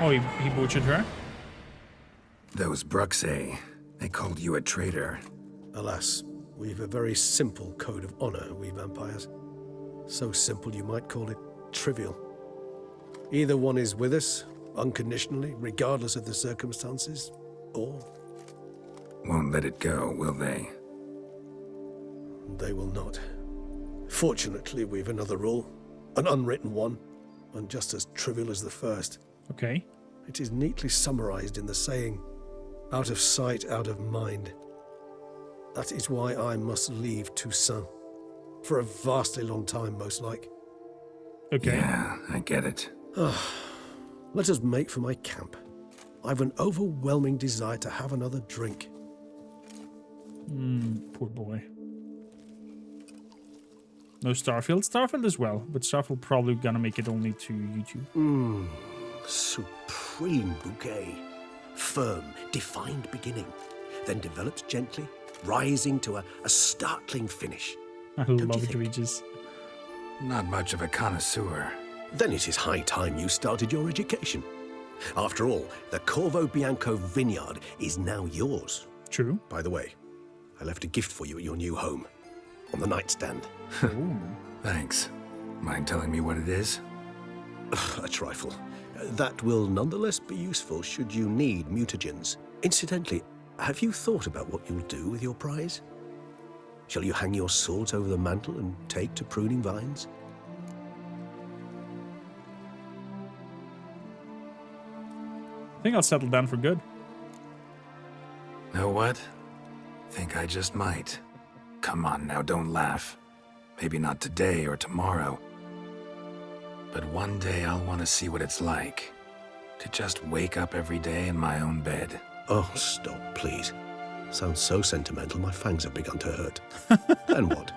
Oh, he butchered her? Those Bruxae, they called you a traitor. Alas, We've a very simple code of honor, we vampires. So simple you might call it trivial. Either one is with us, unconditionally, regardless of the circumstances, or... Won't let it go, will they? They will not. Fortunately, we've another rule. An unwritten one, and just as trivial as the first. Okay. It is neatly summarized in the saying, out of sight, out of mind. That is why I must leave Toussaint. For a vastly long time, most like. Okay. Yeah, I get it. Let us make for my camp. I've an overwhelming desire to have another drink. Poor boy. No Starfield. Starfield as well, but Starfield probably gonna make it only to YouTube. Supreme bouquet. Firm, defined beginning. Then develops gently, rising to a startling finish. I love it, Regis. Not much of a connoisseur. Then it is high time you started your education. After all, the Corvo Bianco vineyard is now yours. True. By the way, I left a gift for you at your new home. On the nightstand. Thanks. Mind telling me what it is? A trifle. That will nonetheless be useful should you need mutagens. Incidentally, have you thought about what you'll do with your prize? Shall you hang your swords over the mantle and take to pruning vines? I think I'll settle down for good. Know what? Think I just might. Come on now, don't laugh. Maybe not today or tomorrow. But one day I'll want to see what it's like. To just wake up every day in my own bed. Oh, stop, please. Sounds so sentimental, my fangs have begun to hurt. Then what?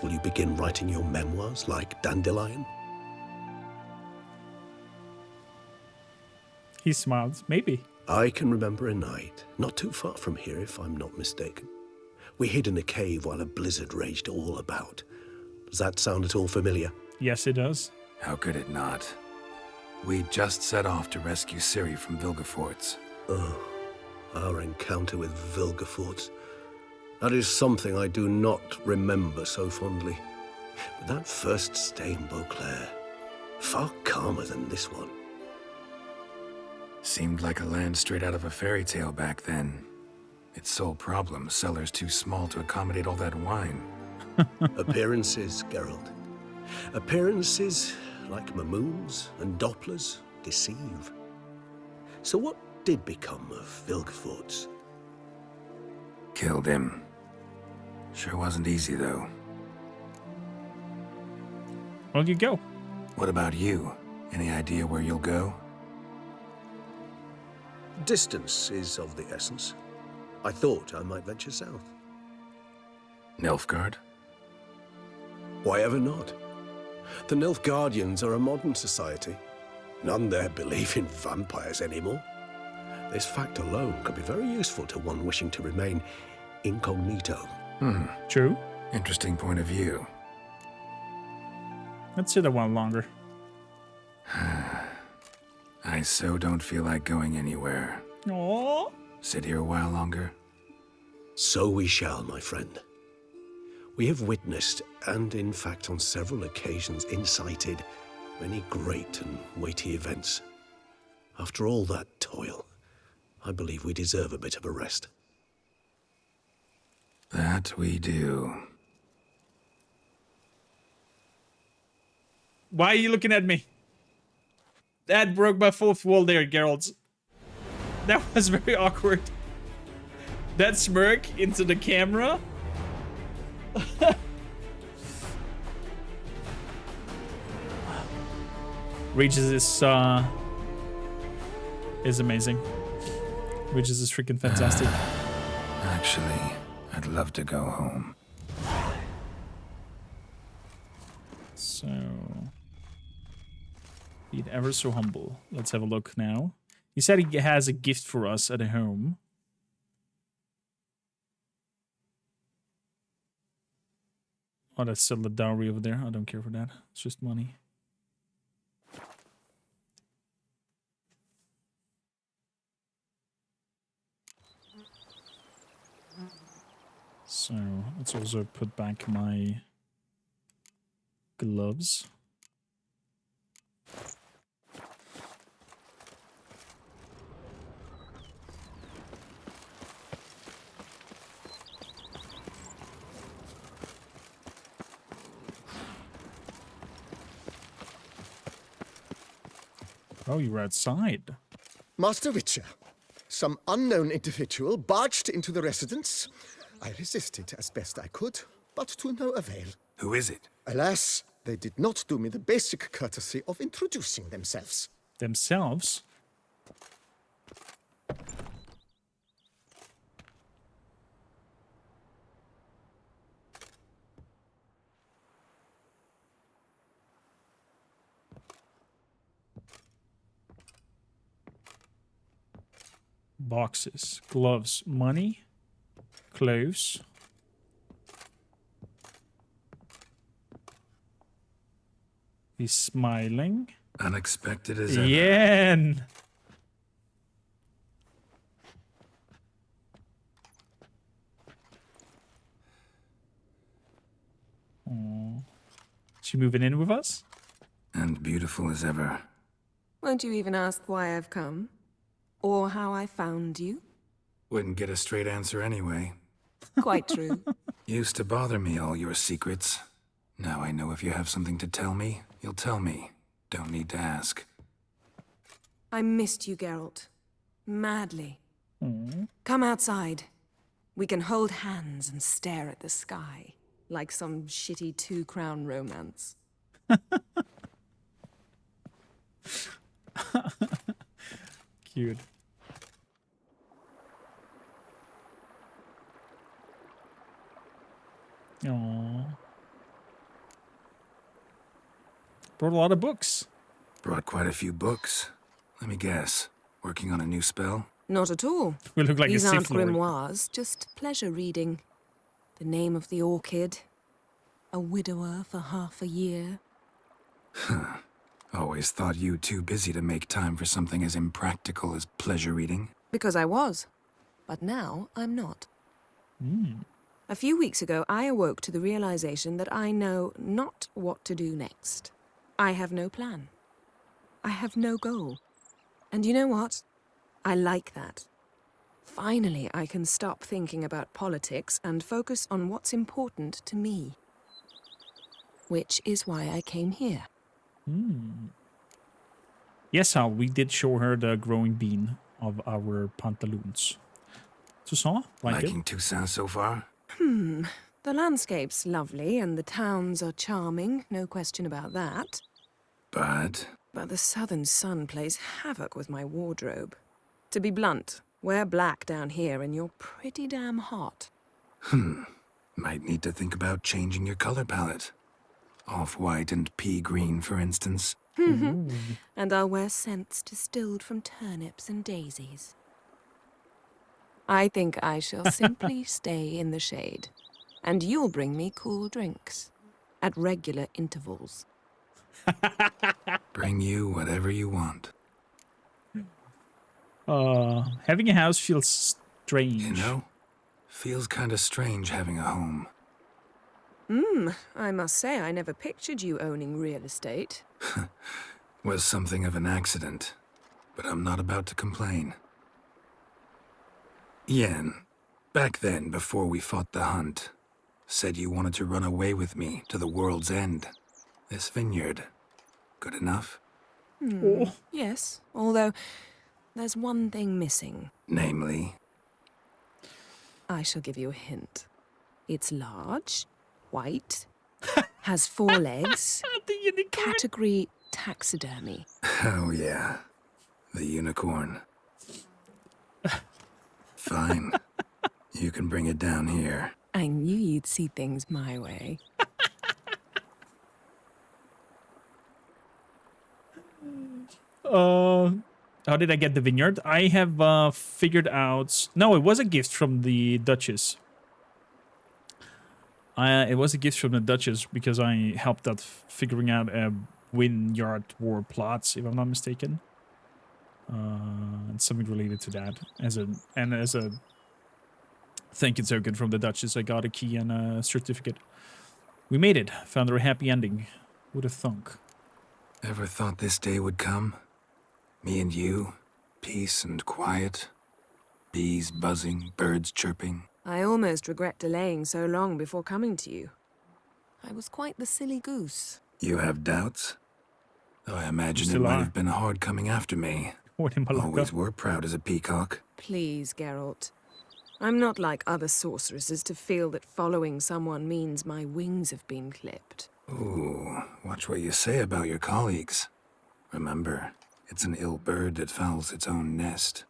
Will you begin writing your memoirs like Dandelion? He smiled. Maybe. I can remember a night, not too far from here if I'm not mistaken. We hid in a cave while a blizzard raged all about. Does that sound at all familiar? Yes, it does. How could it not? We just set off to rescue Ciri from Vilgefortz. Oh, our encounter with Vilgefortz. That is something I do not remember so fondly. But that first stay in Beauclair, far calmer than this one. Seemed like a land straight out of a fairy tale back then. Its sole problem, cellars too small to accommodate all that wine. Appearances, Geralt. Appearances, like Mamoons and Dopplers, deceive. So what did become of Vilgefortz? Killed him. Sure wasn't easy, though. Where'd you go? What about you? Any idea where you'll go? Distance is of the essence. I thought I might venture south. Nilfgaard? Why ever not? The Nilfgaardians are a modern society. None there believe in vampires anymore. This fact alone could be very useful to one wishing to remain incognito. True. Interesting point of view. Let's sit a while longer. I so don't feel like going anywhere. Aww. Sit here a while longer? So we shall, my friend. We have witnessed, and in fact on several occasions incited, many great and weighty events. After all that toil, I believe we deserve a bit of a rest. That we do. Why are you looking at me? That broke my fourth wall there, Geralt. That was very awkward. That smirk into the camera. Regis is amazing. Regis is freaking fantastic. Actually, I'd love to go home. So, be it ever so humble. Let's have a look now. He said he has a gift for us at home. Oh, that's still the dowry over there. I don't care for that. It's just money. So let's also put back my gloves. Oh, you were outside. Master Witcher, some unknown individual barged into the residence. I resisted as best I could, but to no avail. Who is it? Alas, they did not do me the basic courtesy of introducing themselves. Themselves? Boxes, gloves, money, clothes. He's smiling. Unexpected as ever. Yen! Aww. She moving in with us? And beautiful as ever. Won't you even ask why I've come? Or how I found you? Wouldn't get a straight answer anyway. Quite true. Used to bother me, all your secrets. Now I know if you have something to tell me, you'll tell me. Don't need to ask. I missed you, Geralt. Madly. Come outside. We can hold hands and stare at the sky. Like some shitty two-crown romance. Cute. Aww. Brought a lot of books. Brought quite a few books. Let me guess. Working on a new spell? Not at all. We look like These a aren't Sith Lord. grimoires, just pleasure reading. The name of the orchid. A widower for half a year. Huh. Always thought you too busy to make time for something as impractical as pleasure reading. Because I was. But now I'm not. A few weeks ago, I awoke to the realization that I know not what to do next. I have no plan. I have no goal. And you know what? I like that. Finally, I can stop thinking about politics and focus on what's important to me. Which is why I came here. Yes, Hal, we did show her the growing bean of our pantaloons. Toussaint, like Liking it? Toussaint so far? The landscape's lovely and the towns are charming, no question about that. But the southern sun plays havoc with my wardrobe. To be blunt, wear black down here and you're pretty damn hot. Might need to think about changing your color palette. Off-white and pea green, for instance. And I'll wear scents distilled from turnips and daisies. I think I shall simply stay in the shade. And you'll bring me cool drinks. At regular intervals. Bring you whatever you want. Having a house feels strange. You know, feels kind of strange having a home. I must say I never pictured you owning real estate. Was something of an accident, but I'm not about to complain. Yen, back then, before we fought the hunt, said you wanted to run away with me to the world's end. This vineyard, good enough? Yes, although there's one thing missing. Namely? I shall give you a hint. It's large, white, has 4 legs, category taxidermy. Oh yeah, the unicorn. Fine, you can bring it down here. I knew you'd see things my way. How did I get the vineyard? I have figured out... No, it was a gift from the Duchess. It was a gift from the Duchess because I helped out figuring out a vineyard war plots, if I'm not mistaken. And something related to that as a Thank you, token from the Duchess. I got a key and a certificate. We made it. Found her a happy ending. Who'd have thunk? Ever thought this day would come? Me and you, peace and quiet. Bees buzzing, birds chirping. I almost regret delaying so long before coming to you. I was quite the silly goose. You have doubts? Though I imagine it Still might are. have been hard coming after me. Always were proud as a peacock. Please, Geralt. I'm not like other sorceresses to feel that following someone means my wings have been clipped. Ooh, watch what you say about your colleagues. Remember, it's an ill bird that fouls its own nest.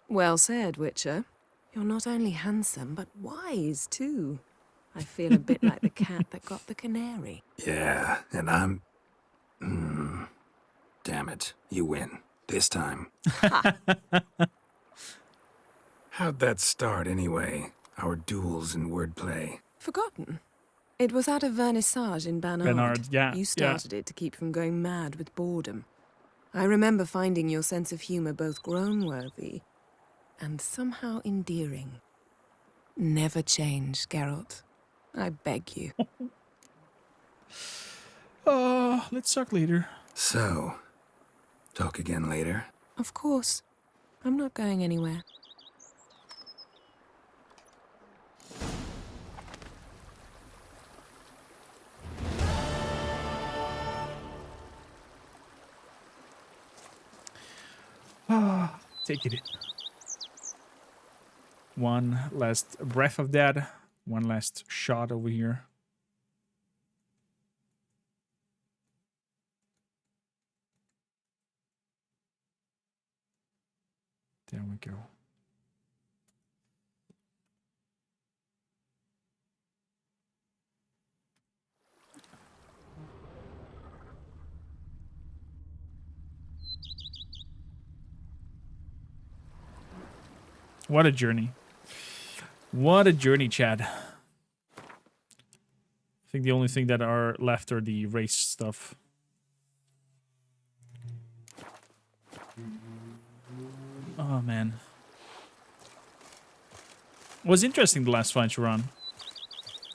Well said, Witcher. You're not only handsome, but wise, too. I feel a bit like the cat that got the canary. Yeah, and I'm... Damn it, you win. This time. How'd that start, anyway? Our duels in wordplay. Forgotten. It was at a vernissage in Bernard. Yeah. You started it to keep from going mad with boredom. I remember finding your sense of humor both groan-worthy and somehow endearing. Never change, Geralt. I beg you. Let's talk later. So, talk again later? Of course. I'm not going anywhere. Take it in. One last breath of that. One last shot over here. There we go. What a journey. What a journey, Chad. I think the only thing that are left are the race stuff. Oh, man. It was interesting, the last fight you run.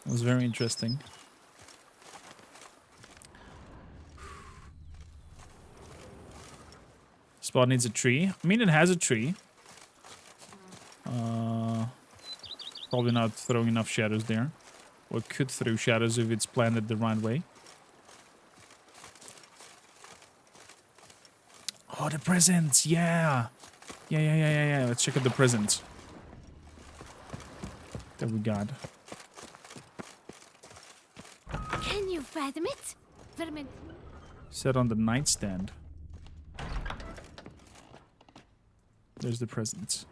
It was very interesting. Spot needs a tree. I mean, it has a tree. Probably not throwing enough shadows there. Or it could throw shadows if it's planted the right way. Oh, the presents! Yeah! Yeah. Let's check out the presents that we got. Can you fathom it? Set on the nightstand. There's the presents.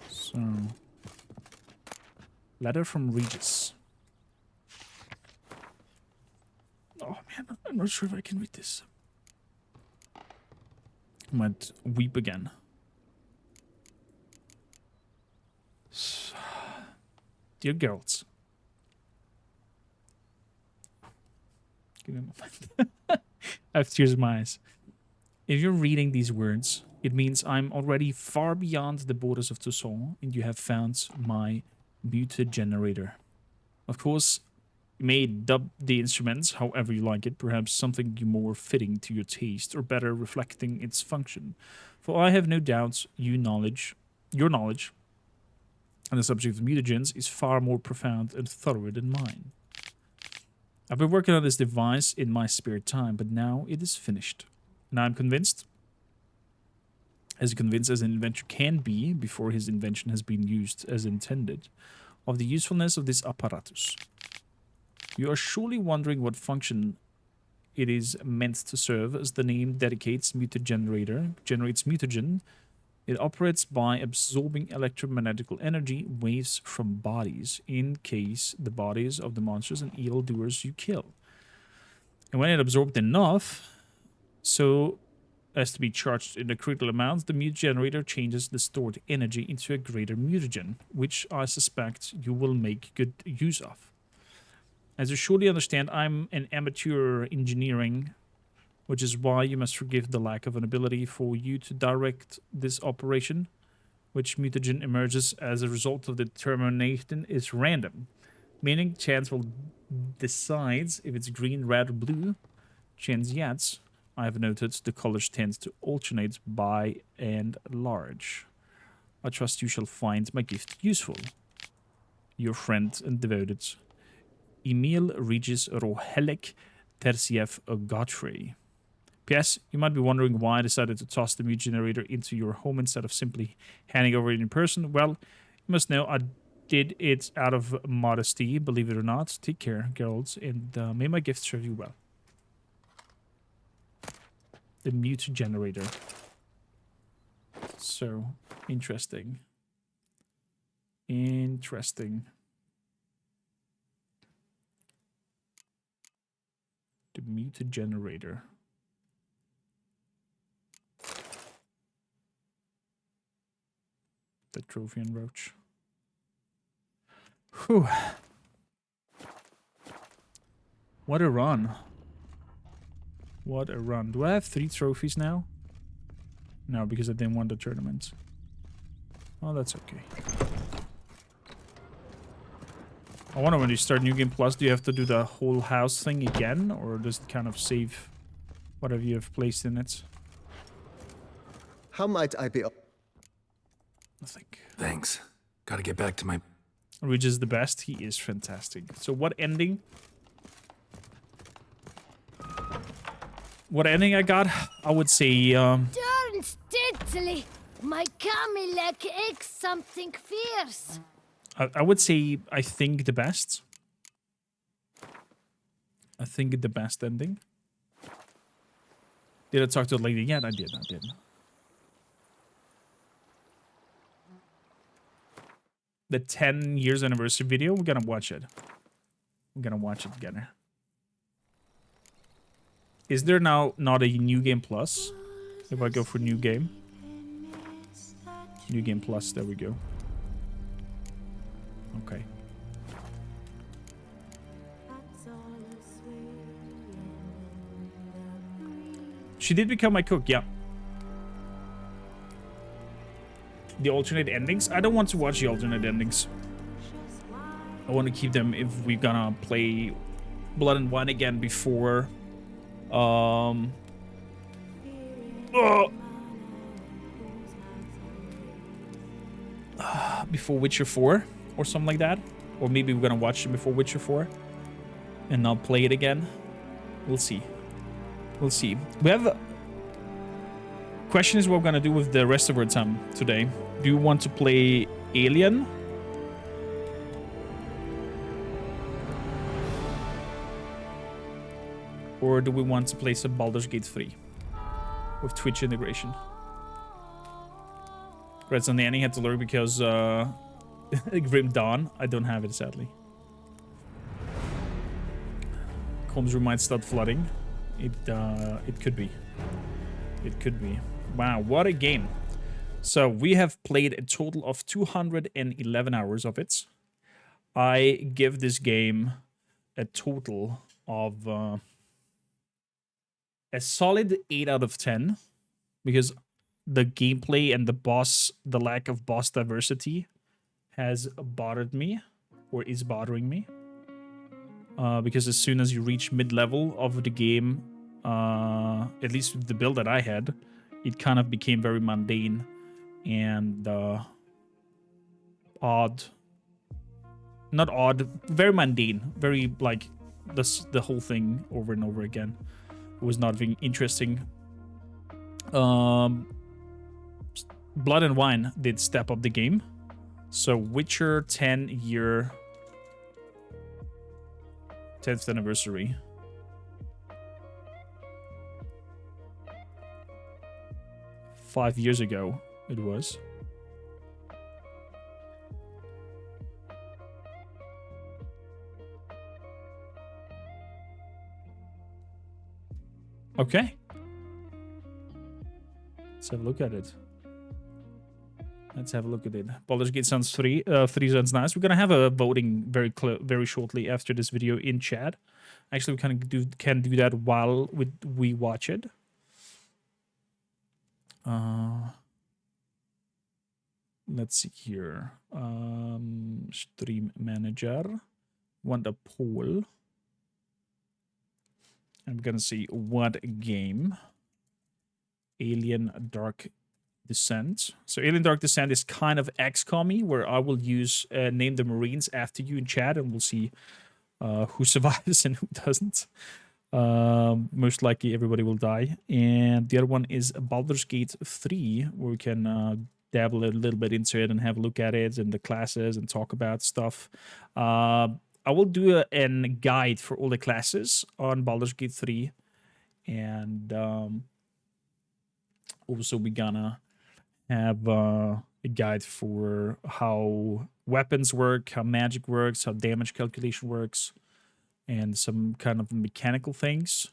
So, letter from Regis. Oh man, I'm not sure if I can read this. I might weep again. Dear girls. Give me a moment. I have tears in my eyes. If you're reading these words, it means I'm already far beyond the borders of Toussaint, and you have found my muted generator. Of course, you may dub the instruments however you like it, perhaps something more fitting to your taste, or better reflecting its function. For I have no doubts your knowledge on the subject of mutagens is far more profound and thorough than mine. I've been working on this device in my spare time, but now it is finished. And I'm convinced, as convinced as an inventor can be before his invention has been used as intended, of the usefulness of this apparatus. You are surely wondering what function it is meant to serve, as the name dedicates. Mutagenerator generates mutagen. It operates by absorbing electromagnetical energy waves from bodies, in case the bodies of the monsters and evildoers you kill. And when it absorbed enough, so as to be charged in a critical amount, the mutagenerator changes the stored energy into a greater mutagen, which I suspect you will make good use of. As you surely understand, I'm an amateur engineering which is why you must forgive the lack of an ability for you to direct this operation, which mutagen emerges as a result of the determination is random, meaning chance will decides if it's green, red, or blue. Chance yet, I have noted the colors tend to alternate by and large. I trust you shall find my gift useful. Your friend and devoted Emil Regis Rohelek Tersiev Godfrey. P.S. You might be wondering why I decided to toss the mute generator into your home instead of simply handing over it in person. Well, you must know I did it out of modesty, believe it or not. Take care, girls, and may my gift serve you well. The mute generator. So, interesting. Interesting. The mute generator. The trophy and roach. Whew. What a run. What a run. Do I have 3 trophies now? No, because I didn't win the tournament. Oh, that's okay. I wonder when you start New Game Plus, do you have to do the whole house thing again? Or does it kind of save whatever you have placed in it? How might I be... Nothing. Thanks. Gotta get back to my... Ridge is the best. He is fantastic. So what ending? What ending I got? I would say... Darn steadily. My Camilek eggs something fierce. I would say I think the best. I think the best ending. Did I talk to the lady yet? I did. The 10 years anniversary video, we're gonna watch it. We're gonna watch it together. Is there now not a New Game Plus? If I go for New Game. New Game Plus, there we go. Okay. She did become my cook, yeah. The alternate endings? I don't want to watch the alternate endings. I want to keep them if we're gonna play Blood and Wine again before... before Witcher 4 or something like that. Or maybe we're gonna watch it before Witcher 4 and not play it again. We'll see. We'll see. We have... Question is what we're gonna do with the rest of our time today. Do you want to play Alien? Or do we want to play some Baldur's Gate 3 with Twitch integration? Reds on the Annie had to learn because Grim Dawn. I don't have it, sadly. Combs room might start flooding. It could be. It could be. Wow, what a game. So we have played a total of 211 hours of it. I give this game a total of a solid 8 out of 10 because the gameplay and the lack of boss diversity has bothered me or is bothering me. Because as soon as you reach mid-level of the game, at least with the build that I had, it kind of became very mundane and odd. Not odd, very mundane. Very, like, the whole thing over and over again. It was not very interesting. Blood and Wine did step up the game. So Witcher 10-year... 10th anniversary. Five years ago, it was. Okay. Let's have a look at it. Let's have a look at it. Baldur's Gate sounds 3 sounds nice. We're gonna have a voting very shortly after this video in chat. Actually, we can do that while we watch it. Let's see here. Stream manager. Want a poll. I'm gonna see what game. Alien Dark Descent. So Alien Dark Descent is kind of XCOM-y, where I will use name the Marines after you in chat, and we'll see who survives and who doesn't. Most likely everybody will die. And the other one is Baldur's Gate 3, where we can dabble a little bit into it and have a look at it and the classes and talk about stuff. I will do a guide for all the classes on Baldur's Gate 3. And also we're gonna have a guide for how weapons work, how magic works, how damage calculation works, and some kind of mechanical things.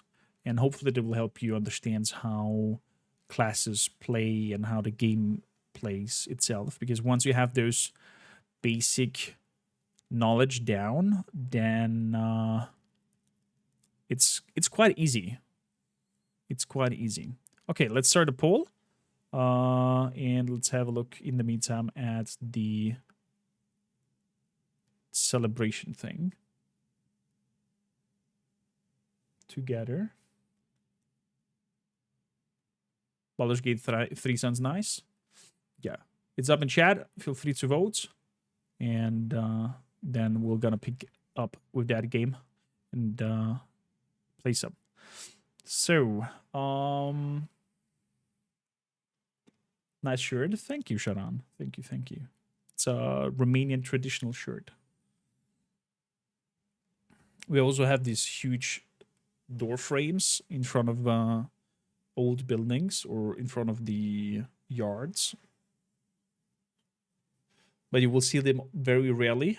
And hopefully that will help you understand how classes play and how the game plays itself. Because once you have those basic knowledge down, then it's quite easy. It's quite easy. Okay, let's start a poll. And let's have a look in the meantime at the celebration thing. Together. Baldur's Gate 3 sounds nice. Yeah. It's up in chat. Feel free to vote. And then we're gonna pick up with that game and play some. So, nice shirt. Thank you, Sharan. Thank you. It's a Romanian traditional shirt. We also have these huge door frames in front of old buildings or in front of the yards. But you will see them very rarely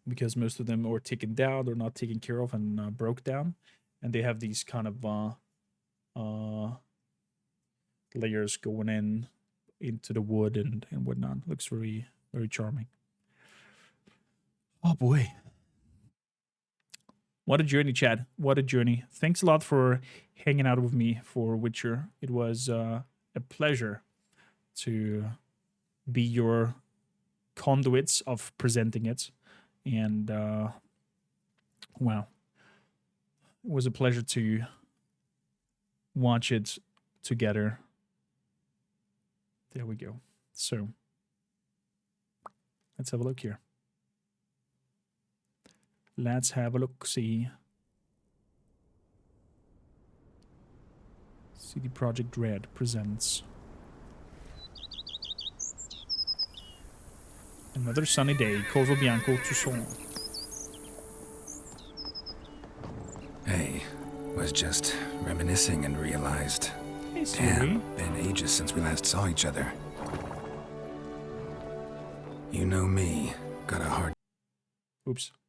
because most of them are taken down or not taken care of and broke down. And they have these kind of layers going into the wood and whatnot. Looks very, very charming. Oh boy. What a journey, Chad. What a journey. Thanks a lot for hanging out with me for Witcher. It was a pleasure to be your conduits of presenting it. And wow. It was a pleasure to watch it together. There we go. So, let's have a look here. Let's have a look-see. CD Projekt Red presents another sunny day, Corvo Bianco Toussaint. Hey, was just reminiscing and realized. Hey, damn, been ages since we last saw each other. You know me, got a hard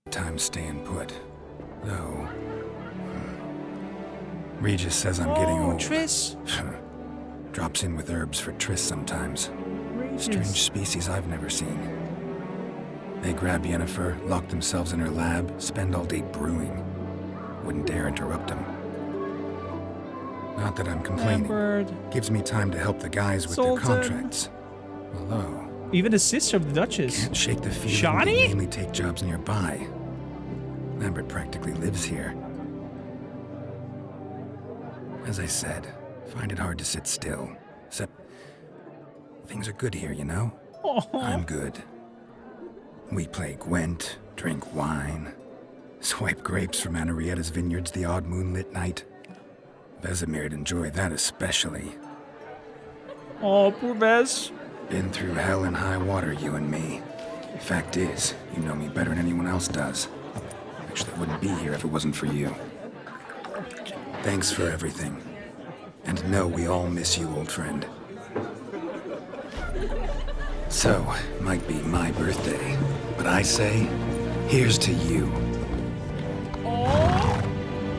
time staying put. Though, Regis says I'm getting old. Triss. Drops in with herbs for Triss sometimes. Strange species I've never seen. They grab Yennefer, lock themselves in her lab, spend all day brewing. Wouldn't dare interrupt them. Not that I'm complaining. Gives me time to help the guys with their contracts. Although, even the sister of the Duchess. Can't shake the feeling they mainly take jobs nearby. Lambert practically lives here. As I said, find it hard to sit still. Except, things are good here, you know? I'm good. We play Gwent, drink wine, swipe grapes from Anarietta's vineyards the odd moonlit night. Vesemir'd enjoy that especially. Oh, poor Vez. Been through hell and high water, you and me. Fact is, you know me better than anyone else does. Actually, I wouldn't be here if it wasn't for you. Thanks for everything. And know we all miss you, old friend. So, might be my birthday, but I say, here's to you.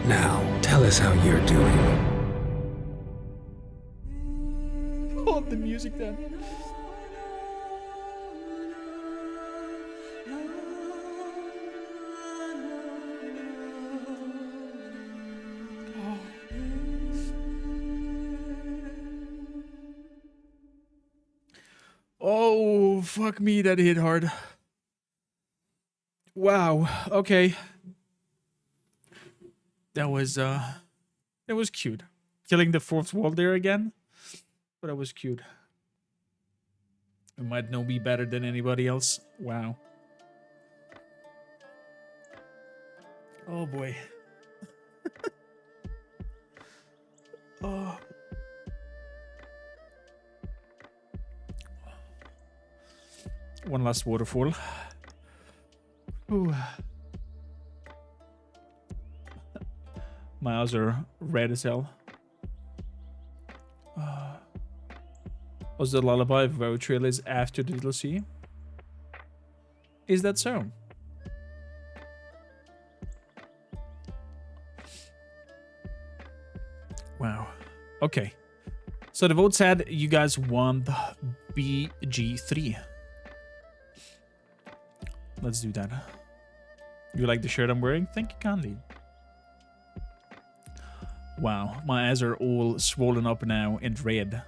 Now, tell us how you're doing. Oh, the music then. fuck me, that hit hard. Wow. Okay. That was cute. Killing the fourth wall there again. But that was cute. It might know me better than anybody else. Wow. Oh boy. Oh. One last waterfall. Ooh. My eyes are red as hell. Was the Lullaby of Vow Trail is after the DLC? Is that so? Wow. Okay. So the vote said you guys won the BG3. Let's do that. You like the shirt I'm wearing? Thank you kindly. Wow, my eyes are all swollen up now and red.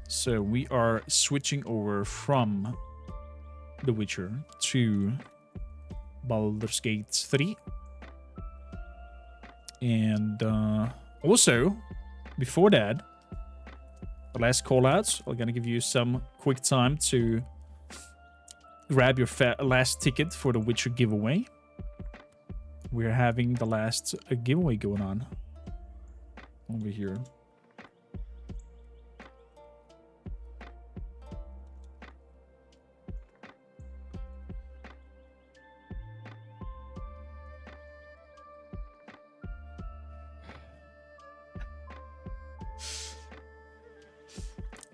So we are switching over from The Witcher to Baldur's Gate 3. And also, before that, the last call-outs. I'm gonna give you some quick time to grab your last ticket for the Witcher giveaway. We're having the last giveaway going on over here.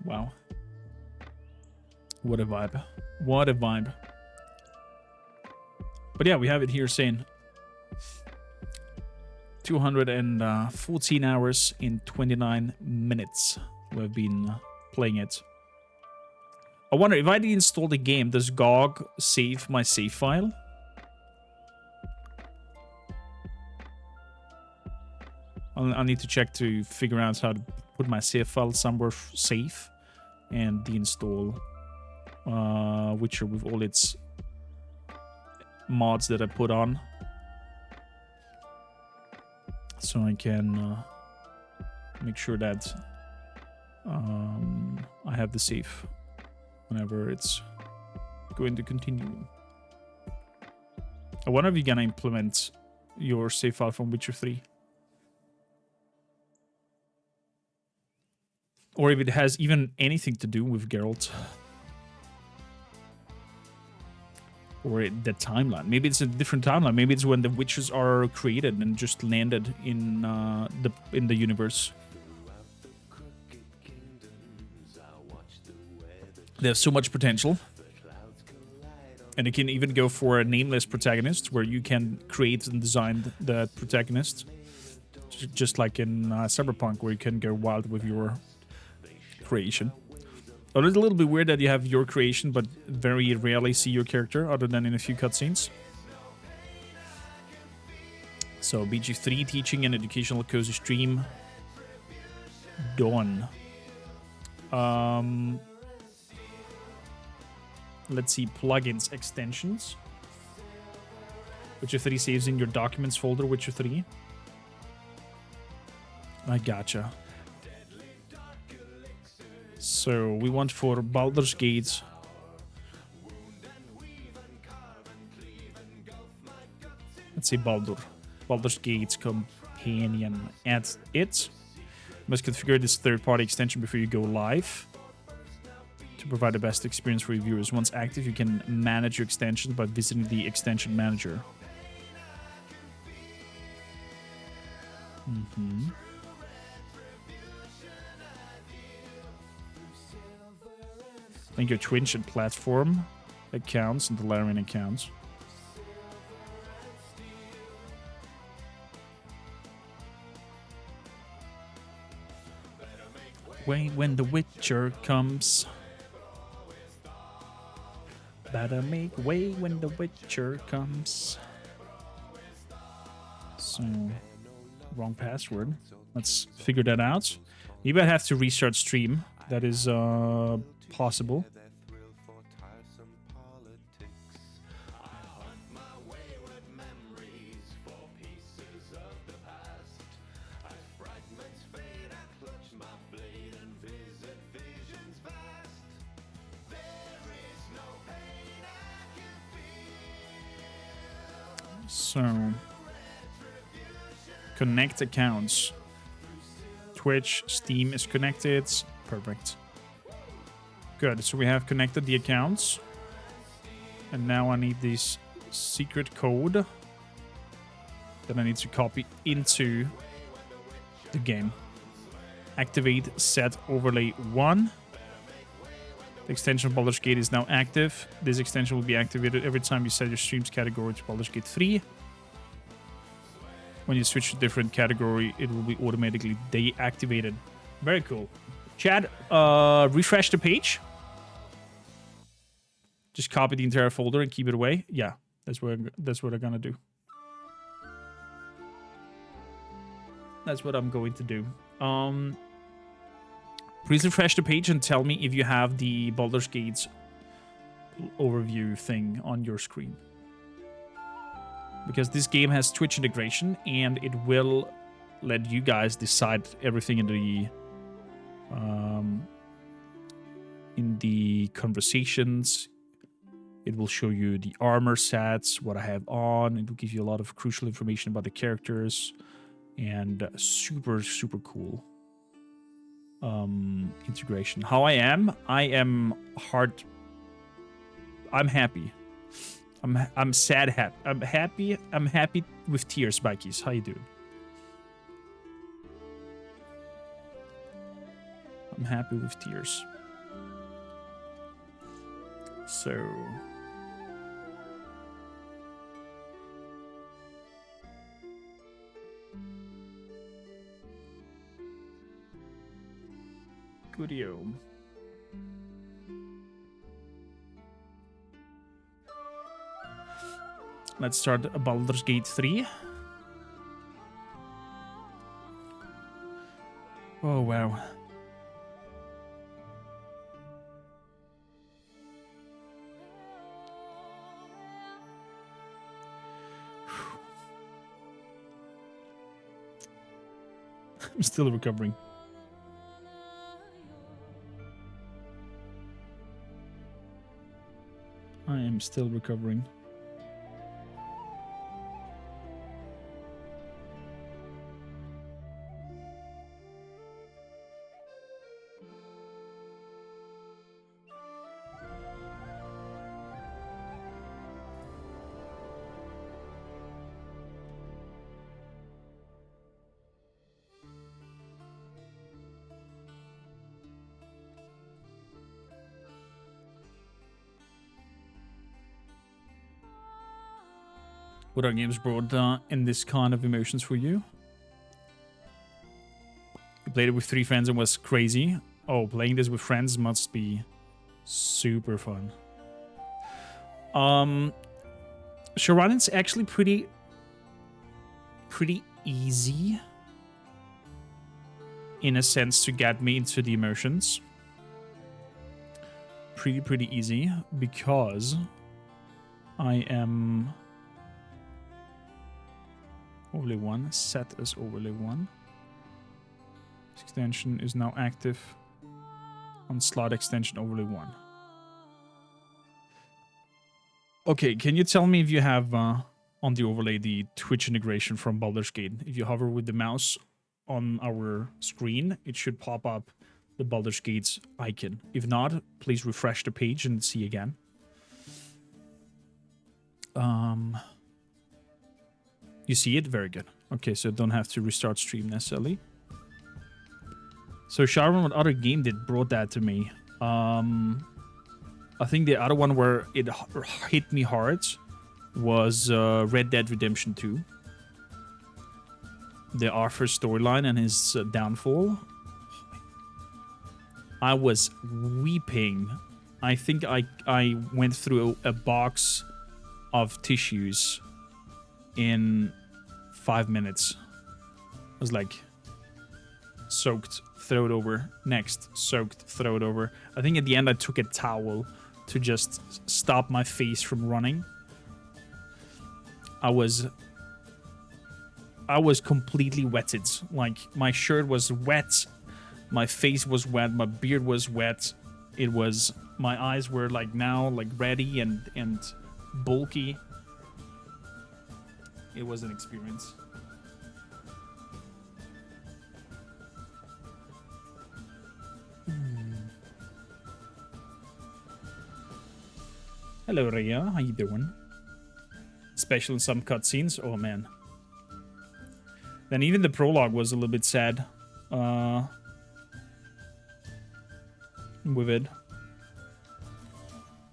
Wow. What a vibe. What a vibe. But yeah, we have it here saying 214 hours in 29 minutes we've been playing it. I wonder, if I deinstall the game, does GOG save my save file? I'll need to check to figure out how to put my save file somewhere safe and deinstall Witcher with all its mods that I put on, so I can make sure that I have the save whenever it's going to continue. I wonder if you're gonna implement your save file from Witcher 3. Or if it has even anything to do with Geralt. Or the timeline. Maybe it's a different timeline. Maybe it's when the witches are created and just landed in the universe. They have so much potential. And you can even go for a nameless protagonist, where you can create and design the protagonist. Just like in Cyberpunk, where you can go wild with your creation. Oh, it's a little bit weird that you have your creation, but very rarely see your character, other than in a few cutscenes. So, BG3 teaching and educational cozy stream. Done. Let's see, plugins, extensions. Witcher 3 saves in your documents folder, Witcher 3. I gotcha. So we want for Baldur's Gate. Let's say Baldur's Gate companion. Add it. Must configure this third-party extension before you go live to provide the best experience for your viewers. Once active, you can manage your extension by visiting the extension manager. Link your Twitch and platform accounts and the Larian accounts. Wait when the Witcher comes. Better make way when the Witcher comes. So, wrong password. Let's figure that out. Maybe I have to restart stream. That is possible. So, connect accounts. Twitch, Steam is connected. Perfect. Good. So we have connected the accounts. And now I need this secret code that I need to copy into the game. Activate set overlay 1. The extension Baldur's Gate is now active. This extension will be activated every time you set your stream's category to Baldur's Gate 3. When you switch to a different category, it will be automatically deactivated. Very cool. Chad, refresh the page. Just copy the entire folder and keep it away. Yeah, that's what I'm gonna do. That's what I'm going to do. Please refresh the page and tell me if you have the Baldur's Gate overview thing on your screen. Because this game has Twitch integration and it will let you guys decide everything in the conversations. It will show you the armor sets, what I have on. It will give you a lot of crucial information about the characters. And super, super cool integration. How I am hard. I'm happy. I'm sad happy. I'm happy with tears, Bikies. How you doing? I'm happy with tears. So Goodio. Let's start Baldur's Gate 3. Oh, wow. I'm still recovering. I am still recovering. What are games brought in this kind of emotions for you? You played it with 3 friends and was crazy. Oh, playing this with friends must be super fun. Sharon's actually pretty easy in a sense to get me into the emotions. Pretty easy because I am overlay 1, set as overlay 1. This extension is now active on slot extension overlay 1. Okay, can you tell me if you have on the overlay the Twitch integration from Baldur's Gate? If you hover with the mouse on our screen, it should pop up the Baldur's Gate's icon. If not, please refresh the page and see again. You see it? Very good. Okay, so don't have to restart stream necessarily. So Sharon, what other game brought that to me? I think the other one where it hit me hard was Red Dead Redemption 2. The Arthur storyline and his downfall. I was weeping. I think I went through a box of tissues in 5 minutes. I was like, soaked, throw it over, next, soaked, throw it over. I think at the end I took a towel to just stop my face from running. I was completely wetted. Like, my shirt was wet, my face was wet, my beard was wet. It was, my eyes were like now like ready and bulky. It was an experience. Hello, Rhea. How you doing? Especially in some cutscenes. Oh, man. Then even the prologue was a little bit sad. With it.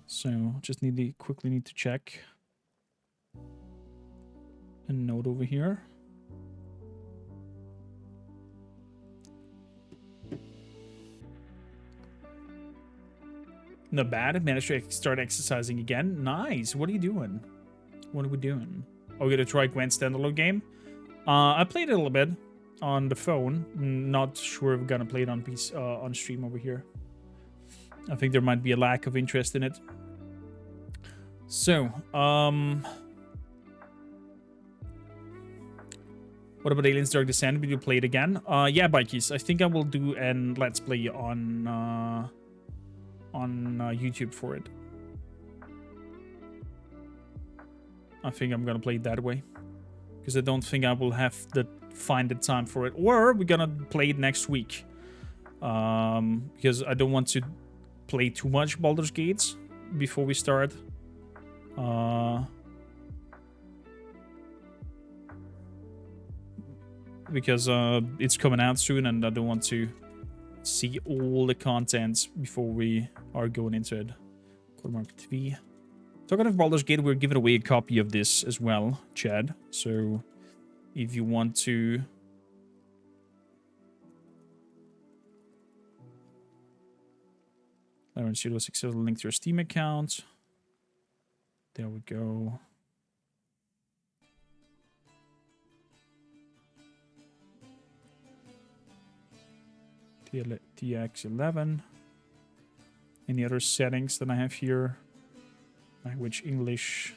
So, just quickly need to check. A note over here. Not bad. Managed to start exercising again. Nice. What are you doing? What are we doing? Oh, we're gonna try Gwen's standalone game. I played it a little bit on the phone. Not sure if we're gonna play it on PC, on stream over here. I think there might be a lack of interest in it. So, what about Aliens Dark Descent? Will you play it again? Yeah, Bikies. I think I will do an Let's Play on YouTube for it. I think I'm gonna play it that way. Because I don't think I will find the time for it. Or we're gonna play it next week. Because I don't want to play too much Baldur's Gates before we start. Because it's coming out soon and I don't want to see all the contents before we are going into it. Kormakrtv. Talking of Baldur's Gate, we're giving away a copy of this as well, Chad. So if you want to... Lauren Pseudo successful link to your Steam account. There we go. TX11. Any other settings that I have here? Language, English.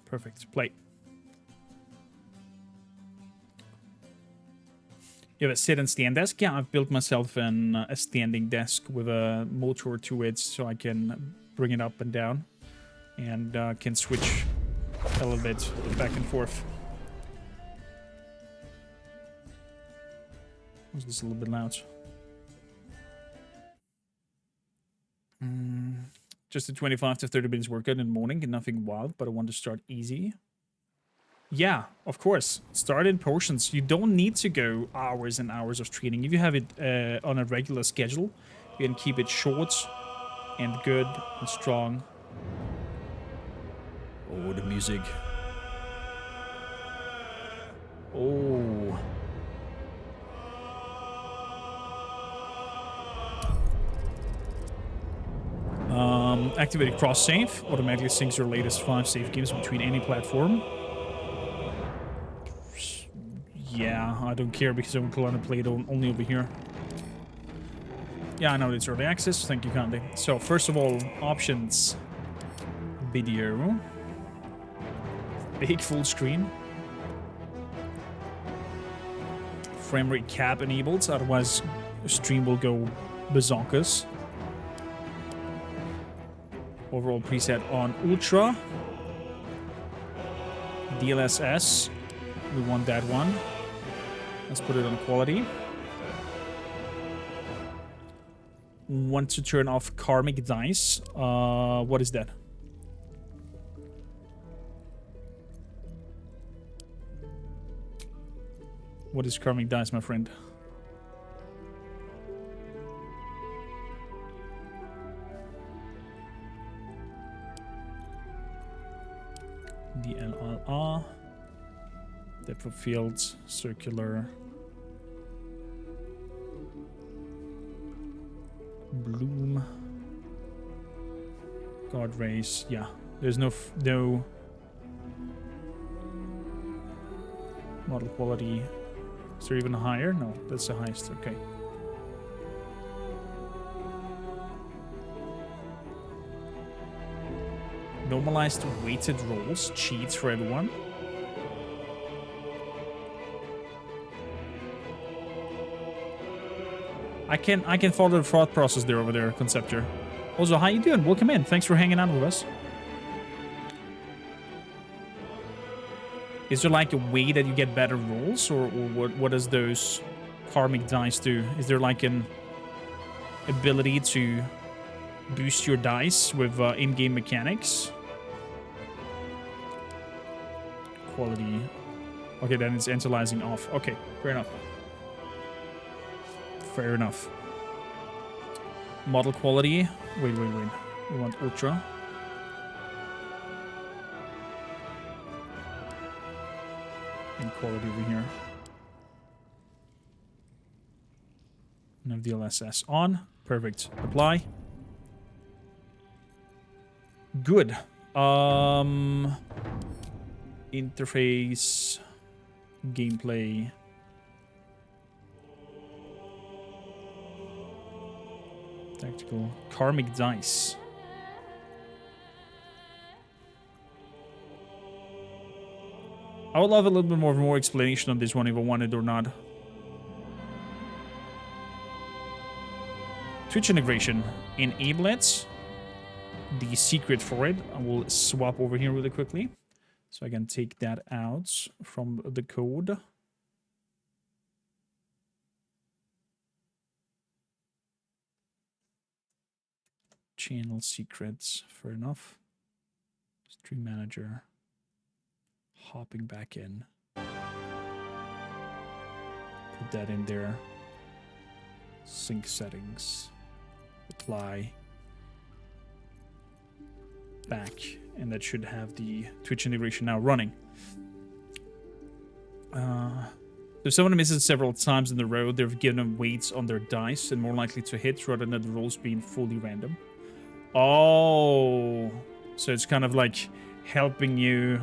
Perfect. Play. You have a sit and stand desk? Yeah, I've built myself a standing desk with a motor to it so I can bring it up and down. And can switch a little bit back and forth. Was this a little bit loud? Just a 25 to 30 minutes workout in the morning and nothing wild, but I want to start easy. Yeah, of course. Start in portions. You don't need to go hours and hours of training. If you have it on a regular schedule, you can keep it short and good and strong. Oh, the music. Oh. Activate cross save. Automatically syncs your latest 5 save games between any platform. Yeah, I don't care because I'm going to play it only over here. Yeah, I know it's early access. Thank you, Candy. So, first of all, options. Video. Big full screen. Frame rate cap enabled, otherwise stream will go bazonkas. Overall preset on Ultra. DLSS. We want that one. Let's put it on quality. Want to turn off karmic dice. What is that? What is karmic dice, my friend? DLLR. Depth of fields, circular. Bloom. Guard race, yeah. There's no model quality. Is there even higher? No, that's the highest, okay. Normalized weighted rolls, cheats for everyone. I can follow the thought process there over there, Conceptor. Also, how you doing? Welcome in. Thanks for hanging out with us. Is there like a way that you get better rolls, or what does those karmic dice do? Is there like an ability to boost your dice with in-game mechanics? Quality. Okay, then it's anti-aliasing off. Okay, fair enough. Fair enough. Model quality. Wait. We want ultra. And quality over here. And have the LSS on. Perfect. Apply. Good. Interface. Gameplay. Tactical. Karmic dice. I would love a little bit more explanation on this one if I wanted or not. Twitch integration. Enable it. The secret for it. I will swap over here really quickly. So I can take that out from the code. Channel secrets. Fair enough. Stream manager. Hopping back in. Put that in there. Sync settings. Apply. Back. And that should have the Twitch integration now running. If someone misses several times in the row, they've given them weights on their dice and more likely to hit rather than the rolls being fully random. Oh. So it's kind of like helping you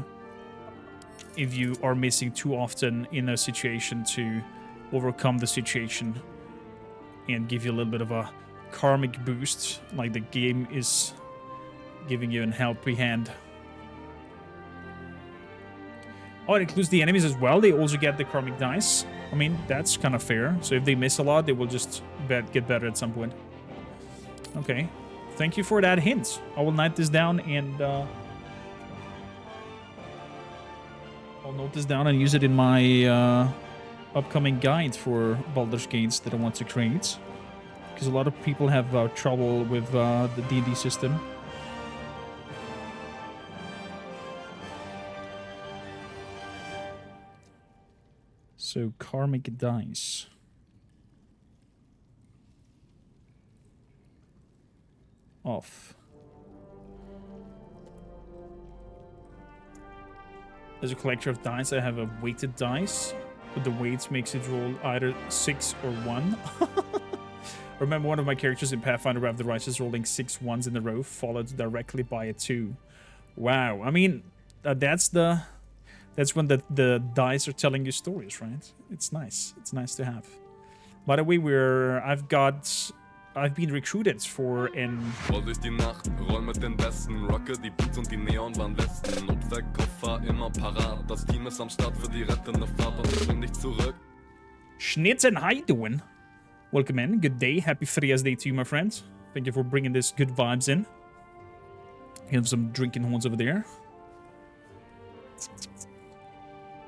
if you are missing too often in a situation to overcome the situation and give you a little bit of a karmic boost, like the game is giving you a helping hand. Oh, it includes the enemies as well. They also get the karmic dice. I mean, that's kind of fair. So if they miss a lot, they will just get better at some point. Okay. Thank you for that hint. I will note this down and I'll note this down and use it in my upcoming guide for Baldur's Gates that I want to create. Because a lot of people have trouble with the D&D system. So, karmic dice. Off. As a collector of dice, I have a weighted dice, but the weights makes it roll either 6 or 1. Remember one of my characters in Pathfinder Wrath of the Righteous rolling 6 ones in a row, followed directly by a 2. Wow. I mean, that's when the dice are telling you stories, right? It's nice. It's nice to have. By the way, I've been recruited for an... Roll durch die Nacht, roll mit den Besten, rocke die Beats und die Neonwarnwesten. Notfallkoffer immer parat, das Team ist am Start für die rettende Fahrt und ich bring dich zurück. Schnitzen, how you doing? Welcome in, good day, happy Frias Day to you, my friends. Thank you for bringing this good vibes in. You have some drinking horns over there.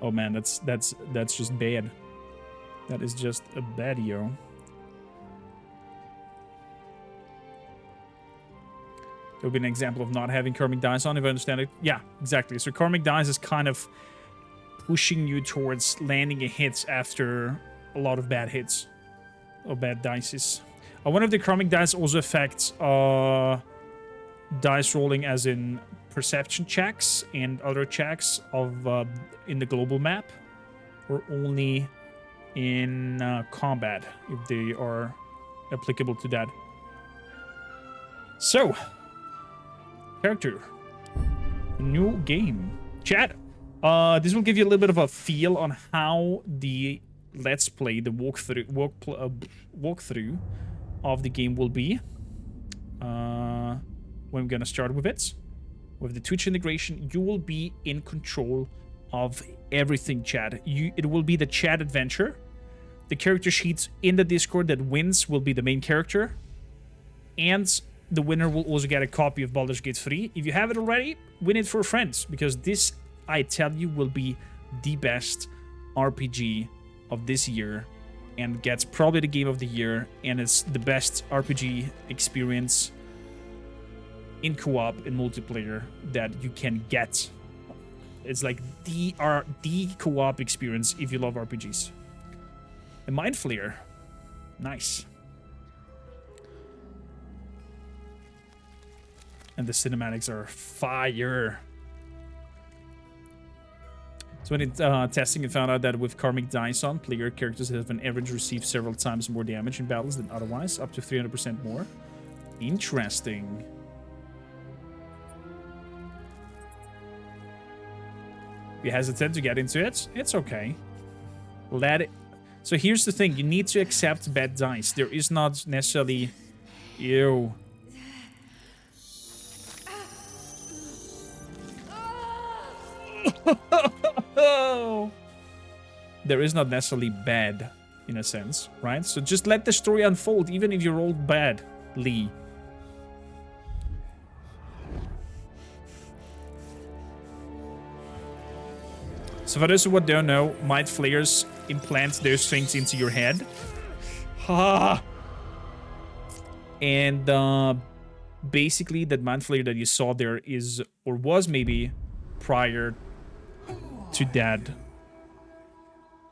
Oh man, that's just bad. That is just a badio. There would be an example of not having karmic dice on, if I understand it. Yeah, exactly. So karmic dice is kind of pushing you towards landing a hit after a lot of bad hits. Or bad dices. I wonder if the karmic dice also affects dice rolling as in perception checks and other checks of in the global map, or only in combat, if they are applicable to that. So, character, new game, chat. This will give you a little bit of a feel on how the let's play, the walkthrough of the game will be. When we're gonna start with it. With the Twitch integration, you will be in control of everything, chat. It will be the chat adventure. The character sheets in the Discord that wins will be the main character. And the winner will also get a copy of Baldur's Gate 3. If you have it already, win it for friends. Because this, I tell you, will be the best RPG of this year and gets probably the game of the year, and it's the best RPG experience in co-op in multiplayer that you can get. It's like the co-op experience if you love RPGs. A Mind Flayer. Nice. And the cinematics are fire. So when testing, it found out that with Karmic Dice on, player characters have on average received several times more damage in battles than otherwise, up to 300% more. Interesting. If you're hesitant to get into it, it's okay. Let it. So here's the thing, you need to accept bad dice. There is not necessarily... Ew. There is not necessarily bad, in a sense, right? So just let the story unfold, even if you rolled badly. So for those who don't know, Mind Flayers implant those things into your head. Ha! And basically, that Mind Flayer that you saw there is, or was maybe, prior to that.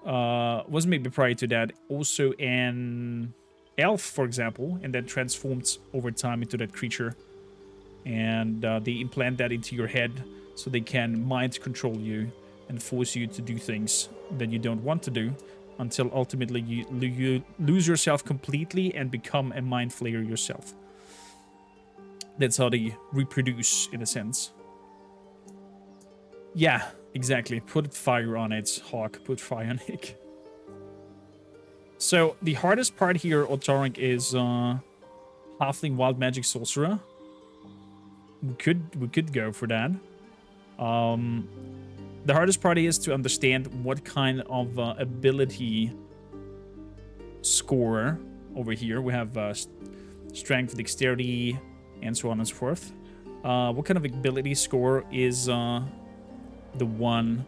Was maybe prior to that also an elf, for example, and then transformed over time into that creature. And they implant that into your head so they can mind control you and force you to do things that you don't want to do until ultimately you lose yourself completely and become a Mind Flayer yourself. That's how they reproduce, in a sense. Yeah, exactly. Put fire on it, Hawk. Put fire on it. So, the hardest part here, Otarik, is Halfling Wild Magic Sorcerer. We could go for that. The hardest part is to understand what kind of ability score over here. We have strength, dexterity, and so on and so forth. What kind of ability score is the one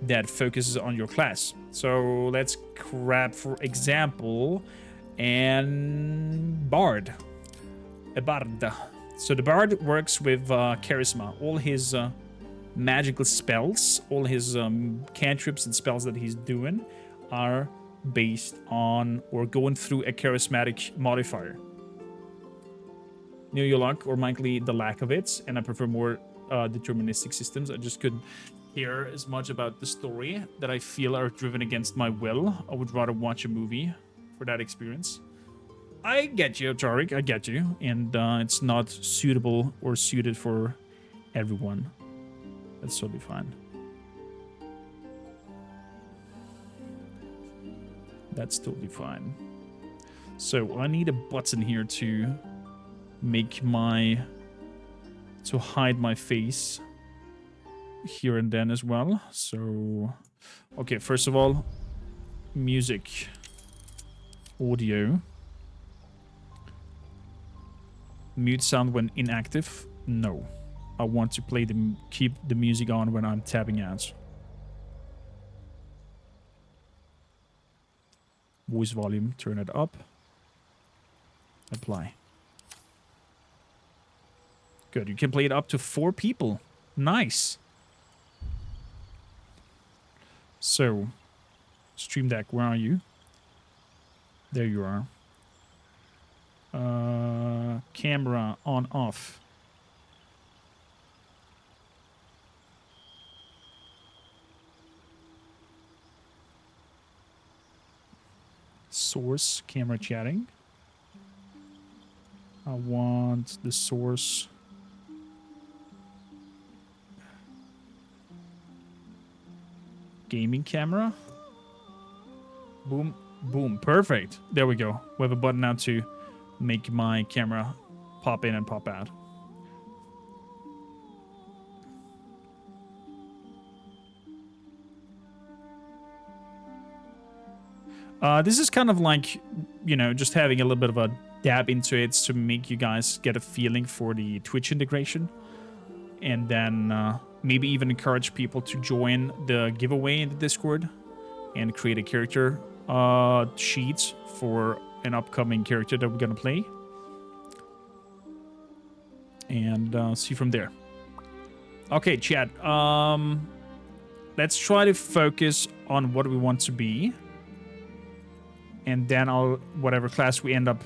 that focuses on your class? So let's grab, for example, an Bard. A Bard. So the Bard works with charisma. All his magical spells, all his cantrips and spells that he's doing are based on or going through a charismatic modifier. Know your luck, or likely the lack of it, and I prefer more deterministic systems. I just couldn't hear as much about the story that I feel are driven against my will. I would rather watch a movie for that experience. I get you, Tarik, I get you. And it's not suitable or suited for everyone. That's totally fine. That's totally fine. So I need a button here to make to hide my face here and then as well. So, okay, first of all, music, audio, mute sound when inactive. No, I want to keep the music on when I'm tapping out. Voice volume, turn it up. Apply. Good, you can play it up to 4 people. Nice. So, Stream Deck, where are you? There you are. Camera on, off. Source, camera chatting. I want the source. Gaming camera. Boom, boom, perfect. There we go. We have a button now to make my camera pop in and pop out. This is kind of like, you know, just having a little bit of a dab into it to make you guys get a feeling for the Twitch integration. And then maybe even encourage people to join the giveaway in the Discord and create a character sheet for an upcoming character that we're gonna play. And see from there. Okay, chat. Let's try to focus on what we want to be. And then whatever class we end up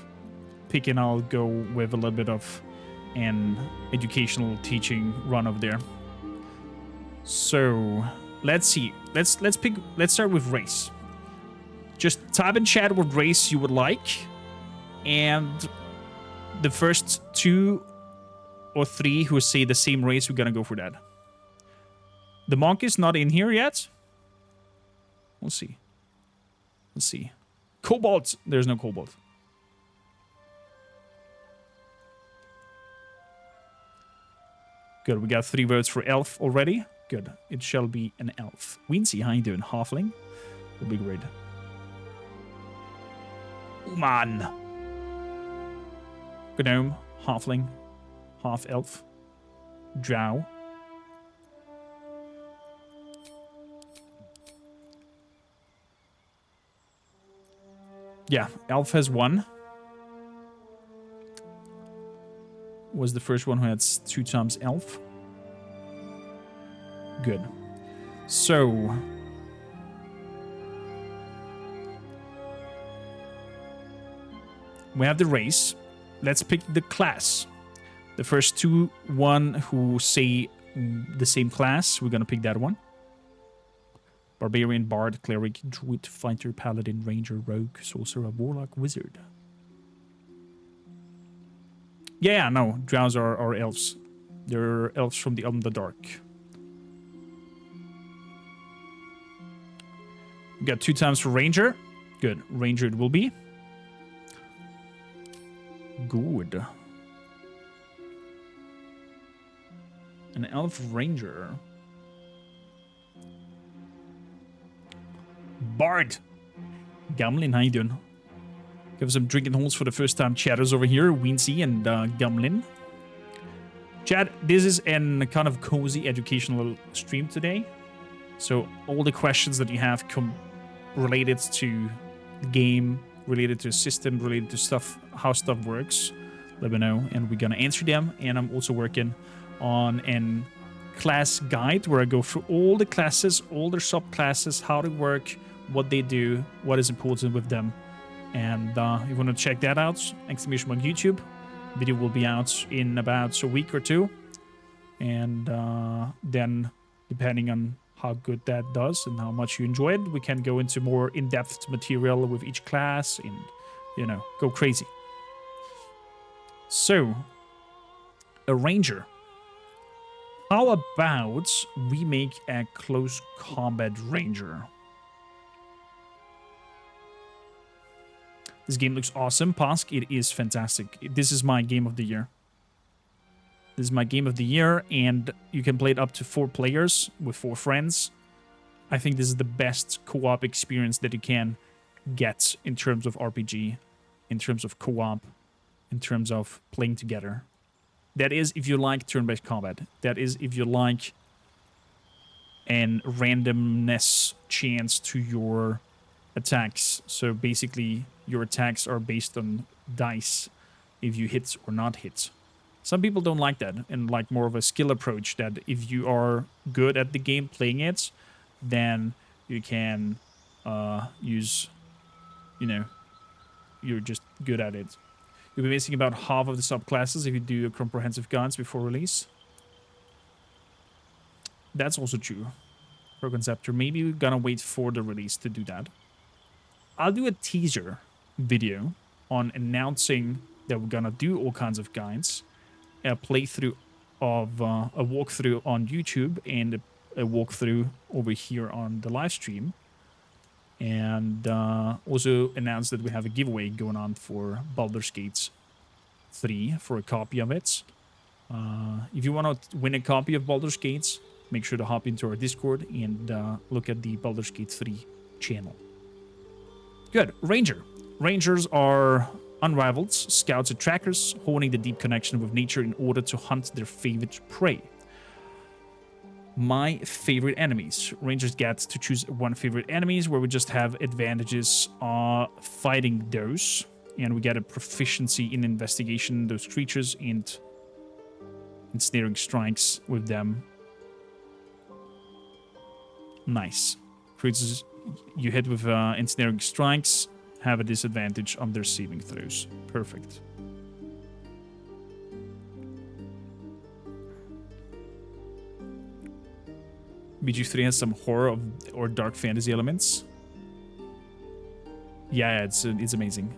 picking, I'll go with a little bit of an educational teaching run over there. So, let's see. Let's start with race. Just type in chat what race you would like. And the first 2 or 3 who say the same race, we're gonna go for that. The monk is not in here yet. We'll see. Let's see. Cobalt! There's no cobalt. Good, we got 3 votes for elf already. Good, it shall be an elf. Wincy, how you doing? Halfling? Will be great. Man. Gnome, halfling, half elf, drow. Yeah, elf has 1. Was the first one who had 2 times elf. Good. So we have the race. Let's pick the class. The first 1 who say the same class, we're gonna pick that one. Barbarian, Bard, Cleric, Druid, Fighter, Paladin, Ranger, Rogue, Sorcerer, Warlock, Wizard. Yeah, no, drows are elves. They're elves from the Underdark. We got 2 times for Ranger. Good, Ranger it will be. Good. An elf ranger. Bard. Gamlin, how you doing? Give some drinking holes for the first time chatters over here. Wincy and Gamlin. Chat, this is an kind of cozy educational stream today. So all the questions that you have come related to the game, related to the system, related to stuff, how stuff works, let me know, and we're gonna answer them. And I'm also working on an class guide where I go through all the classes, all their subclasses, how they work, what they do, what is important with them. And if you want to check that out, exclamation mark YouTube. Video will be out in about a week or 2. And then, depending on how good that does and how much you enjoy it, we can go into more in-depth material with each class and, you know, go crazy. So, a ranger. How about we make a close combat ranger? This game looks awesome, Pask. It is fantastic. This is my game of the year. This is my game of the year, and you can play it up to 4 players with 4 friends. I think this is the best co-op experience that you can get in terms of RPG, in terms of co-op, in terms of playing together. That is if you like turn-based combat. That is if you like an randomness chance to your attacks. So basically, your attacks are based on dice, if you hit or not hit. Some people don't like that and like more of a skill approach, that if you are good at the game playing it, then you can use, you know, you're just good at it. You'll be missing about half of the subclasses if you do a comprehensive guides before release. That's also true. For Conceptor, maybe we're gonna wait for the release to do that. I'll do a teaser video on announcing that we're gonna do all kinds of guides, a playthrough of a walkthrough on YouTube and a walkthrough over here on the live stream, and also announce that we have a giveaway going on for Baldur's Gate 3 for a copy of it. If you want to win a copy of Baldur's Gate, make sure to hop into our Discord and look at the Baldur's Gate 3 channel. Good. Ranger. Rangers are unrivaled scouts and trackers, honing the deep connection with nature in order to hunt their favorite prey. My favorite enemies. Rangers get to choose one favorite enemies where we just have advantages fighting those. And we get a proficiency in investigation those creatures and ensnaring strikes with them. Nice. Creatures you hit with ensnaring strikes have a disadvantage on their saving throws. Perfect. BG3 has some horror or dark fantasy elements. Yeah, it's amazing.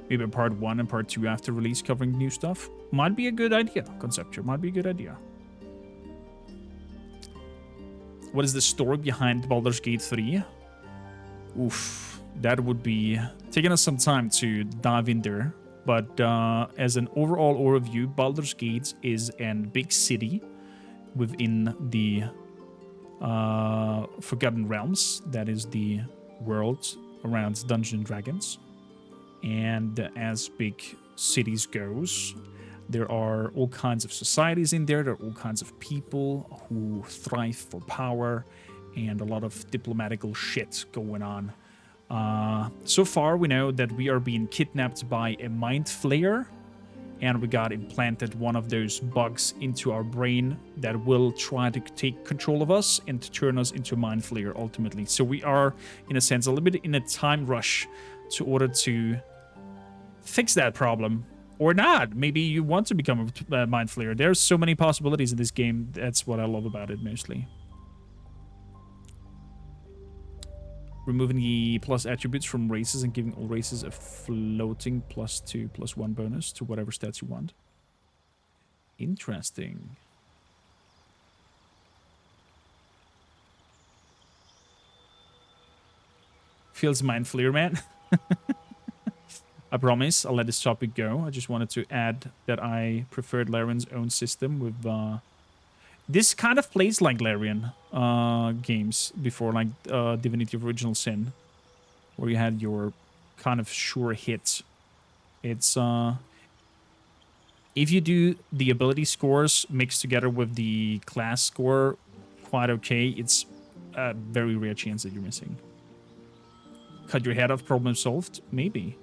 Maybe part 1 and part 2 after release covering new stuff. Might be a good idea. Conceptual might be a good idea. What is the story behind Baldur's Gate 3? Oof, that would be taking us some time to dive in there. But as an overall overview, Baldur's Gate is a big city within the Forgotten Realms. That is the world around Dungeons & Dragons. And as big cities goes, there are all kinds of societies in there. There are all kinds of people who thrive for power and a lot of diplomatical shit going on. So far, we know that we are being kidnapped by a mind flayer, and we got implanted one of those bugs into our brain that will try to take control of us and to turn us into a mind flayer ultimately. So we are, in a sense, a little bit in a time rush to order to fix that problem. Or not. Maybe you want to become a mind flayer. There's so many possibilities in this game. That's what I love about it mostly. Removing the plus attributes from races and giving all races a floating +2/+1 bonus to whatever stats you want. Interesting. Feels mind flayer, man. I promise I'll let this topic go. I just wanted to add that I preferred Larian's own system with... This kind of plays like Larian games before, like Divinity of Original Sin, where you had your kind of sure hit. It's... if you do the ability scores mixed together with the class score quite okay, it's a very rare chance that you're missing. Cut your head off, problem solved? Maybe.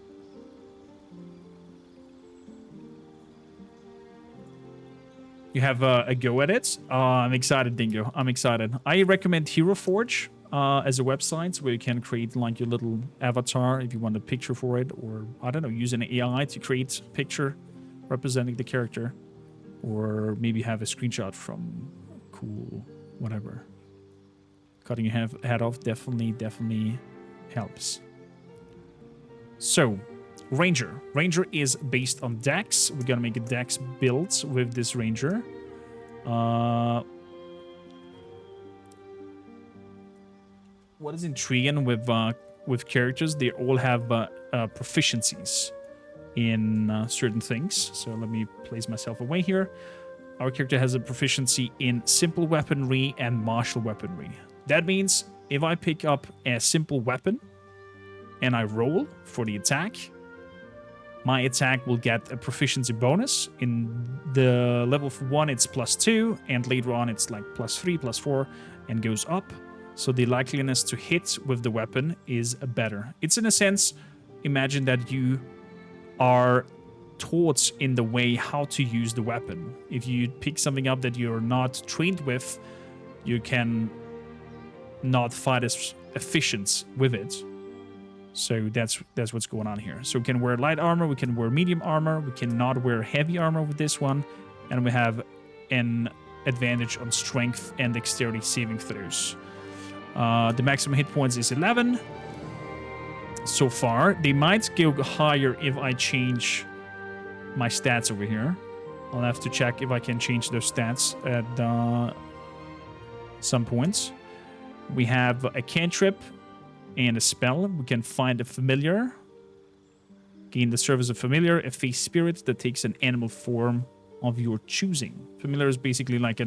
You have a go at it. I'm excited, Dingo. I'm excited. I recommend Hero Forge as a website where you can create like your little avatar if you want a picture for it, or I don't know, use an AI to create a picture representing the character, or maybe have a screenshot from cool whatever. Cutting your head off definitely helps. So. Ranger. Ranger is based on Dex. We're gonna make a Dex build with this Ranger. What is intriguing with characters? They all have proficiencies in certain things. So let me place myself away here. Our character has a proficiency in simple weaponry and martial weaponry. That means if I pick up a simple weapon and I roll for the attack, my attack will get a proficiency bonus. In the level 1, it's +2, and later on, it's like +3, +4, and goes up. So the likeliness to hit with the weapon is better. It's in a sense, imagine that you are taught in the way how to use the weapon. If you pick something up that you're not trained with, you can not fight as efficient with it. So that's what's going on here. So we can wear light armor, we can wear medium armor, we cannot wear heavy armor with this one, and we have an advantage on strength and dexterity saving throws. The maximum hit points is 11 so far. They might go higher if I change my stats over here. I'll have to check if I can change those stats at some points. We have a cantrip and a spell. We can find a familiar. Gain the service of familiar, a face spirit that takes an animal form of your choosing. Familiar is basically like a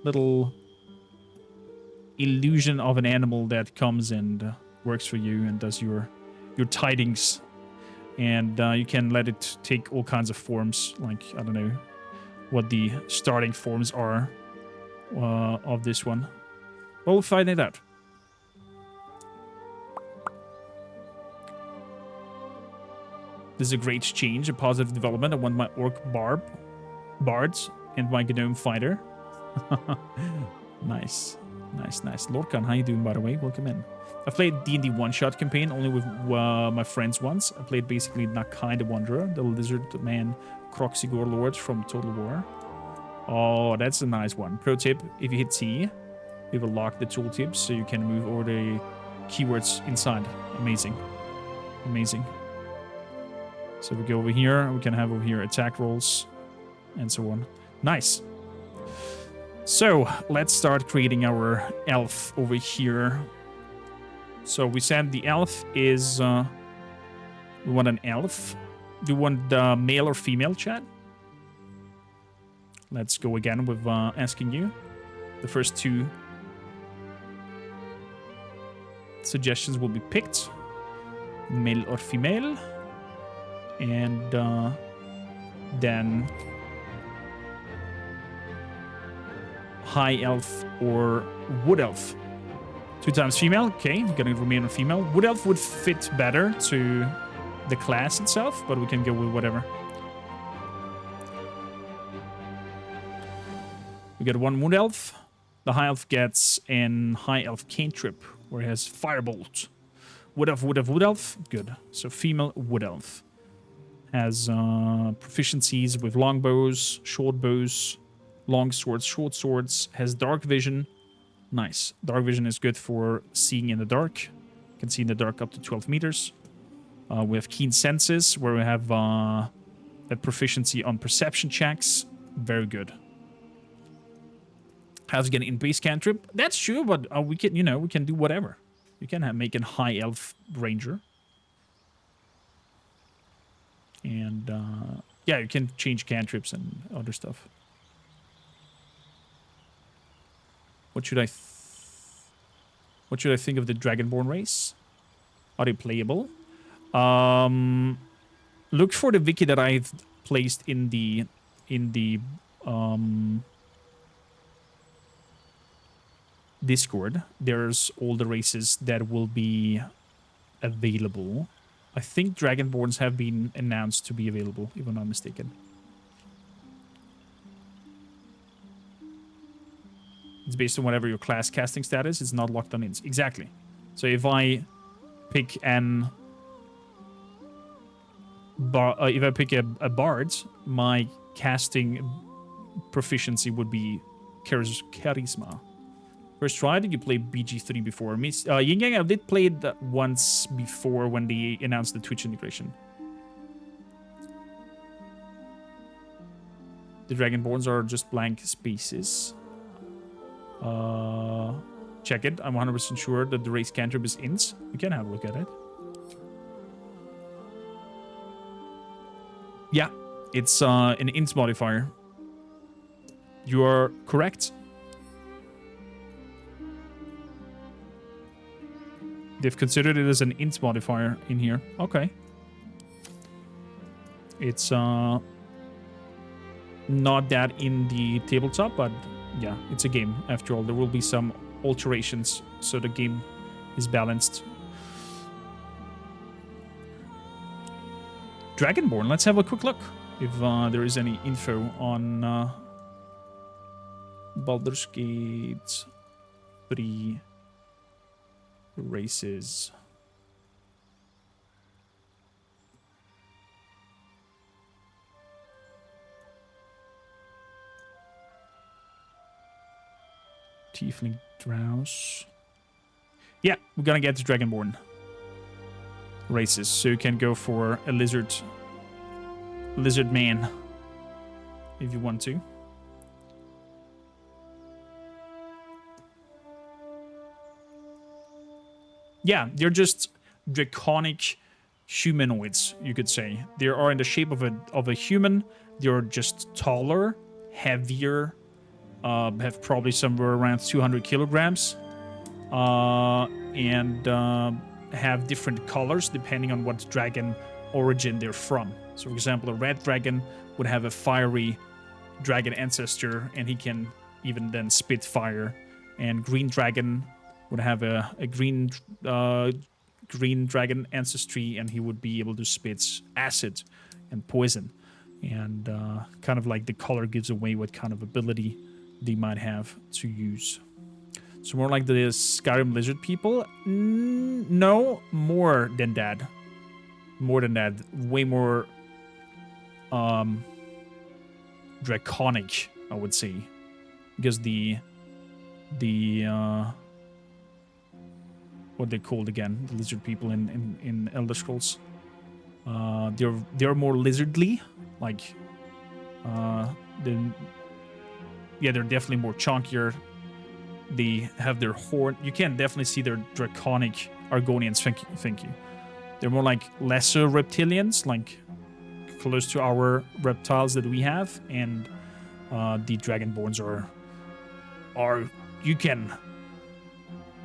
little illusion of an animal that comes and works for you and does your tidings. And you can let it take all kinds of forms, like, I don't know what the starting forms are. of this one. We'll find it out. This is a great change, a positive development. I want my orc bards and my gnome fighter. Nice. Lorcan, how you doing, by the way? Welcome in. I've played D&D one-shot campaign only with my friends once. I played basically Nakai the Wanderer, the lizard man Kroxigor Lord from Total War. Oh, that's a nice one. Pro tip, if you hit T, we will lock the tooltips so you can move over the keywords inside. Amazing. So we go over here, we can have over here attack rolls and so on. Nice. So let's start creating our elf over here. So we said the elf is, we want an elf. Do you want the male or female, chat? Let's go again with asking you. The first two suggestions will be picked. Male or female. And then high elf or wood elf. 2 times female. Okay, we're gonna remain on female. Wood elf would fit better to the class itself, but we can go with whatever. We got 1 wood elf. The high elf gets an high elf cantrip where it has firebolt. Wood elf. Good. So female wood elf. Has proficiencies with longbows, short bows, long swords, short swords. Has dark vision. Nice. Dark vision is good for seeing in the dark. You can see in the dark up to 12 meters. We have keen senses, where we have a proficiency on perception checks. Very good. Has again in base cantrip. That's true, but we can, we can do whatever. You can make a high elf ranger. And yeah, you can change cantrips and other stuff. What should I think of the Dragonborn race? Are they playable? Look for the wiki that I've placed in the Discord. There's all the races that will be available. I think Dragonborns have been announced to be available, if I'm not mistaken. It's based on whatever your class casting status. It's not locked on ins. Exactly. So if I pick a bard, my casting proficiency would be charisma. First try, did you play BG3 before? Yin Yang, I did play it once before when they announced the Twitch integration. The Dragonborns are just blank spaces. Check it. I'm 100% sure that the race cantrip is ints. You can have a look at it. Yeah, it's an int modifier. You are correct. They've considered it as an int modifier in here. Okay. It's not that in the tabletop, but yeah, it's a game after all. There will be some alterations so the game is balanced. Dragonborn, let's have a quick look if there is any info on Baldur's Gate 3 races. Tiefling Drows. Yeah, we're gonna get to Dragonborn races, so you can go for a lizard man if you want to. Yeah, they're just draconic humanoids, you could say. They are in the shape of a human. They're just taller, heavier, have probably somewhere around 200 kilograms, and have different colors depending on what dragon origin they're from. So, for example, a red dragon would have a fiery dragon ancestor, and he can even then spit fire. And green dragon would have a green dragon ancestry, and he would be able to spit acid and poison. And kind of like the color gives away what kind of ability they might have to use. So more like the Skyrim lizard people? No, more than that. More than that. Way more draconic, I would say. Because the what they called again, the lizard people in Elder Scrolls. They're more lizardly, like they're definitely more chunkier. They have their horn. You can definitely see their draconic Argonians. Thank you. They're more like lesser reptilians, like close to our reptiles that we have, and the Dragonborns are you can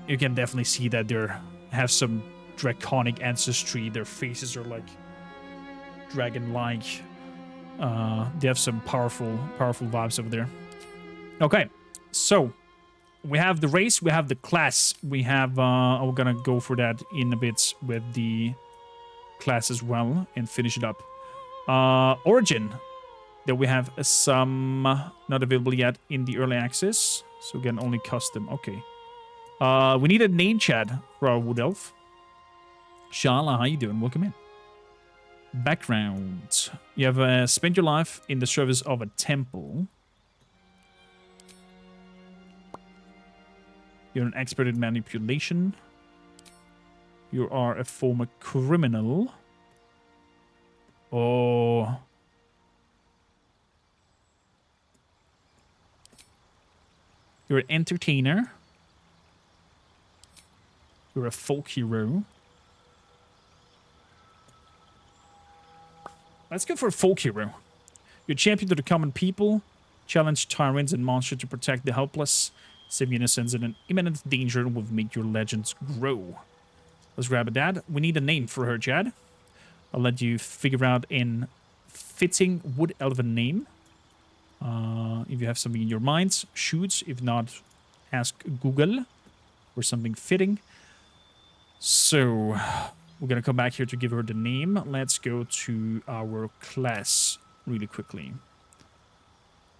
definitely see that they have some draconic ancestry. Their faces are like dragon-like. They have some powerful vibes over there. Okay, so we have the race, we have the class, we have we're gonna go for that in a bit with the class as well and finish it up. Origin, that we have some not available yet in the early access, so again only custom. Okay, we need a name, Chad, for our wood elf. Shala, how you doing? Welcome in. Background, you have spent your life in the service of a temple. You're an expert in manipulation. You are a former criminal. Oh. You're an entertainer. You're a folk hero. Let's go for a folk hero. You're a champion to the common people. Challenge tyrants and monsters to protect the helpless. Save innocents in an imminent danger will make your legends grow. Let's grab a dad. We need a name for her, Chad. I'll let you figure out a fitting wood elven name. If you have something in your minds, shoot. If not, ask Google for something fitting. So, we're gonna come back here to give her the name. Let's go to our class really quickly.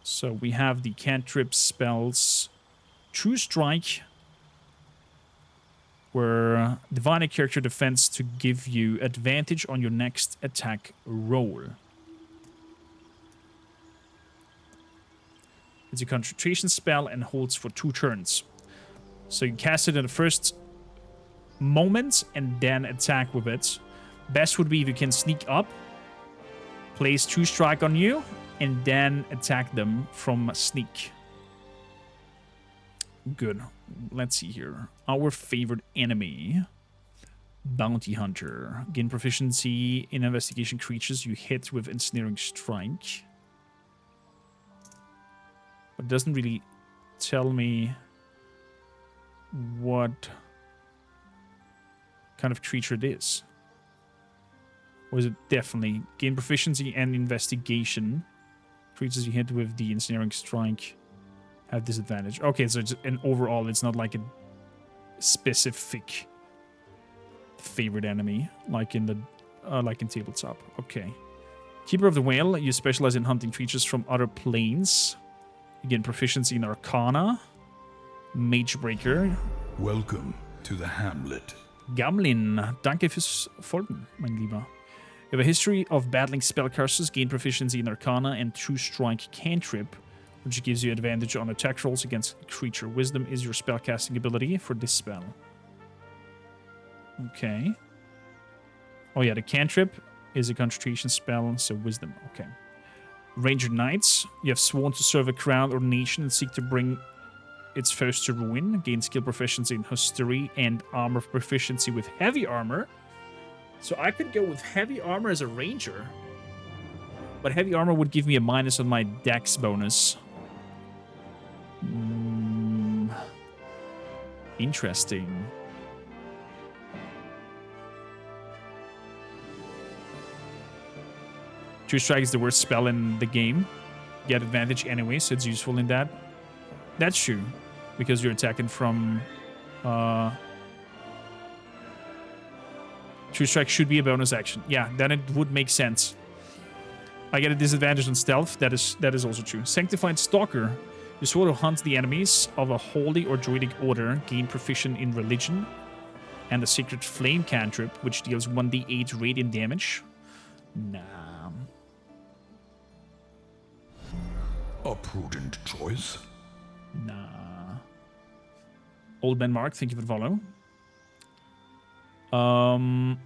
So, we have the cantrip spells. True Strike, where divine a character defense to give you advantage on your next attack roll. It's a concentration spell and holds for 2 turns. So you cast it in the first moment and then attack with it. Best would be if you can sneak up, place True Strike on you, and then attack them from sneak. Good. Let's see here. Our favorite enemy. Bounty Hunter. Gain proficiency in investigation creatures you hit with Ensnaring Strike. But it doesn't really tell me what kind of creature it is. Or is it definitely gain proficiency and investigation? Creatures you hit with the Ensnaring Strike have disadvantage. Okay, so it's an overall, it's not like a specific favorite enemy like in the tabletop. Okay. Keeper of the Whale, you specialize in hunting creatures from other planes. You gain proficiency in Arcana. Magebreaker. Welcome to the Hamlet. Gamlin, danke fürs Folgen, mein Lieber. You have a history of battling spellcasters, gain proficiency in Arcana and True Strike cantrip, which gives you advantage on attack rolls against a creature. Wisdom is your spellcasting ability for this spell. Okay. Oh yeah, the cantrip is a concentration spell, so wisdom. Okay. Ranger Knights. You have sworn to serve a crown or nation and seek to bring its foes to ruin. Gain skill proficiency in Hostility and armor proficiency with heavy armor. So I could go with heavy armor as a ranger. But heavy armor would give me a minus on my dex bonus. Interesting. True Strike is the worst spell in the game. Get advantage anyway, so it's useful in that. That's true. Because you're attacking from... True Strike should be a bonus action. Yeah, then it would make sense. I get a disadvantage on stealth. That is also true. Sanctified Stalker. You sort of hunt the enemies of a holy or druidic order, gain proficient in religion, and a secret flame cantrip, which deals 1d8 radiant damage. Nah. A prudent choice. Nah. Old Man Mark, thank you for the follow. I'm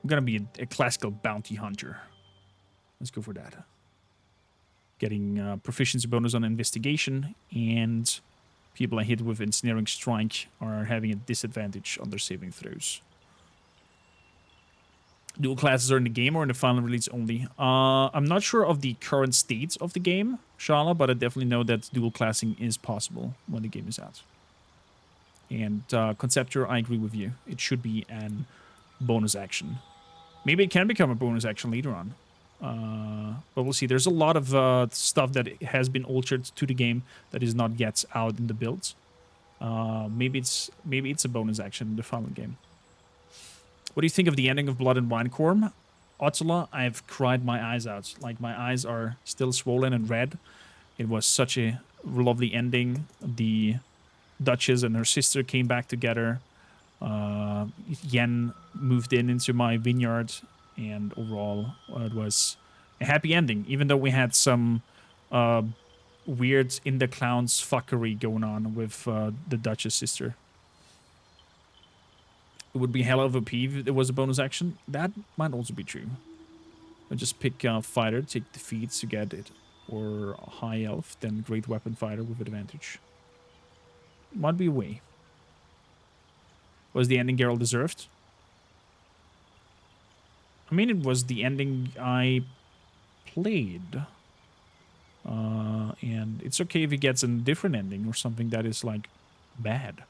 gonna be a classical bounty hunter. Let's go for that. Getting proficiency bonus on investigation, and people I hit with ensnaring strike are having a disadvantage on their saving throws. Dual classes are in the game or in the final release only? I'm not sure of the current state of the game, Shala, but I definitely know that dual classing is possible when the game is out. And Conceptor, I agree with you. It should be an bonus action. Maybe it can become a bonus action later on. But we'll see. There's a lot of stuff that has been altered to the game that is not yet out in the build. Maybe it's a bonus action in the final game. What do you think of the ending of Blood and Wine, Korm? Ottula, I've cried my eyes out. Like, my eyes are still swollen and red. It was such a lovely ending. The Duchess and her sister came back together. Yen moved into my vineyard. And overall, it was a happy ending. Even though we had some weird In the Clowns fuckery going on with the Duchess sister. It would be hell of a peeve if it was a bonus action. That might also be true. I just pick fighter, take defeats to get it. Or a high elf, then great weapon fighter with advantage. Might be a way. Was the ending Geralt deserved? I mean, it was the ending I played. And it's okay if he gets a different ending or something that is, like, bad.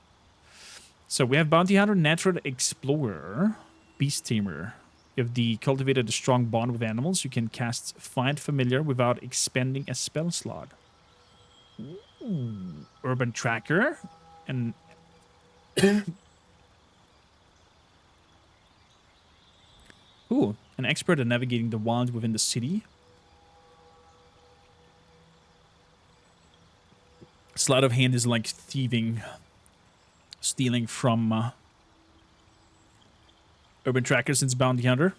So we have Bounty Hunter, Natural Explorer, Beast Tamer. If the cultivated a strong bond with animals, you can cast Find Familiar without expending a spell slot. Ooh. Urban Tracker. And... Ooh, an expert at navigating the wild within the city. Sleight of hand is like thieving... Stealing from Urban Tracker since Bounty Hunter.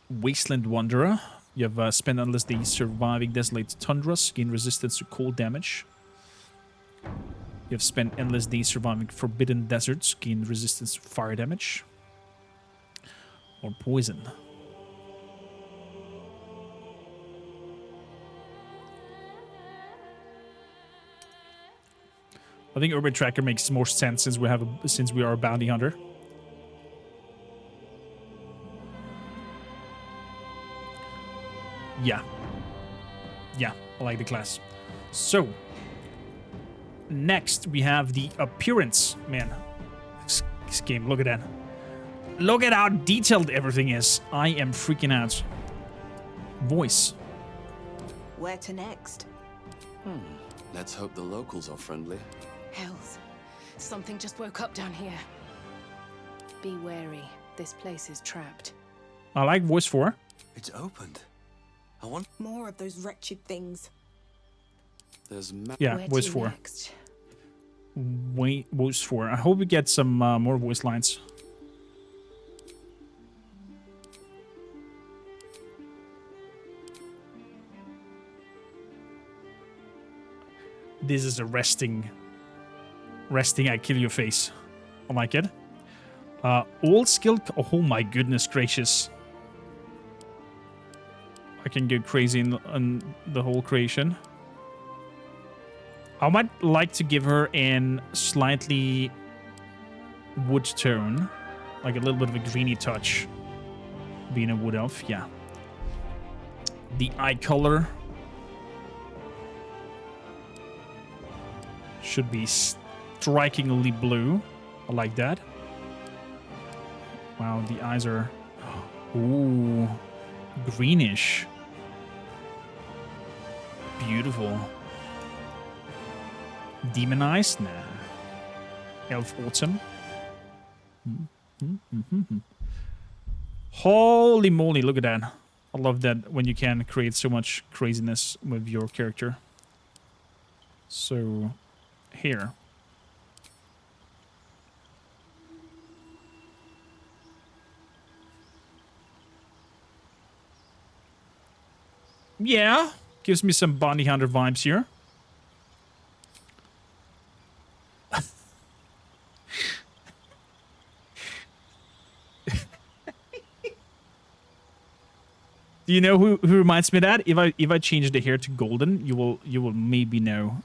Wasteland Wanderer. You have spent endless days surviving desolate tundras, gain resistance to cold damage. You have spent endless days surviving forbidden deserts, gain resistance to fire damage. Or poison. I think Urban Tracker makes more sense since we are a bounty hunter. Yeah. Yeah, I like the class. So, next we have the appearance. Man, this game, look at that. Look at how detailed everything is. I am freaking out. Voice. Where to next? Let's hope the locals are friendly. Hells. Something just woke up down here. Be wary. This place is trapped. I like voice 4. It's opened. I want more of those wretched things. There's yeah, voice 4. Next? Wait, voice 4. I hope we get some more voice lines. This is a resting I kill your face. I like it. All skill. Oh my goodness gracious. I can go crazy on the whole creation. I might like to give her an slightly wood tone. Like a little bit of a greeny touch. Being a wood elf, yeah. The eye color should be strikingly blue. I like that. Wow, the eyes are... Ooh, greenish. Beautiful. Demonized? Nah. Elf Autumn. Holy moly, look at that. I love that when you can create so much craziness with your character. So, here. Yeah, gives me some bounty hunter vibes here. Do you know who reminds me of that? If I change the hair to golden, you will maybe know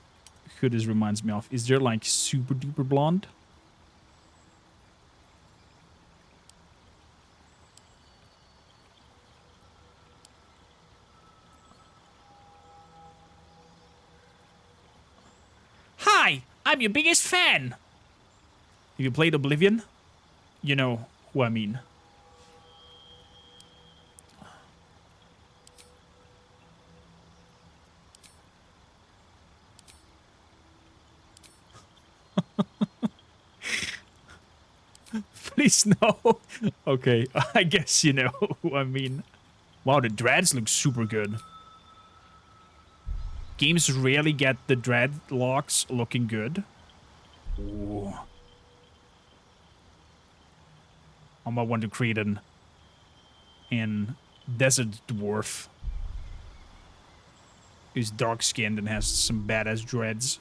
who this reminds me of. Is there like super duper blonde? Hi, I'm your biggest fan. If you played Oblivion, you know who I mean. Please no. Okay, I guess you know who I mean. Wow, the dreads look super good. Games rarely get the dreadlocks looking good. Ooh. I might want to create an desert dwarf who's dark skinned and has some badass dreads.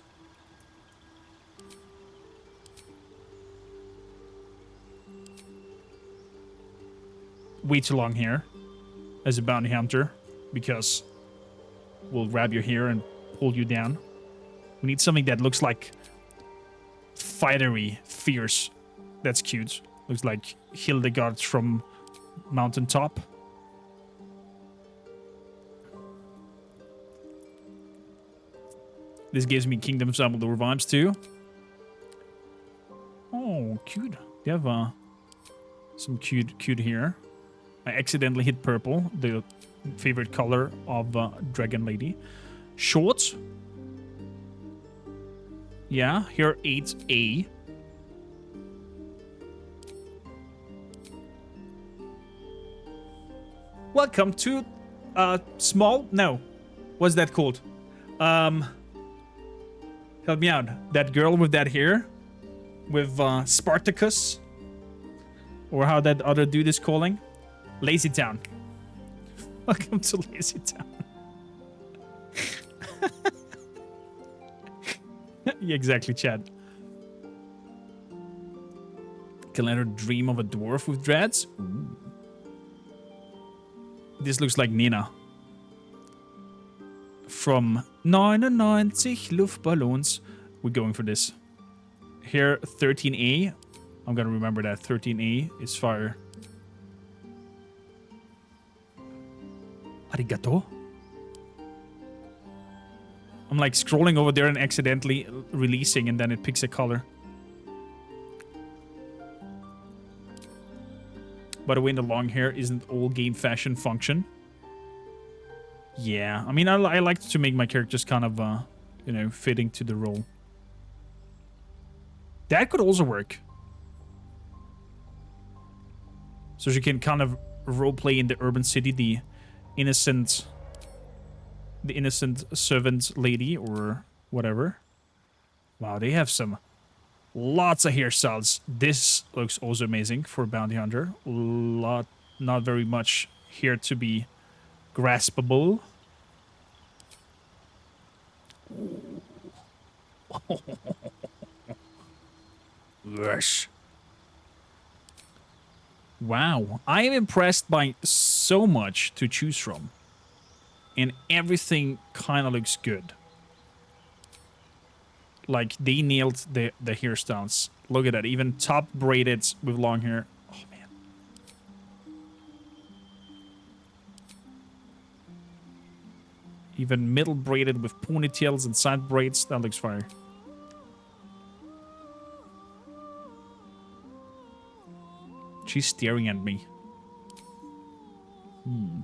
Way too long hair as a bounty hunter because we'll grab your hair and pull you down. We need something that looks like fightery, fierce. That's cute. Looks like Hildegard from Mountaintop. This gives me Kingdom of Amalur vibes too. Oh, cute. They have some cute hair. I accidentally hit purple, the favorite color of Dragon Lady. Shorts. Yeah, here 8A. Welcome to small. No, what's that called? Help me out. That girl with that hair, with Spartacus, or how that other dude is calling. Lazy Town. Welcome to Lazy Town. Yeah, exactly, Chad. Can let her dream of a dwarf with dreads. Ooh. This looks like Nina. From 99 Luftballons. We're going for this. Here, 13A. I'm gonna remember that. 13A is fire. Arigato. I'm like scrolling over there and accidentally releasing, and then it picks a color. By the way, the long hair isn't all game fashion function. Yeah, I mean, I like to make my characters kind of, you know, fitting to the role. That could also work. So you can kind of roleplay in the urban city, the innocent servant lady or whatever. Wow, they have some lots of hairstyles. This looks also amazing for a bounty hunter. Not very much here to be graspable. Yes. Wow, I am impressed by so much to choose from. And everything kind of looks good. Like, they nailed the hairstyles. Look at that, even top braided with long hair. Oh, man. Even middle braided with ponytails and side braids. That looks fire. she's staring at me. Hmm.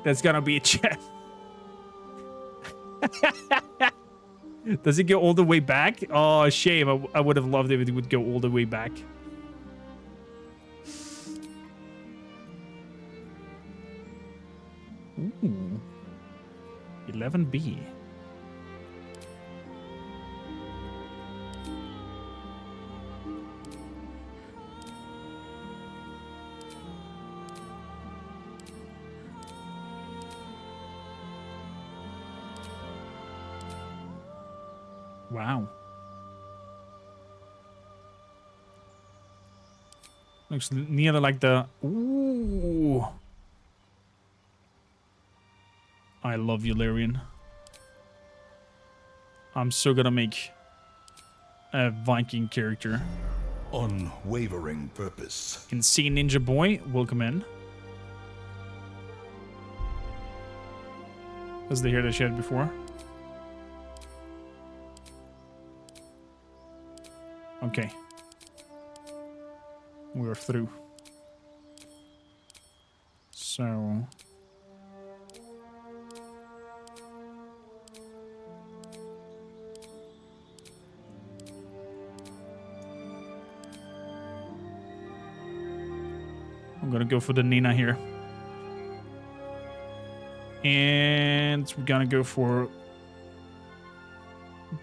That's gonna be a chat. Does it go all the way back? Oh, shame. I would have loved it if it would go all the way back. Ooh. 11B. Wow. Looks nearly like the... Ooh. I love you, Larian. I'm so gonna make a Viking character. Unwavering purpose. Insane Ninja Boy, welcome in. That's the hair that she had before. Okay. We're through. So... I'm gonna go for the Nina here. And we're gonna go for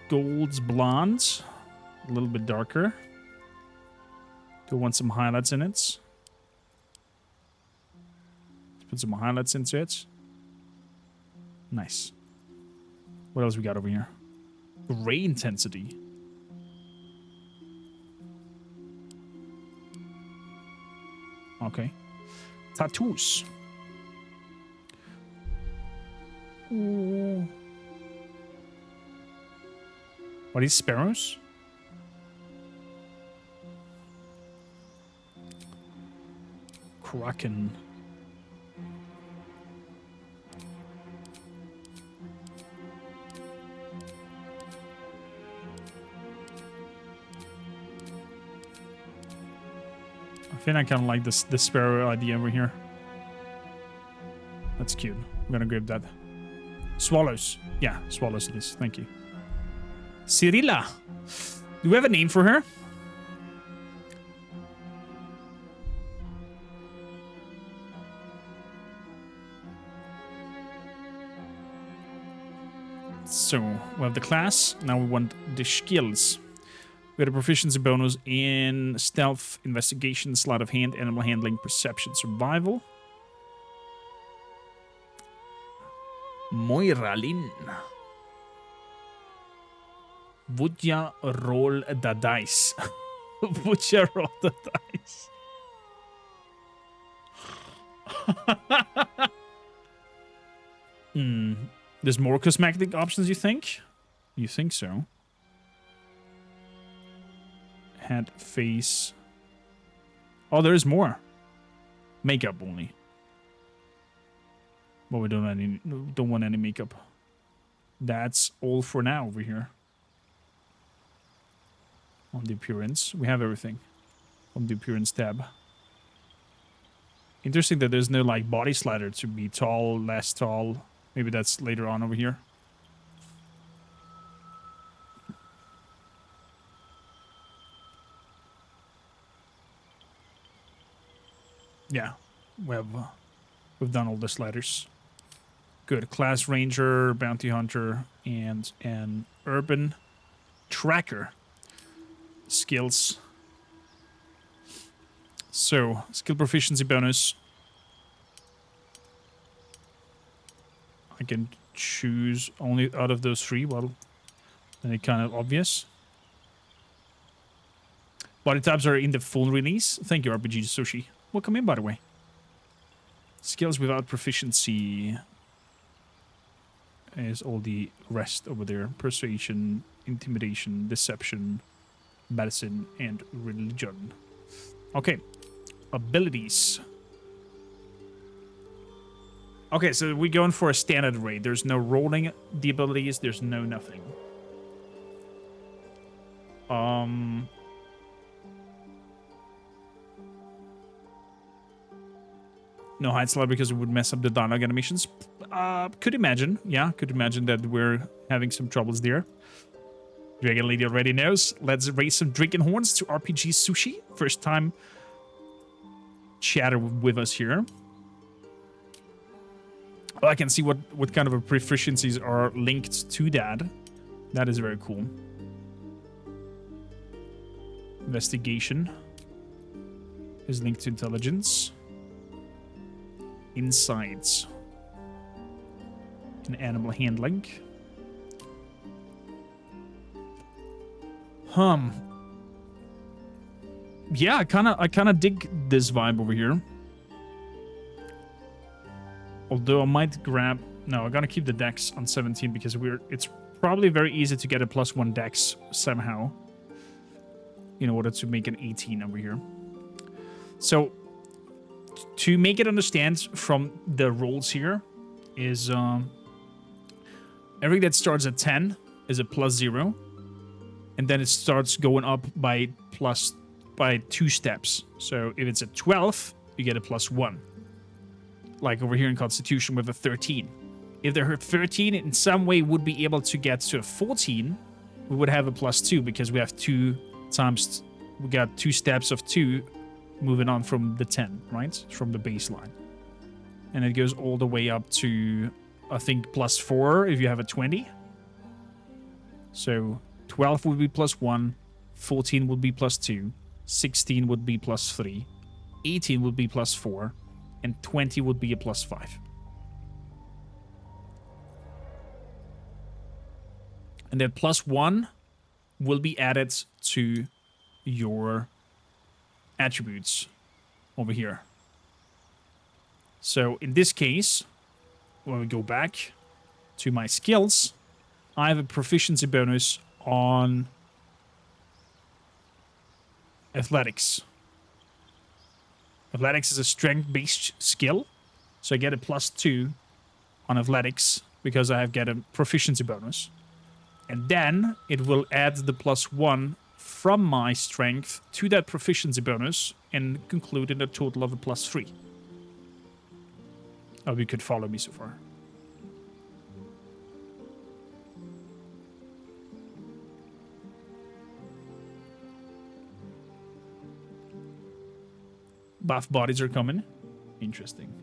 Gold's Blondes. A little bit darker. Do want some highlights in it. Let's put some highlights into it. Nice. What else we got over here? Gray intensity. Okay. Tattoos. Ooh. What are these sparrows? Kraken. I think I kind of like this sparrow idea over here. That's cute. I'm gonna grab that. Swallows. Yeah, swallows it is. Thank you. Cyrilla. Do we have a name for her? So, we have the class. Now we want the skills. We got a proficiency bonus in stealth, investigation, sleight of hand, animal handling, perception, survival. Moira Lynn. Would ya roll the dice? Would ya roll the dice? There's more cosmetic options, you think? You think so? Head, face. Oh, there's more. Makeup only. But we don't want any makeup. That's all for now over here. On the appearance, we have everything. On the appearance tab. Interesting that there's no like body slider to be tall, less tall. Maybe that's later on over here. Yeah, we've done all the sliders. Good. Class Ranger, Bounty Hunter, and an Urban Tracker. Skills. So, skill proficiency bonus. I can choose only out of those three. Well, then it's kind of obvious. Body types are in the full release. Thank you, RPG Sushi. Welcome in, by the way. Skills without proficiency. is all the rest over there. Persuasion, intimidation, deception, medicine, and religion. Okay, abilities. Okay, so we're going for a standard raid. There's no rolling the abilities. There's no nothing. No hide slot because it would mess up the dialogue animations. Could imagine. Yeah, could imagine that we're having some troubles there. Dragon Lady already knows. Let's raise some drinking horns to RPG Sushi. First time chatter with us here. Oh, I can see what kind of proficiencies are linked to that. That is very cool. Investigation is linked to intelligence. Insights and animal handling. Yeah, I kind of dig this vibe over here. Although I might grab... No, I'm gonna keep the dex on 17 because it's probably very easy to get a +1 dex somehow in order to make an 18 over here. So, to make it understand from the rolls here is everything that starts at 10 is a +0, and then it starts going up by 2 steps. So if it's at 12, you get a +1. Like over here in Constitution with a 13. If the 13 in some way would be able to get to a 14, we would have a +2 because we have 2 times, we got 2 steps of 2 moving on from the 10, right? From the baseline. And it goes all the way up to, I think, +4 if you have a 20. So 12 would be +1, 14 would be +2, 16 would be +3, 18 would be +4, and 20 would be a +5. And that +1 will be added to your attributes over here. So in this case, when we go back to my skills, I have a proficiency bonus on athletics. Athletics is a strength-based skill, so I get a +2 on athletics because I have get a proficiency bonus. And then it will add the +1 from my strength to that proficiency bonus and conclude in a total of a +3. Oh, you could follow me so far. Buff bodies are coming. Interesting.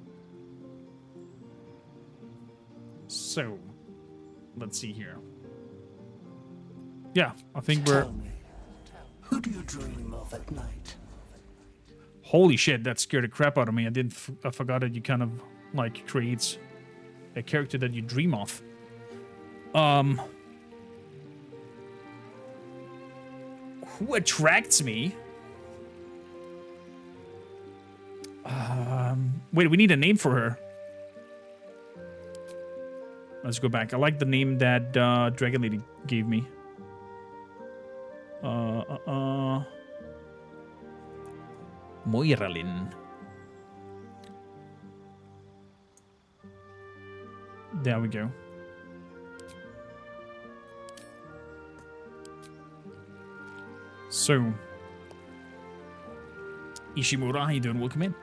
So, let's see here. Yeah, I think we're... Who do you dream of at night? Holy shit, that scared the crap out of me. I forgot that you kind of, like, creates a character that you dream of. Who attracts me? Wait, we need a name for her. Let's go back. I like the name that Dragon Lady gave me. Moiralin. There we go. So, Ishimura, how you doing? Welcome in.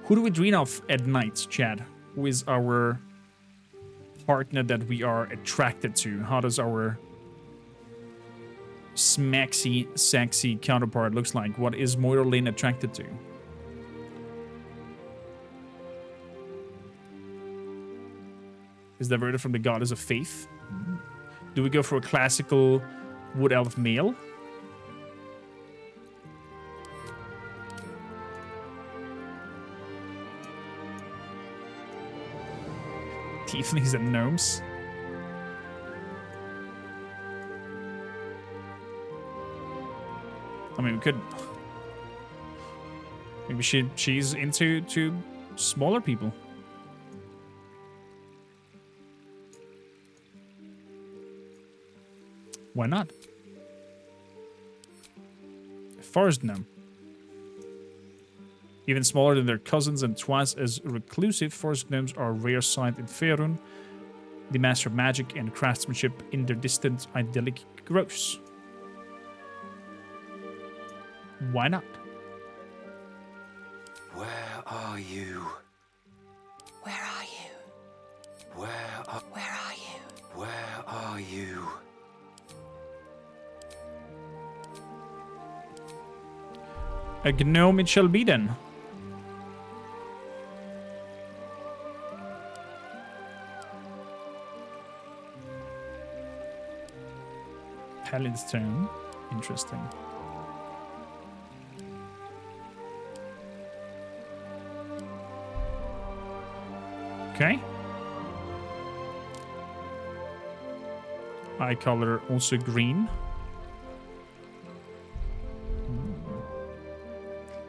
Who do we dream of at night, Chad? Who is our partner that we are attracted to? How does our smaxy, sexy counterpart looks like? What is Moiralin attracted to? Is diverted from the goddess of faith? Do we go for a classical wood elf male? Tieflings and gnomes? I mean, we could... Maybe she's into smaller people. Why not? Forest gnome. Even smaller than their cousins and twice as reclusive, forest gnomes are a rare sight in Faerun. The master of magic and craftsmanship in their distant, idyllic growths. Why not? Where are you? Where are you? Where are you? Where are you? A gnome it shall be then. Palin's Tome. Interesting. Okay. Eye color also green.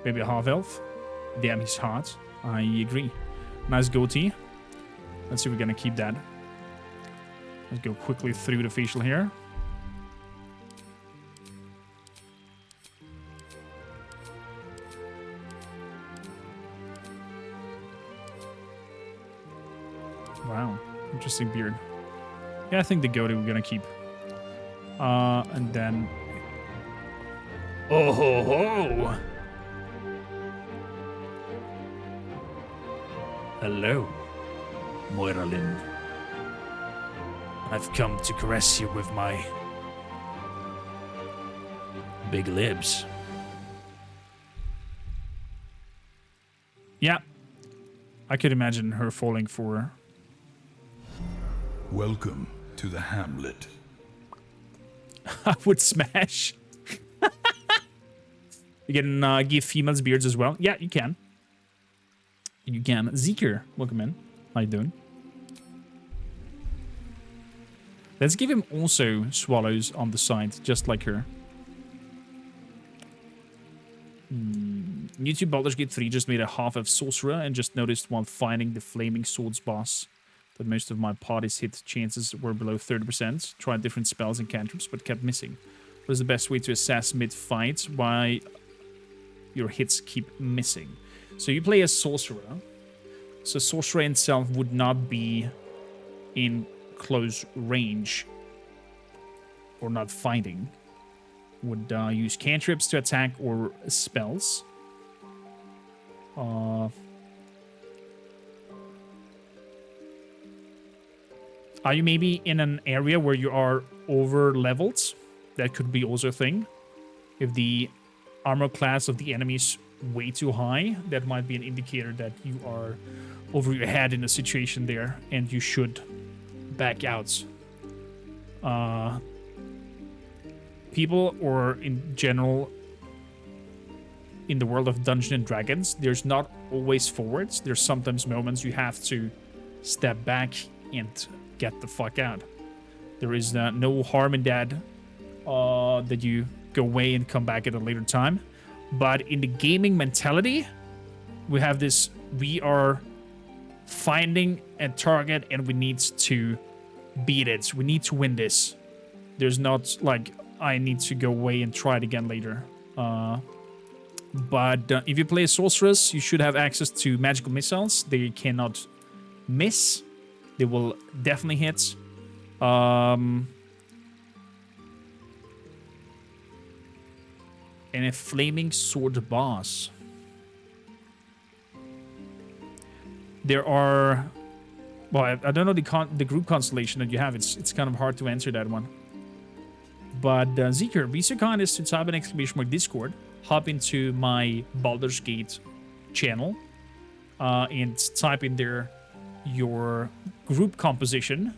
Maybe a half elf. Damn, he's hot. I agree. Nice goatee. Let's see if we're gonna keep that. Let's go quickly through the facial hair. Wow, interesting beard. Yeah, I think the goatee we're gonna keep. And then... Oh ho ho! Hello, Moiralin. I've come to caress you with my big lips. Yeah, I could imagine her falling for... Welcome to the hamlet. I would smash. You can give females beards as well. Yeah, you can. You can. Zeker, welcome in. How you doing? Let's give him also swallows on the side, just like her. YouTube Baldur's Gate 3 just made a half-elf sorcerer and just noticed while fighting the Flaming Swords boss that most of my party's hit chances were below 30%. Tried different spells and cantrips, but kept missing. What is the best way to assess mid-fight why your hits keep missing? So you play as sorcerer. So sorcerer itself would not be in close range or not fighting. Would use cantrips to attack or spells. Are you maybe in an area where you are over-leveled? That could be also a thing. If the armor class of the enemy is way too high, that might be an indicator that you are over your head in a situation there, and you should back out. People, or in general, in the world of Dungeons and Dragons, there's not always forwards. There's sometimes moments you have to step back and get the fuck out. There is no harm in that, that you go away and come back at a later time. But in the gaming mentality, we have this, we are finding a target and we need to beat it. We need to win this. There's not like, I need to go away and try it again later. But if you play a sorceress, you should have access to magical missiles. They cannot miss. They will definitely hit. And a flaming sword boss. There are... Well, I don't know the group constellation that you have. It's kind of hard to answer that one. But Zeker, be so kind as to type an exclamation mark Discord. Hop into my Baldur's Gate channel. And type in there your group composition.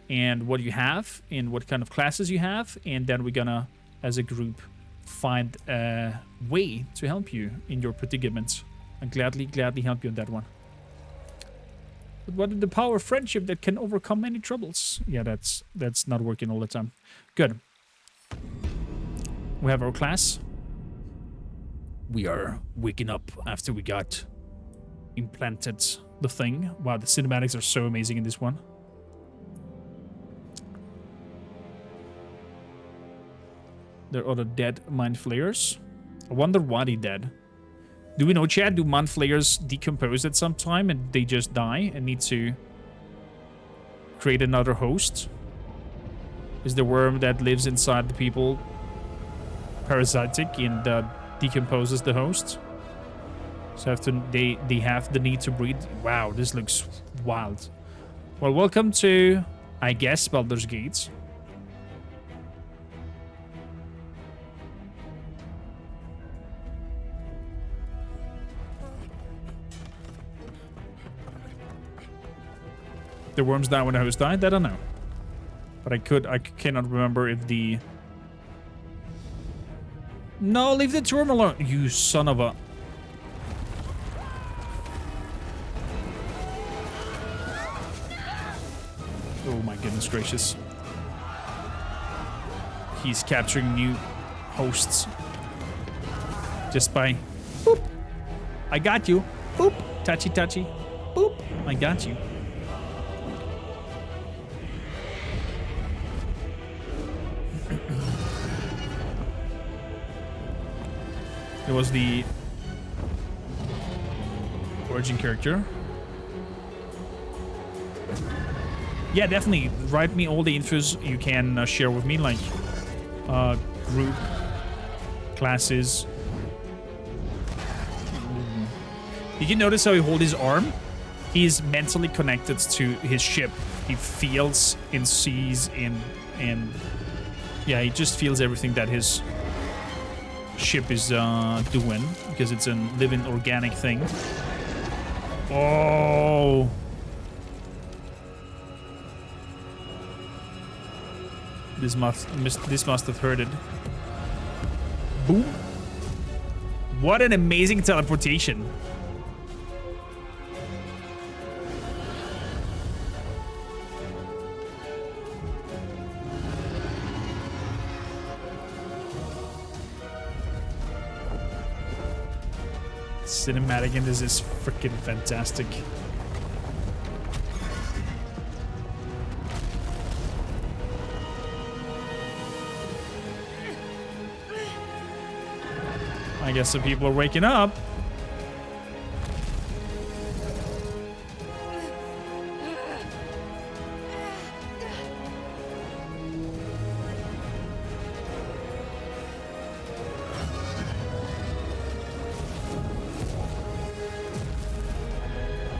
And what you have. And what kind of classes you have. And then we're gonna, as a group, find a way to help you in your predicament. I'll gladly help you on that one. But what is the power of friendship that can overcome many troubles? Yeah, that's not working all the time. Good. We have our class. We are waking up after we got implanted the thing. Wow, the cinematics are so amazing in this one. There are other dead mind flayers. I wonder why they dead. Do we know, Chad? Do mind flayers decompose at some time and they just die and need to create another host? Is the worm that lives inside the people parasitic and decomposes the host? So they have the need to breed. Wow, this looks wild. Well, welcome to, I guess, Baldur's Gate. The worms die when the host died? I don't know. But I cannot remember if the... No, leave the worm alone, you son of a... Oh my goodness gracious. He's capturing new hosts. Just by... Boop! I got you. Boop! Touchy touchy. Boop! I got you. It was the origin character. Yeah, definitely. Write me all the infos you can share with me, like group, classes. Did you notice how he holds his arm? He's mentally connected to his ship. He feels and sees and yeah, he just feels everything that his ship is doing, because it's a living organic thing. Oh, this must have hurted. Boom! What an amazing teleportation! Cinematic, and this is freaking fantastic. I guess some people are waking up.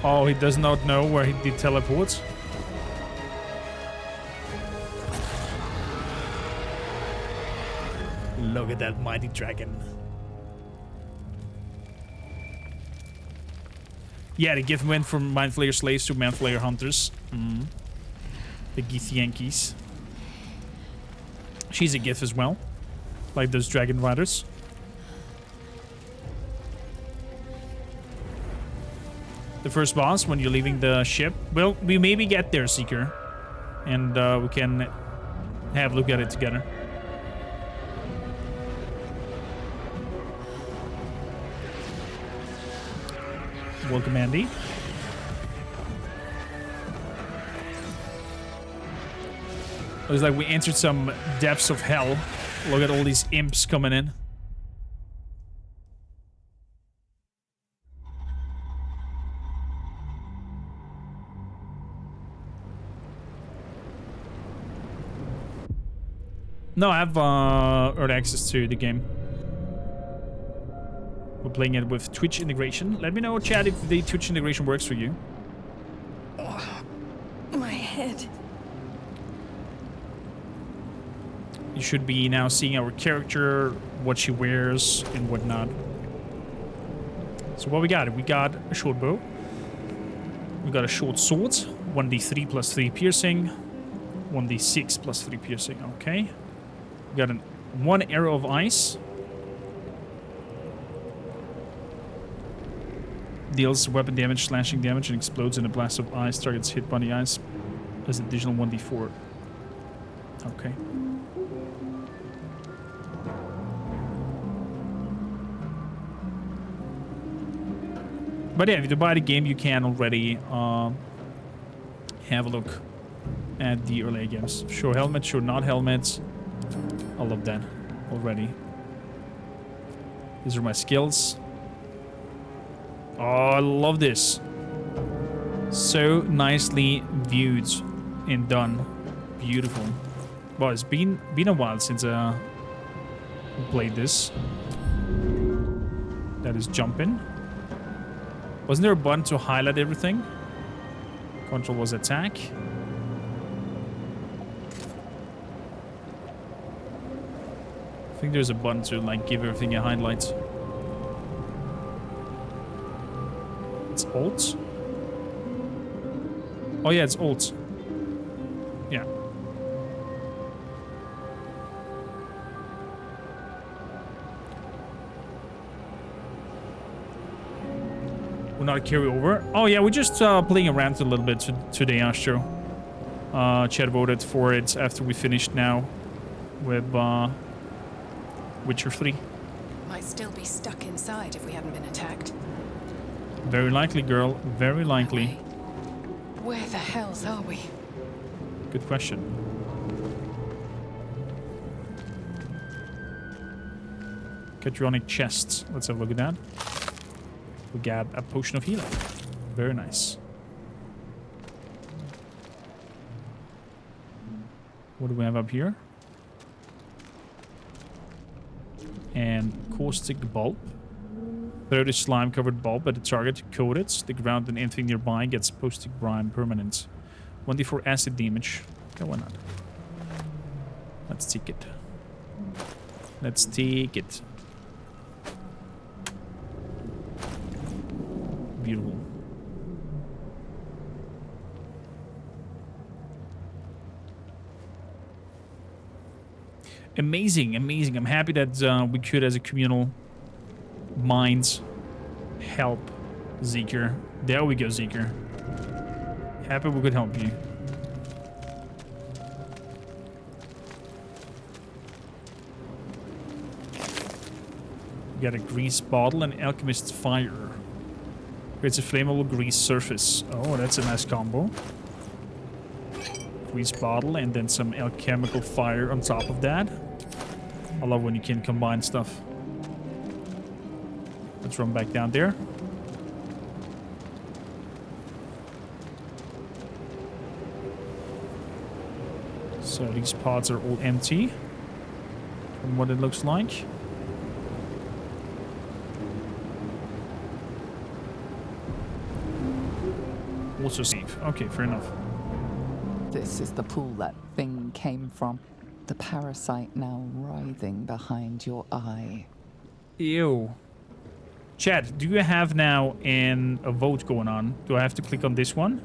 Oh, he does not know where he did teleport. Look at that mighty dragon. Yeah, the gift went from Mind Flayer slaves to Mind Flayer hunters. The Githyankies. She's a gift as well, like those dragon riders. The first boss when you're leaving the ship. Well, we maybe get there, Seeker, and we can have a look at it together. Welcome, Andy. Looks like we entered some depths of hell. Look at all these imps coming in. No, I have early access to the game. We're playing it with Twitch integration. Let me know, chat, if the Twitch integration works for you. Oh, my head. You should be now seeing our character, what she wears, and whatnot. So what we got? We got a short bow. We got a short sword. 1d3 plus 3 piercing. 1d6 plus 3 piercing. Okay. We got one arrow of ice. Deals weapon damage, slashing damage, and explodes in a blast of ice. Targets hit by the ice as additional 1d4. Okay. But yeah, if you buy the game, you can already have a look at the early games. Show helmets, show not helmets. All of that. already. These are my skills. Oh, I love this. So nicely viewed and done. Beautiful. Well, it's been a while since I played this. That is jumping. Wasn't there a button to highlight everything? Control was attack. I think there's a button to like give everything a highlight. It's Alt. Oh yeah, it's Alt. Yeah. We're not a carryover. Oh yeah, we're just playing around a little bit today, Astro. Chad voted for it after we finished now with Witcher 3. Might still be stuck inside if we haven't been attacked. Very likely, girl. Very likely. Where the hells are we? Good question. Catrionic chests. Let's have a look at that. We got a potion of healing. Very nice. What do we have up here? And caustic bulb. Throw the slime-covered bulb at the target, coat it. The ground and anything nearby gets caustic brine permanent. 1d4 acid damage. Okay, why not? Let's take it. Let's take it. Beautiful. Amazing, amazing. I'm happy that we could, as a communal minds, help Zeker. There we go, Zeker. Happy we could help you. We got a grease bottle and alchemist's fire. Creates a flammable grease surface. Oh, that's a nice combo. Grease bottle and then some alchemical fire on top of that. I love when you can combine stuff. Let's run back down there. So these pods are all empty from what it looks like. Also safe. Okay, fair enough. This is the pool that thing came from. The parasite now writhing behind your eye. Ew. Chad, do you have now a vote going on? Do I have to click on this one?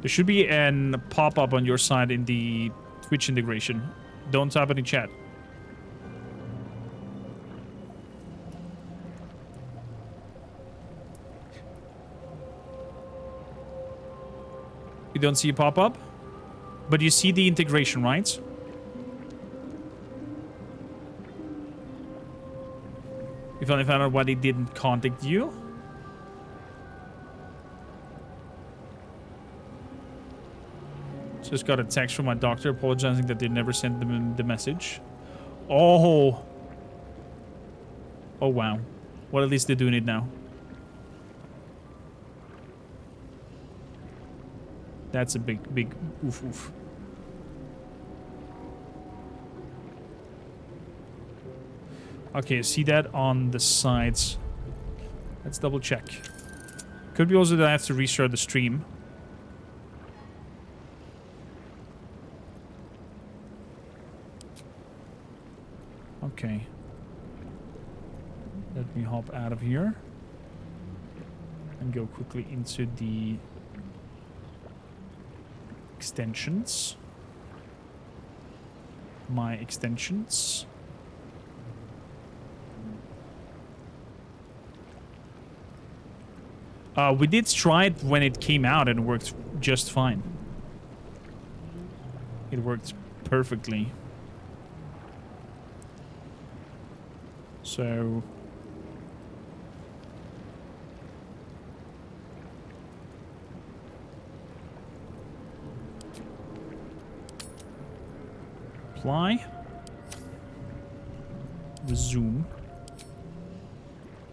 There should be a pop-up on your side in the Twitch integration. Don't type it in chat. You don't see a pop-up? But you see the integration, right? You finally found out why they didn't contact you? Just got a text from my doctor apologizing that they never sent them the message. Oh. Oh, wow. Well, at least they're doing it now. That's a big oof oof. Okay, see that on the sides. Let's double check. Could be also that I have to restart the stream. Okay. Let me hop out of here and go quickly into the extensions. My extensions. We did try it when it came out and it worked just fine. It worked perfectly. So apply. Resume.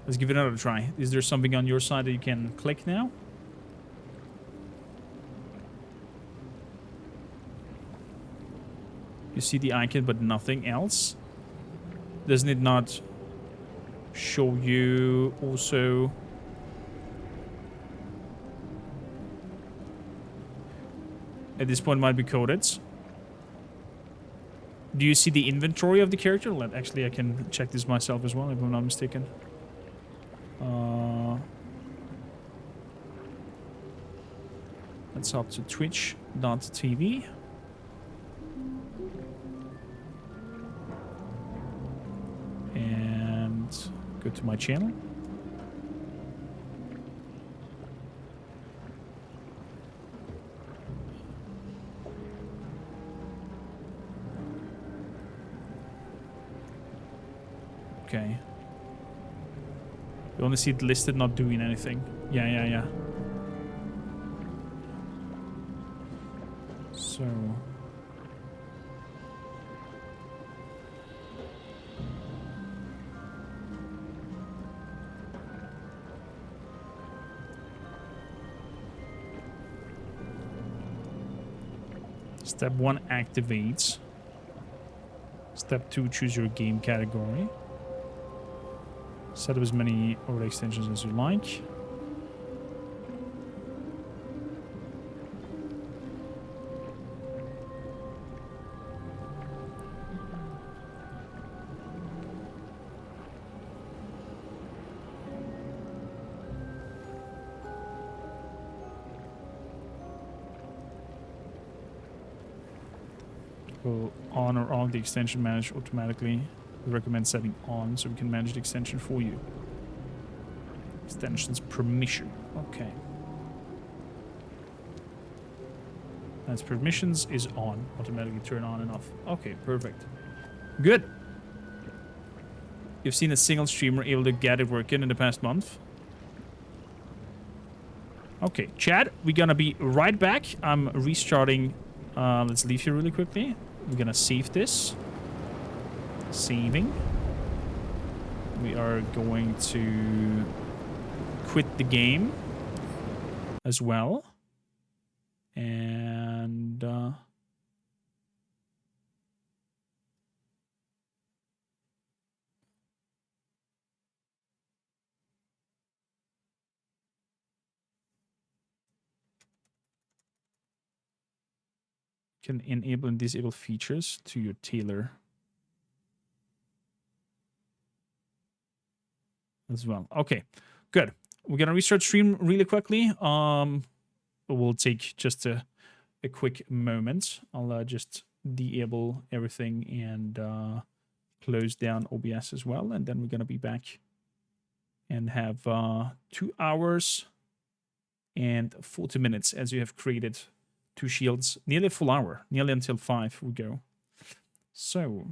Let's give it another try. Is there something on your side that you can click now? You see the icon, but nothing else. Doesn't it not show you also? At this point, might be coded. Do you see the inventory of the character? Actually, I can check this myself as well, if I'm not mistaken. Let's hop to twitch.tv. And go to my channel. Okay. You only see it listed not doing anything. Yeah. So... Step 1 activates. Step 2, choose your game category. Set up as many overlay extensions as you like. Go on or off the extension managed automatically. We recommend setting on so we can manage the extension for you. Extensions permission. Okay. As permissions is on. Automatically turn on and off. Okay, perfect. Good. You've seen a single streamer able to get it working in the past month. Okay, chat, we're gonna be right back. I'm restarting. Let's leave here really quickly. We're gonna save this. Saving. We are going to quit the game as well. And can enable and disable features to your tailor as well. Okay, good. We're gonna restart stream really quickly. We'll take just a quick moment. I'll just disable everything and close down OBS as well, and then we're gonna be back and have 2 hours and 40 minutes as you have created 2 shields, nearly a full hour, nearly until 5 we go. So